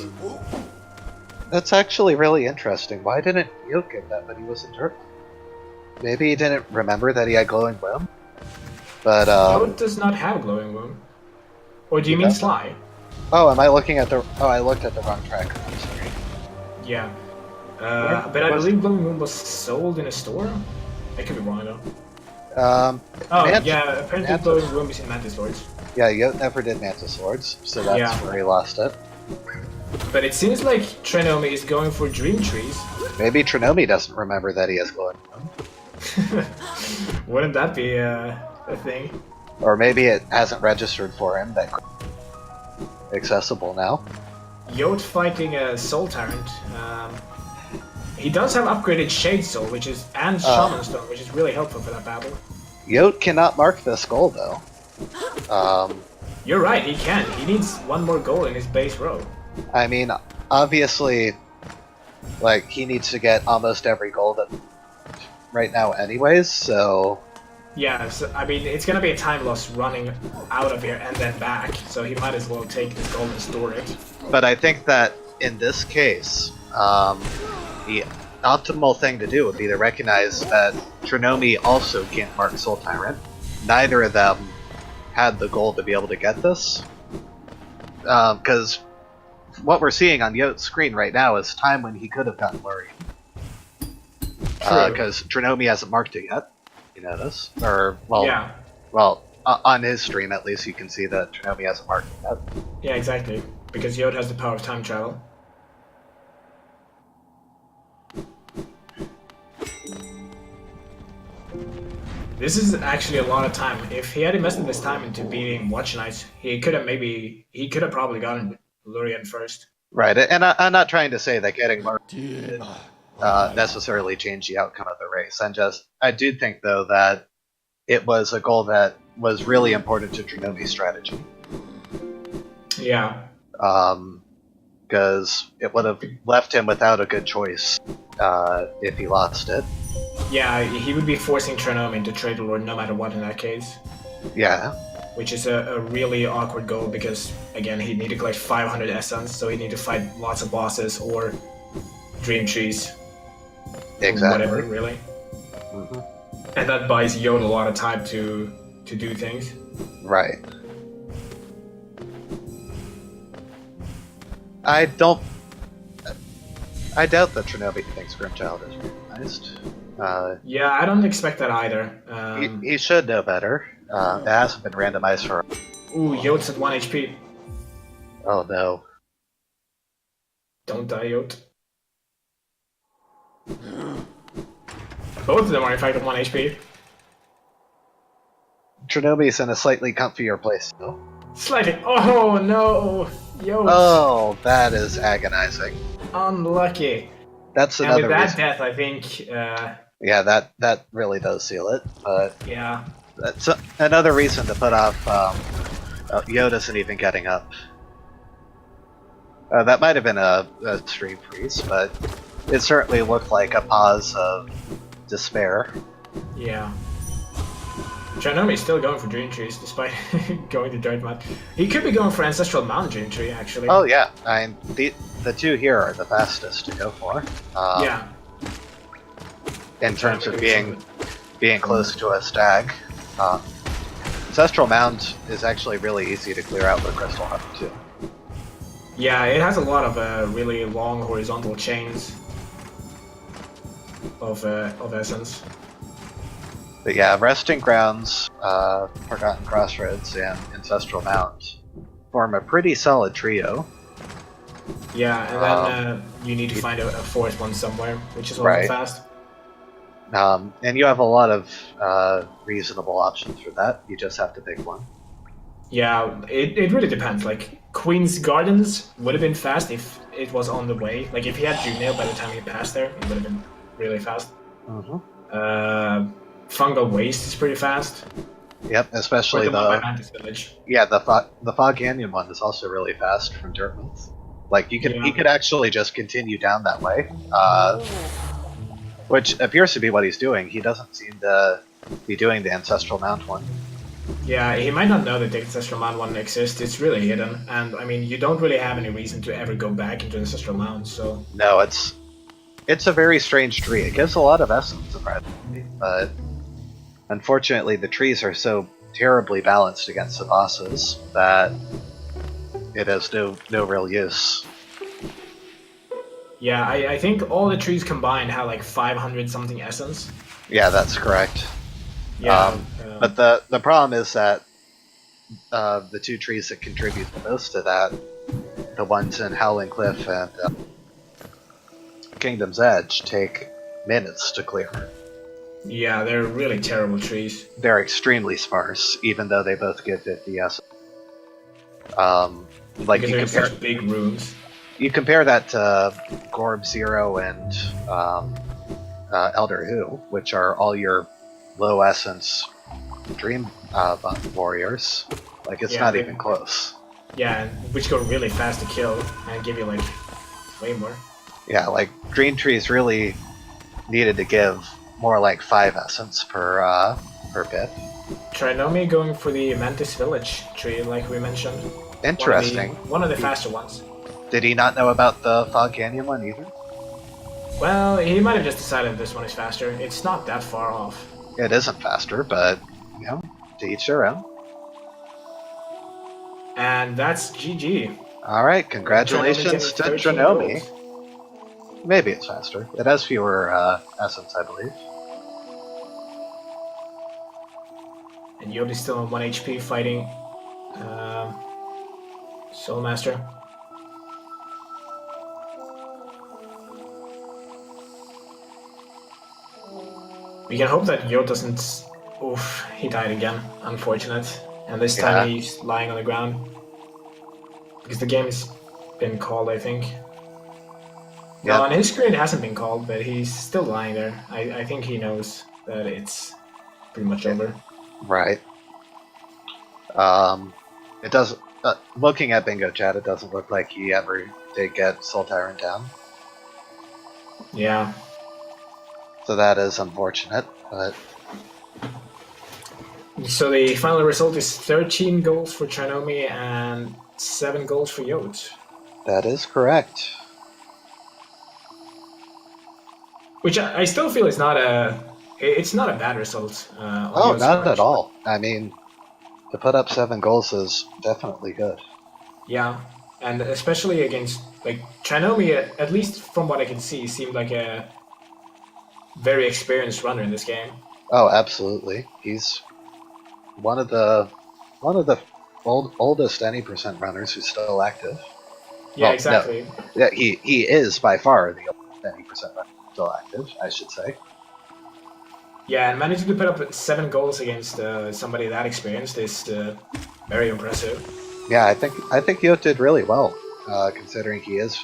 That's actually really interesting. Why didn't Yote get that when he was in Turtle? Maybe he didn't remember that he had Glowing Womb? But, Yote does not have Glowing Womb. Or do you mean Sly? Oh, am I looking at the... Oh, I looked at the wrong tracker. I'm sorry. Yeah. But I believe Glowing Womb was sold in a store? I could be wrong, though. Oh, yeah, apparently Glowing Womb is in Mantis Lords. Yeah, Yote never did Mantis Lords, so that's where he lost it. But it seems like Trinomi is going for Dream Trees. Maybe Trinomi doesn't remember that he has Glowing Womb. Wouldn't that be a thing? Or maybe it hasn't registered for him that accessible now. Yote fighting a Soul Tyrant. He does have upgraded Shade Soul, and Shaman Stone, which is really helpful for that battle. Yote cannot mark this goal though. You're right, he can. He needs one more goal in his base row. I mean, obviously, like, he needs to get almost every goal that right now anyways, so... Yeah, so, I mean, it's gonna be a time loss running out of here and then back, so he might as well take this goal and store it. But I think that, in this case, the optimal thing to do would be to recognize that Trinomi also can't mark Soul Tyrant. Neither of them had the goal to be able to get this. Because what we're seeing on Yote's screen right now is time when he could have gotten Lurian. Because Trinomi hasn't marked it yet. You notice? Or, well, yeah. Well, on his stream at least you can see that Trinomi hasn't marked it yet. Yeah, exactly. Because Yote has the power of time travel. This is actually a lot of time. If he had invested this time into beating Watch Knights, he could have probably gotten Lurian first. Right, and I'm not trying to say that getting Lurian necessarily changed the outcome of the race. I do think though that it was a goal that was really important to Trinomi's strategy. Yeah. Because it would have left him without a good choice if he lost it. Yeah, he would be forcing Trinomi into Trade Lord no matter what in that case. Yeah. Which is a really awkward goal because, again, he'd need to collect 500 Essence, so he'd need to fight lots of bosses or Dream Trees. Exactly. Whatever, really. And that buys Yote a lot of time to do things. Right. I don't. I doubt that Trinomi thinks Grimchild is recognized. Yeah, I don't expect that either. He should know better. It hasn't been randomized for. Ooh, Yote's at 1 HP. Oh no. Don't die, Yote. Both of them are in fact at 1 HP. Trinomi's in a slightly comfier place. No? Slightly. Oh no! Yote! Oh, that is agonizing. Unlucky. That's And another with that reason. death, I think, Yeah, that really does seal it. But yeah. that's another reason to put off. Yote isn't even getting up. That might have been a stream freeze, but it certainly looked like a pause of despair. Yeah. Trinomi is still going for Dream Trees despite going to Dirt Mud. He could be going for Ancestral Mountain Dream Tree, actually. Oh yeah, the two here are the fastest to go for. Yeah. In terms of being close to a stag. Ancestral Mound is actually really easy to clear out with Crystal Heart too. Yeah, it has a lot of really long horizontal chains of essence. But yeah, Resting Grounds, Forgotten Crossroads, and Ancestral Mound form a pretty solid trio. Yeah, and then you need to find a fourth one somewhere, which is also fast. And you have a lot of reasonable options for that. You just have to pick one. Yeah, it really depends. Like, Queen's Gardens would have been fast if it was on the way. Like, if he had Junail by the time he passed there, it would have been really fast. Fungal Waste is pretty fast. Yep, especially the one by Mantis Village. Yeah, the Fog Canyon one is also really fast from Dirtmouth. Like he could actually just continue down that way, which appears to be what he's doing. He doesn't seem to be doing the Ancestral Mount one. Yeah, he might not know that the Ancestral Mount one exists. It's really hidden, and I mean, you don't really have any reason to ever go back into Ancestral Mount. So no, it's a very strange tree. It gives a lot of essence, surprisingly, but unfortunately, the trees are so terribly balanced against the bosses that it has no real use. Yeah, I think all the trees combined have like 500 something essence. Yeah, that's correct. Yeah, but the problem is that the two trees that contribute the most to that, the ones in Howling Cliff and Kingdom's Edge, take minutes to clear. Yeah, they're really terrible trees. They're extremely sparse, even though they both give 50 essence. Like because they're such big rooms. You compare that to Gorb Zero and Elder Who, which are all your low essence Dream warriors. Like it's not even close. Yeah, which go really fast to kill and give you like way more. Yeah, like Dream Trees really needed to give more like 5 essence per bit. Trinomi going for the Mantis Village tree, like we mentioned. Interesting. One of the faster ones. Did he not know about the Fog Canyon one either? Well, he might have just decided this one is faster. It's not that far off. It isn't faster, but, you know, to each their own. And that's GG. Alright, congratulations to Trinomi. Goals. Maybe it's faster. It has fewer essence, I believe. And Yote's still on 1 HP fighting Soulmaster. We can hope that Yote doesn't... Oof, he died again. Unfortunate. And this time he's lying on the ground. Because the game has been called, I think. No, on his screen it hasn't been called, but he's still lying there. I think he knows that it's pretty much over. Right. It does. Looking at Bingo Chat, it doesn't look like he ever did get Soul Tyrant down. Yeah. So that is unfortunate, but... So the final result is 13 goals for Trinomi and 7 goals for Yote. That is correct. Which I still feel is not a... It's not a bad result. Oh, not at all. I mean, to put up 7 goals is definitely good. Yeah. and especially against like Trinomi, at least from what I can see, seemed like a very experienced runner in this game. Oh, absolutely. He's one of the oldest any percent runners who's still active. Yeah, Well, no, exactly. yeah, he is by far the oldest any percent runner still active, I should say. Yeah, and managing to put up 7 goals against somebody that experienced is very impressive. Yeah, I think Yote did really well, considering he is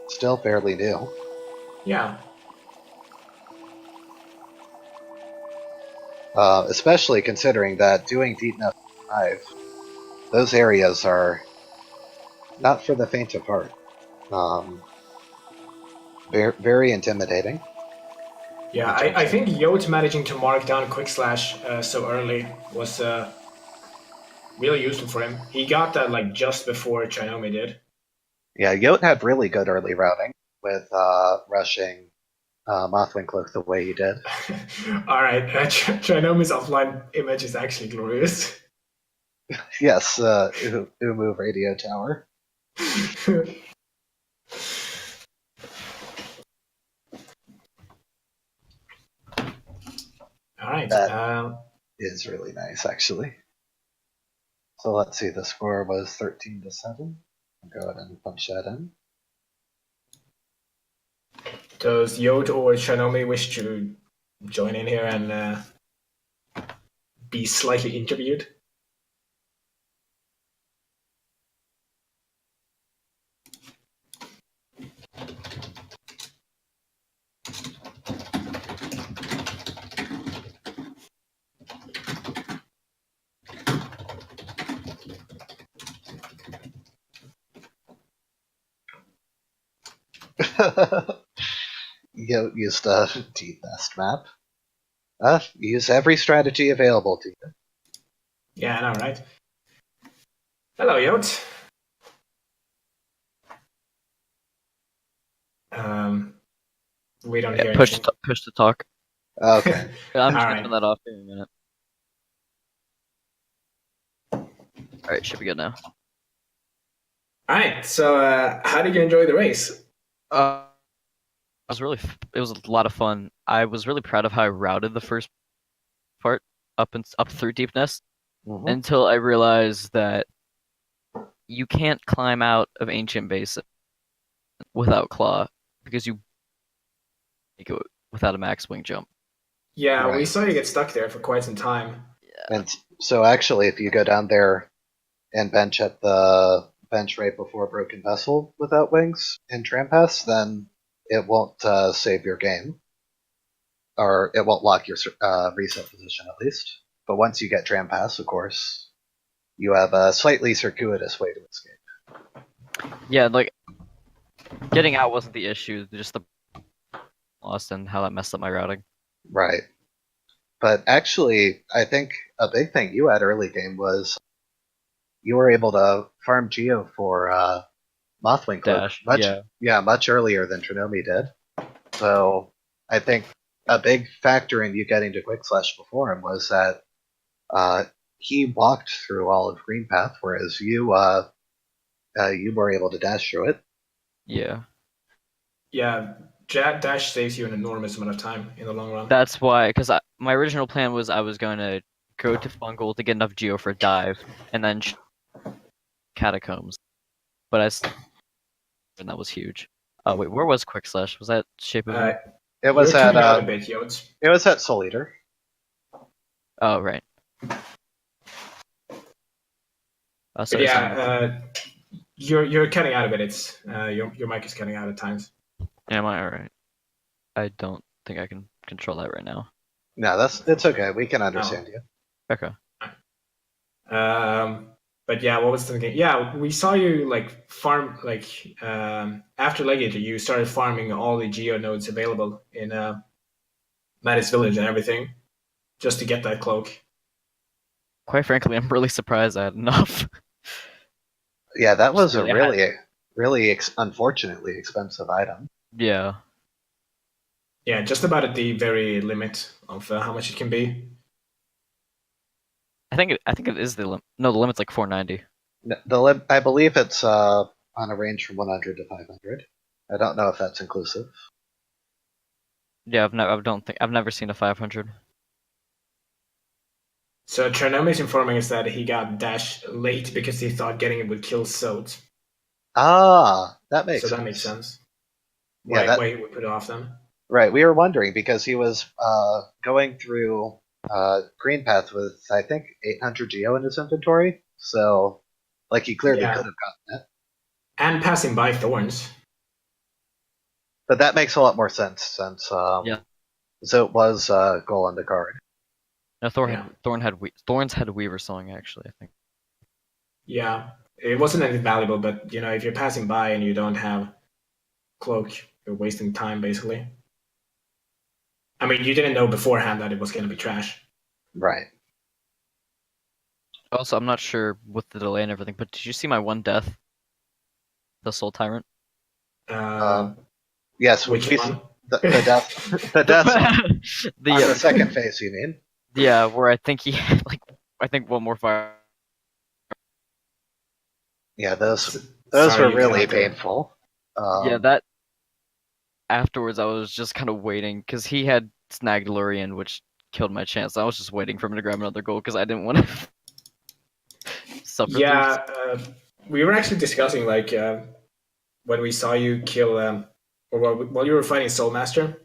still fairly new. Yeah, Especially considering that doing deep enough dive, those areas are not for the faint of heart. Very, very intimidating. yeah. in I terms of think Yote managing to mark down Quick Slash so early was really useful for him. He got that like just before Trinomi did. Yeah, Yote had really good early routing with rushing Mothwing Cloak the way he did. All right, Trinomi's offline image is actually glorious. Yes, Umu Radio Tower. All right. That is really nice, actually. So let's see, the score was 13-7. I'll go ahead and punch that in. Does Yote or Trinomi wish to join in here and be slightly interviewed? Yote used a deep best map. Use every strategy available to you. Yeah, I know, right? Hello, Yote. We don't hear Push anything. push to talk. Okay. I'm just All gonna right. turn that off here in a minute. All right, should be good now. All right. So, how did you enjoy the race? It was a lot of fun. I was really proud of how I routed the first part up through Deepness Mhm. until I realized that you can't climb out of Ancient Basin without Claw because you go without a max wing jump. Yeah, we Right. saw you get stuck there for quite some time. And so actually, if you go down there and bench at the bench right before Broken Vessel without wings in Trampass, then it won't save your game. Or it won't lock your reset position at least. But once you get Trampass, of course, you have a slightly circuitous way to escape. Yeah, like getting out wasn't the issue, just the lost and how that messed up my routing. Right. But actually, I think a big thing you had early game was you were able to farm Geo for Mothwing Cloak Dash, yeah. much earlier than Trinomi did. So I think a big factor in you getting to Quick Slash before him was that he walked through all of Green Path, whereas you were able to dash through it. Yeah. Yeah, dash saves you an enormous amount of time in the long run. That's why, because my original plan was I was going to go to Fungal to get enough Geo for dive, and then Catacombs. But and that was huge. Wait, where was Quick Slash? Was that Shape of Moon? It was You're at tuning out a bit, Yote. it was at Soul Eater. Oh, right. So Yeah, you're cutting out a bit. It's your mic is cutting out at times. am I alright? I don't think I can control that right now. No, it's okay. We can understand you. Okay. But yeah, what was the game? Yeah, we saw you like farm like after Legator, you started farming all the geo nodes available in Mattis Village and everything, just to get that cloak. Quite frankly, I'm really surprised I had enough. Yeah, that was a really really unfortunately expensive item. Yeah. Yeah, just about at the very limit of how much it can be. I think it is the limit. No, the limit's like 490. I believe it's on a range from 100 to 500. I don't know if that's inclusive. Yeah, I've never seen a 500. So Trinomi is informing us that he got dash late because he thought getting it would kill Sode. Ah, that So makes that makes sense. sense. Yeah, Why he would put it off then? right. We were wondering because he was going through Green Path with I think 800 geo in his inventory. So, like, he clearly Yeah, could have gotten it. and passing by thorns. But that makes a lot more sense since Yeah. so it was goal on the card. No, Yeah, Thorns had Weaver Song actually, I think. yeah. It wasn't anything valuable, but if you're passing by and you don't have cloak, you're wasting time basically. I mean, you didn't know beforehand that it was going to be trash. Right. Also, I'm not sure with the delay and everything, but did you see my one death? The Soul Tyrant? Uh, Yes, which one? the death the death on the the second phase. You mean? yeah, where I think he had like I think one more fire. Yeah, those Sorry, were you cut really out there. painful. Yeah, that afterwards I was just kind of waiting because he had snagged Lurian, which killed my chance. I was just waiting for him to grab another goal because I didn't want to suffer through. Yeah, we were actually discussing like when we saw you kill, or while you were fighting Soulmaster,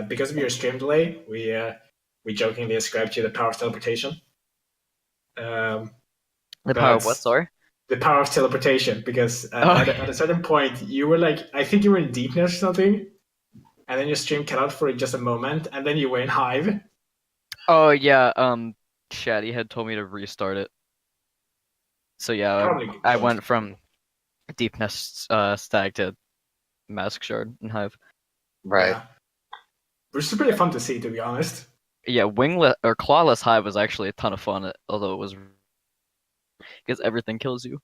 because of your stream delay, we jokingly ascribed to you the power of teleportation. Um, The power of what? but Sorry. the power of teleportation, because Oh, at a certain point you were like, I think you were in deepness or something, and then your stream cut out for just a moment, and then you were in Hive. oh yeah. Shaddy had told me to restart it. So yeah, Probably I good. went from Deep Nest Stag to Mask Shard and Hive. Right. Yeah, which is pretty fun to see, to be honest. Yeah, Winglet or Clawless Hive was actually a ton of fun, although it was because everything kills you.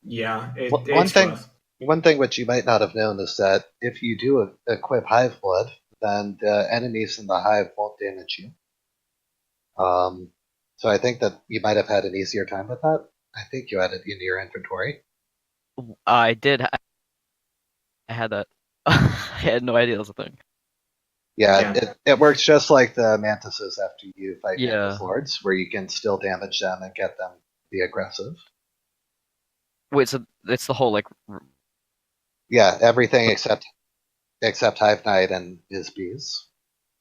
Yeah, One it's thing, rough. one thing which you might not have known is that if you do equip Hive Blood, then the enemies in the hive won't damage you. So I think that you might have had an easier time with that. I think you had it in your inventory. I did. I had that. I had no idea that was a thing. Yeah, Yeah. it works just like the mantises after you fight Yeah. mantis lords, where you can still damage them and get them to be aggressive. Wait, so it's the whole like. Yeah, everything except Hive Knight and his bees.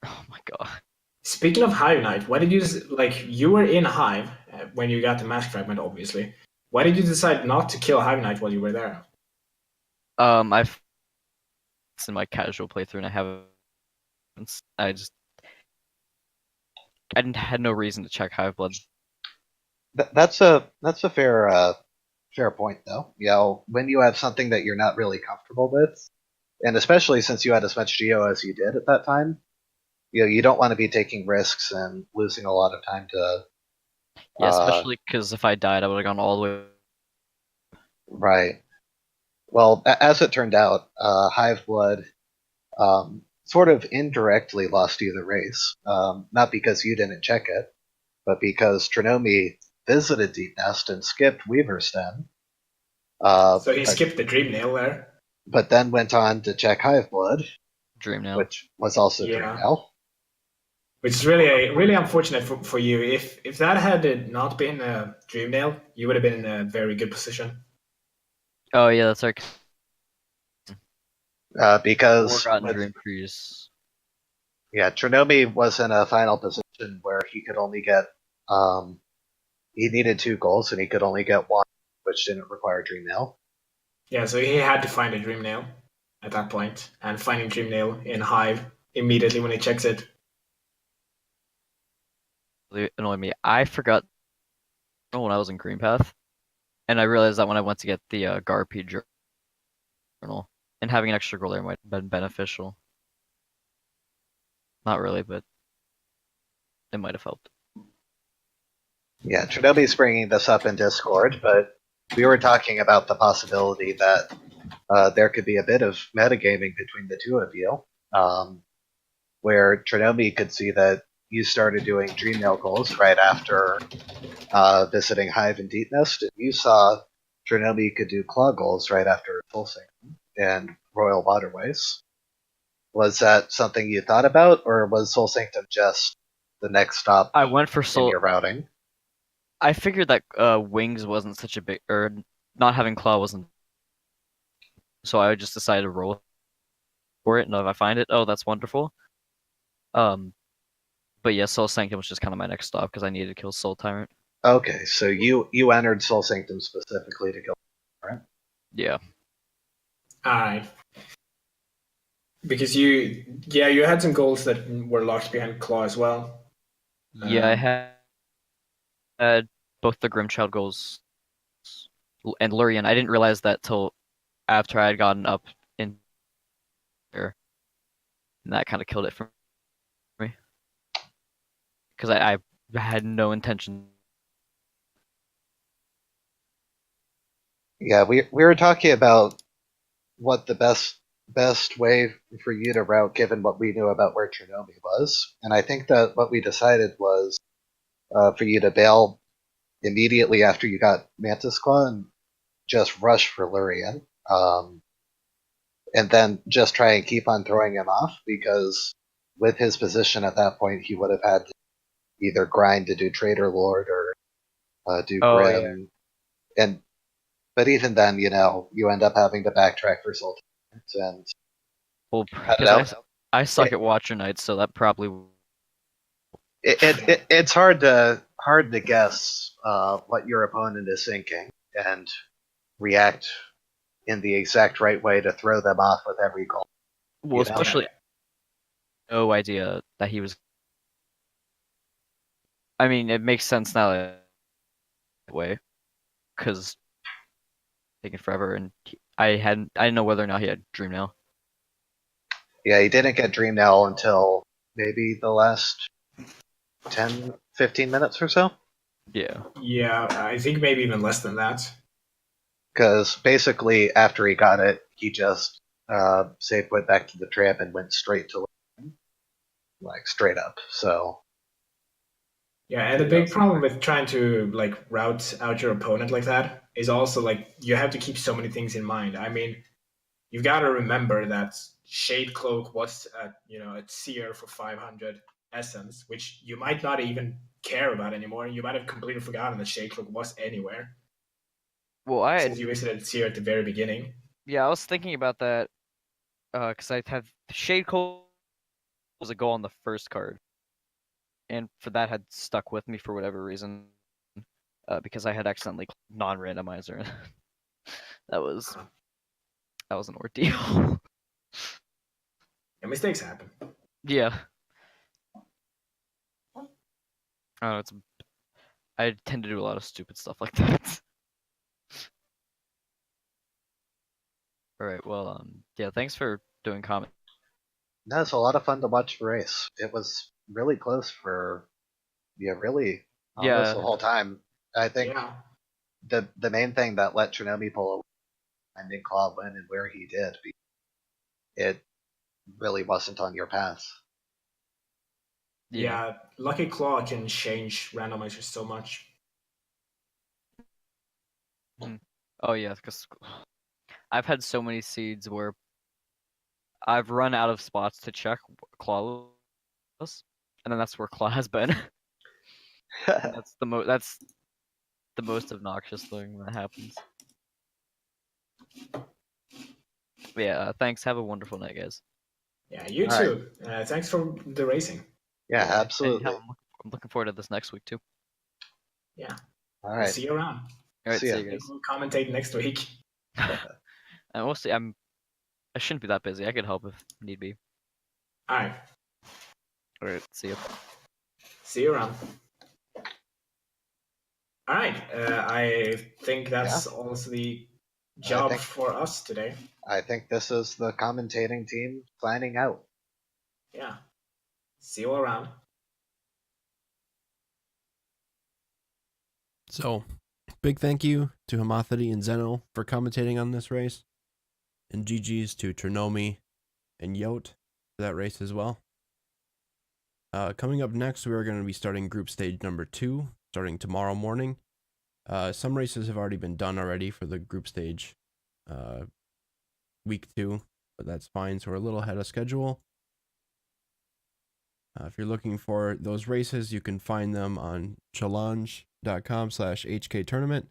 Oh my god. Speaking of Hive Knight, why did you like? You were in Hive when you got the mask fragment, obviously. Why did you decide not to kill Hive Knight while you were there? I've it's in my casual playthrough and I haven't. I didn't had no reason to check Hive Blood. That's a fair point though. You know, when you have something that you're not really comfortable with, and especially since you had as much geo as you did at that time, you don't want to be taking risks and losing a lot of time to. Yeah, especially because if I died, I would have gone all the way. Right. Well, as it turned out, Hive Blood sort of indirectly lost you the race, not because you didn't check it, but because Trinomi visited Deep Nest and skipped Weaver's Den. So he skipped the Dream Nail there. But then went on to check Hive Blood, Dream now. which was also Yeah. Dreamnail. Which is really unfortunate for you. If that had not been a Dream Nail, you would have been in a very good position. Oh yeah, that's right. Because Forgotten Dream Freeze. yeah, Trinomi was in a final position where he could only get he needed 2 goals and he could only get one, which didn't require Dreamnail. Yeah, so he had to find a Dream Nail at that point, and finding Dream Nail in Hive immediately when he checks it. Really annoyed me. I forgot when I was in Green Path, and I realized that when I went to get the Garp journal, and having an extra goal there might have been beneficial. Not really, but it might have helped. Yeah, Trinomi's bringing this up in Discord, but we were talking about the possibility that there could be a bit of metagaming between the two of you, where Trinomi could see that you started doing Dreamnail goals right after visiting Hive and Deep Nest, and you saw Trinomi could do claw goals right after Soul Sanctum and Royal Waterways. Was that something you thought about, or was Soul Sanctum just the next stop I went for in Soul. your routing? I figured that wings wasn't such a big, or not having claw wasn't. So I just decided to roll for it, and if I find it, oh, that's wonderful. But yeah, Soul Sanctum was just kind of my next stop because I needed to kill Soul Tyrant. Okay, so you entered Soul Sanctum specifically to kill Tyrant. Yeah. Alright. Because you had some goals that were locked behind claw as well. Yeah, I had both the Grimchild goals and Lurian. I didn't realize that till after I had gotten up in there, and that kind of killed it for me. Because I had no intention. Yeah, we were talking about what the best way for you to route, given what we knew about where Trinomi was, and I think that what we decided was for you to bail immediately after you got Mantis Claw and just rush for Lurian, and then just try and keep on throwing him off, because with his position at that point, he would have had to either grind to do Trader Lord or do Oh, Grim, and but even then, you end up having to backtrack for Soul Tyrant, and Well, I don't because know. I suck at Watcher Knights, so that probably. It's hard to guess what your opponent is thinking and react in the exact right way to throw them off with every goal. Well, know? especially no idea that he was. I mean, it makes sense now that way, because taking forever, and I didn't know whether or not he had Dream Nail. Yeah, he didn't get Dream Nail until maybe the last 10, 15 minutes or so. Yeah. Yeah, I think maybe even less than that. Because basically, after he got it, he just went back to the trap and went straight to like straight up. So yeah, and the big problem with trying to like route out your opponent like that is also like you have to keep so many things in mind. I mean, you've got to remember that Shade Cloak was a seer for 500 essence, which you might not even care about anymore. You might have completely forgotten that Shade Cloak was anywhere. Well, since you visited seer at the very beginning. Yeah, I was thinking about that because I had Shade Cold was a goal on the first card, and for that had stuck with me for whatever reason, because I had accidentally non-randomizer. that was an ordeal. And mistakes happen. Yeah. I don't know, I tend to do a lot of stupid stuff like that. All right. Well, yeah. Thanks for doing comment. that was a lot of fun to watch the race. It was really close for really almost the Yeah. whole time. I think Yeah. the main thing that let Trinomi pull away and then Claw win and where he did, it really wasn't on your path. Yeah. Lucky Claw can change randomizers so much. Oh yeah, because I've had so many seeds where I've run out of spots to check Clawless, and then that's where Claw has been. That's the most obnoxious thing that happens. But yeah, thanks. Have a wonderful night, guys. Yeah, you All too. Thanks for the racing. Yeah, And absolutely. I'm looking forward to this next week too. Yeah. All We'll right. see you around. All right, See ya. see you guys. We'll commentate next week. And we'll see. I shouldn't be that busy. I could help if need be. All right. All right, see you. See you around. All right. I think that's also the job for us today. I think this is the commentating team signing out. Yeah. See you around. So, big thank you to Hamathity and Zeno for commentating on this race. And GG's to Trinomi and Yote for that race as well. Coming up next, we are going to be starting group stage number 2, starting tomorrow morning. Some races have already been done already for the group stage week 2, but that's fine. So we're a little ahead of schedule. If you're looking for those races, you can find them on challenge.com/HK tournament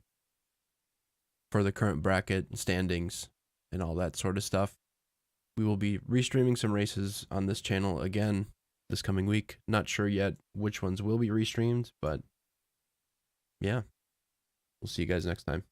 for the current bracket standings and all that sort of stuff. We will be restreaming some races on this channel again this coming week. Not sure yet which ones will be restreamed, but yeah, we'll see you guys next time.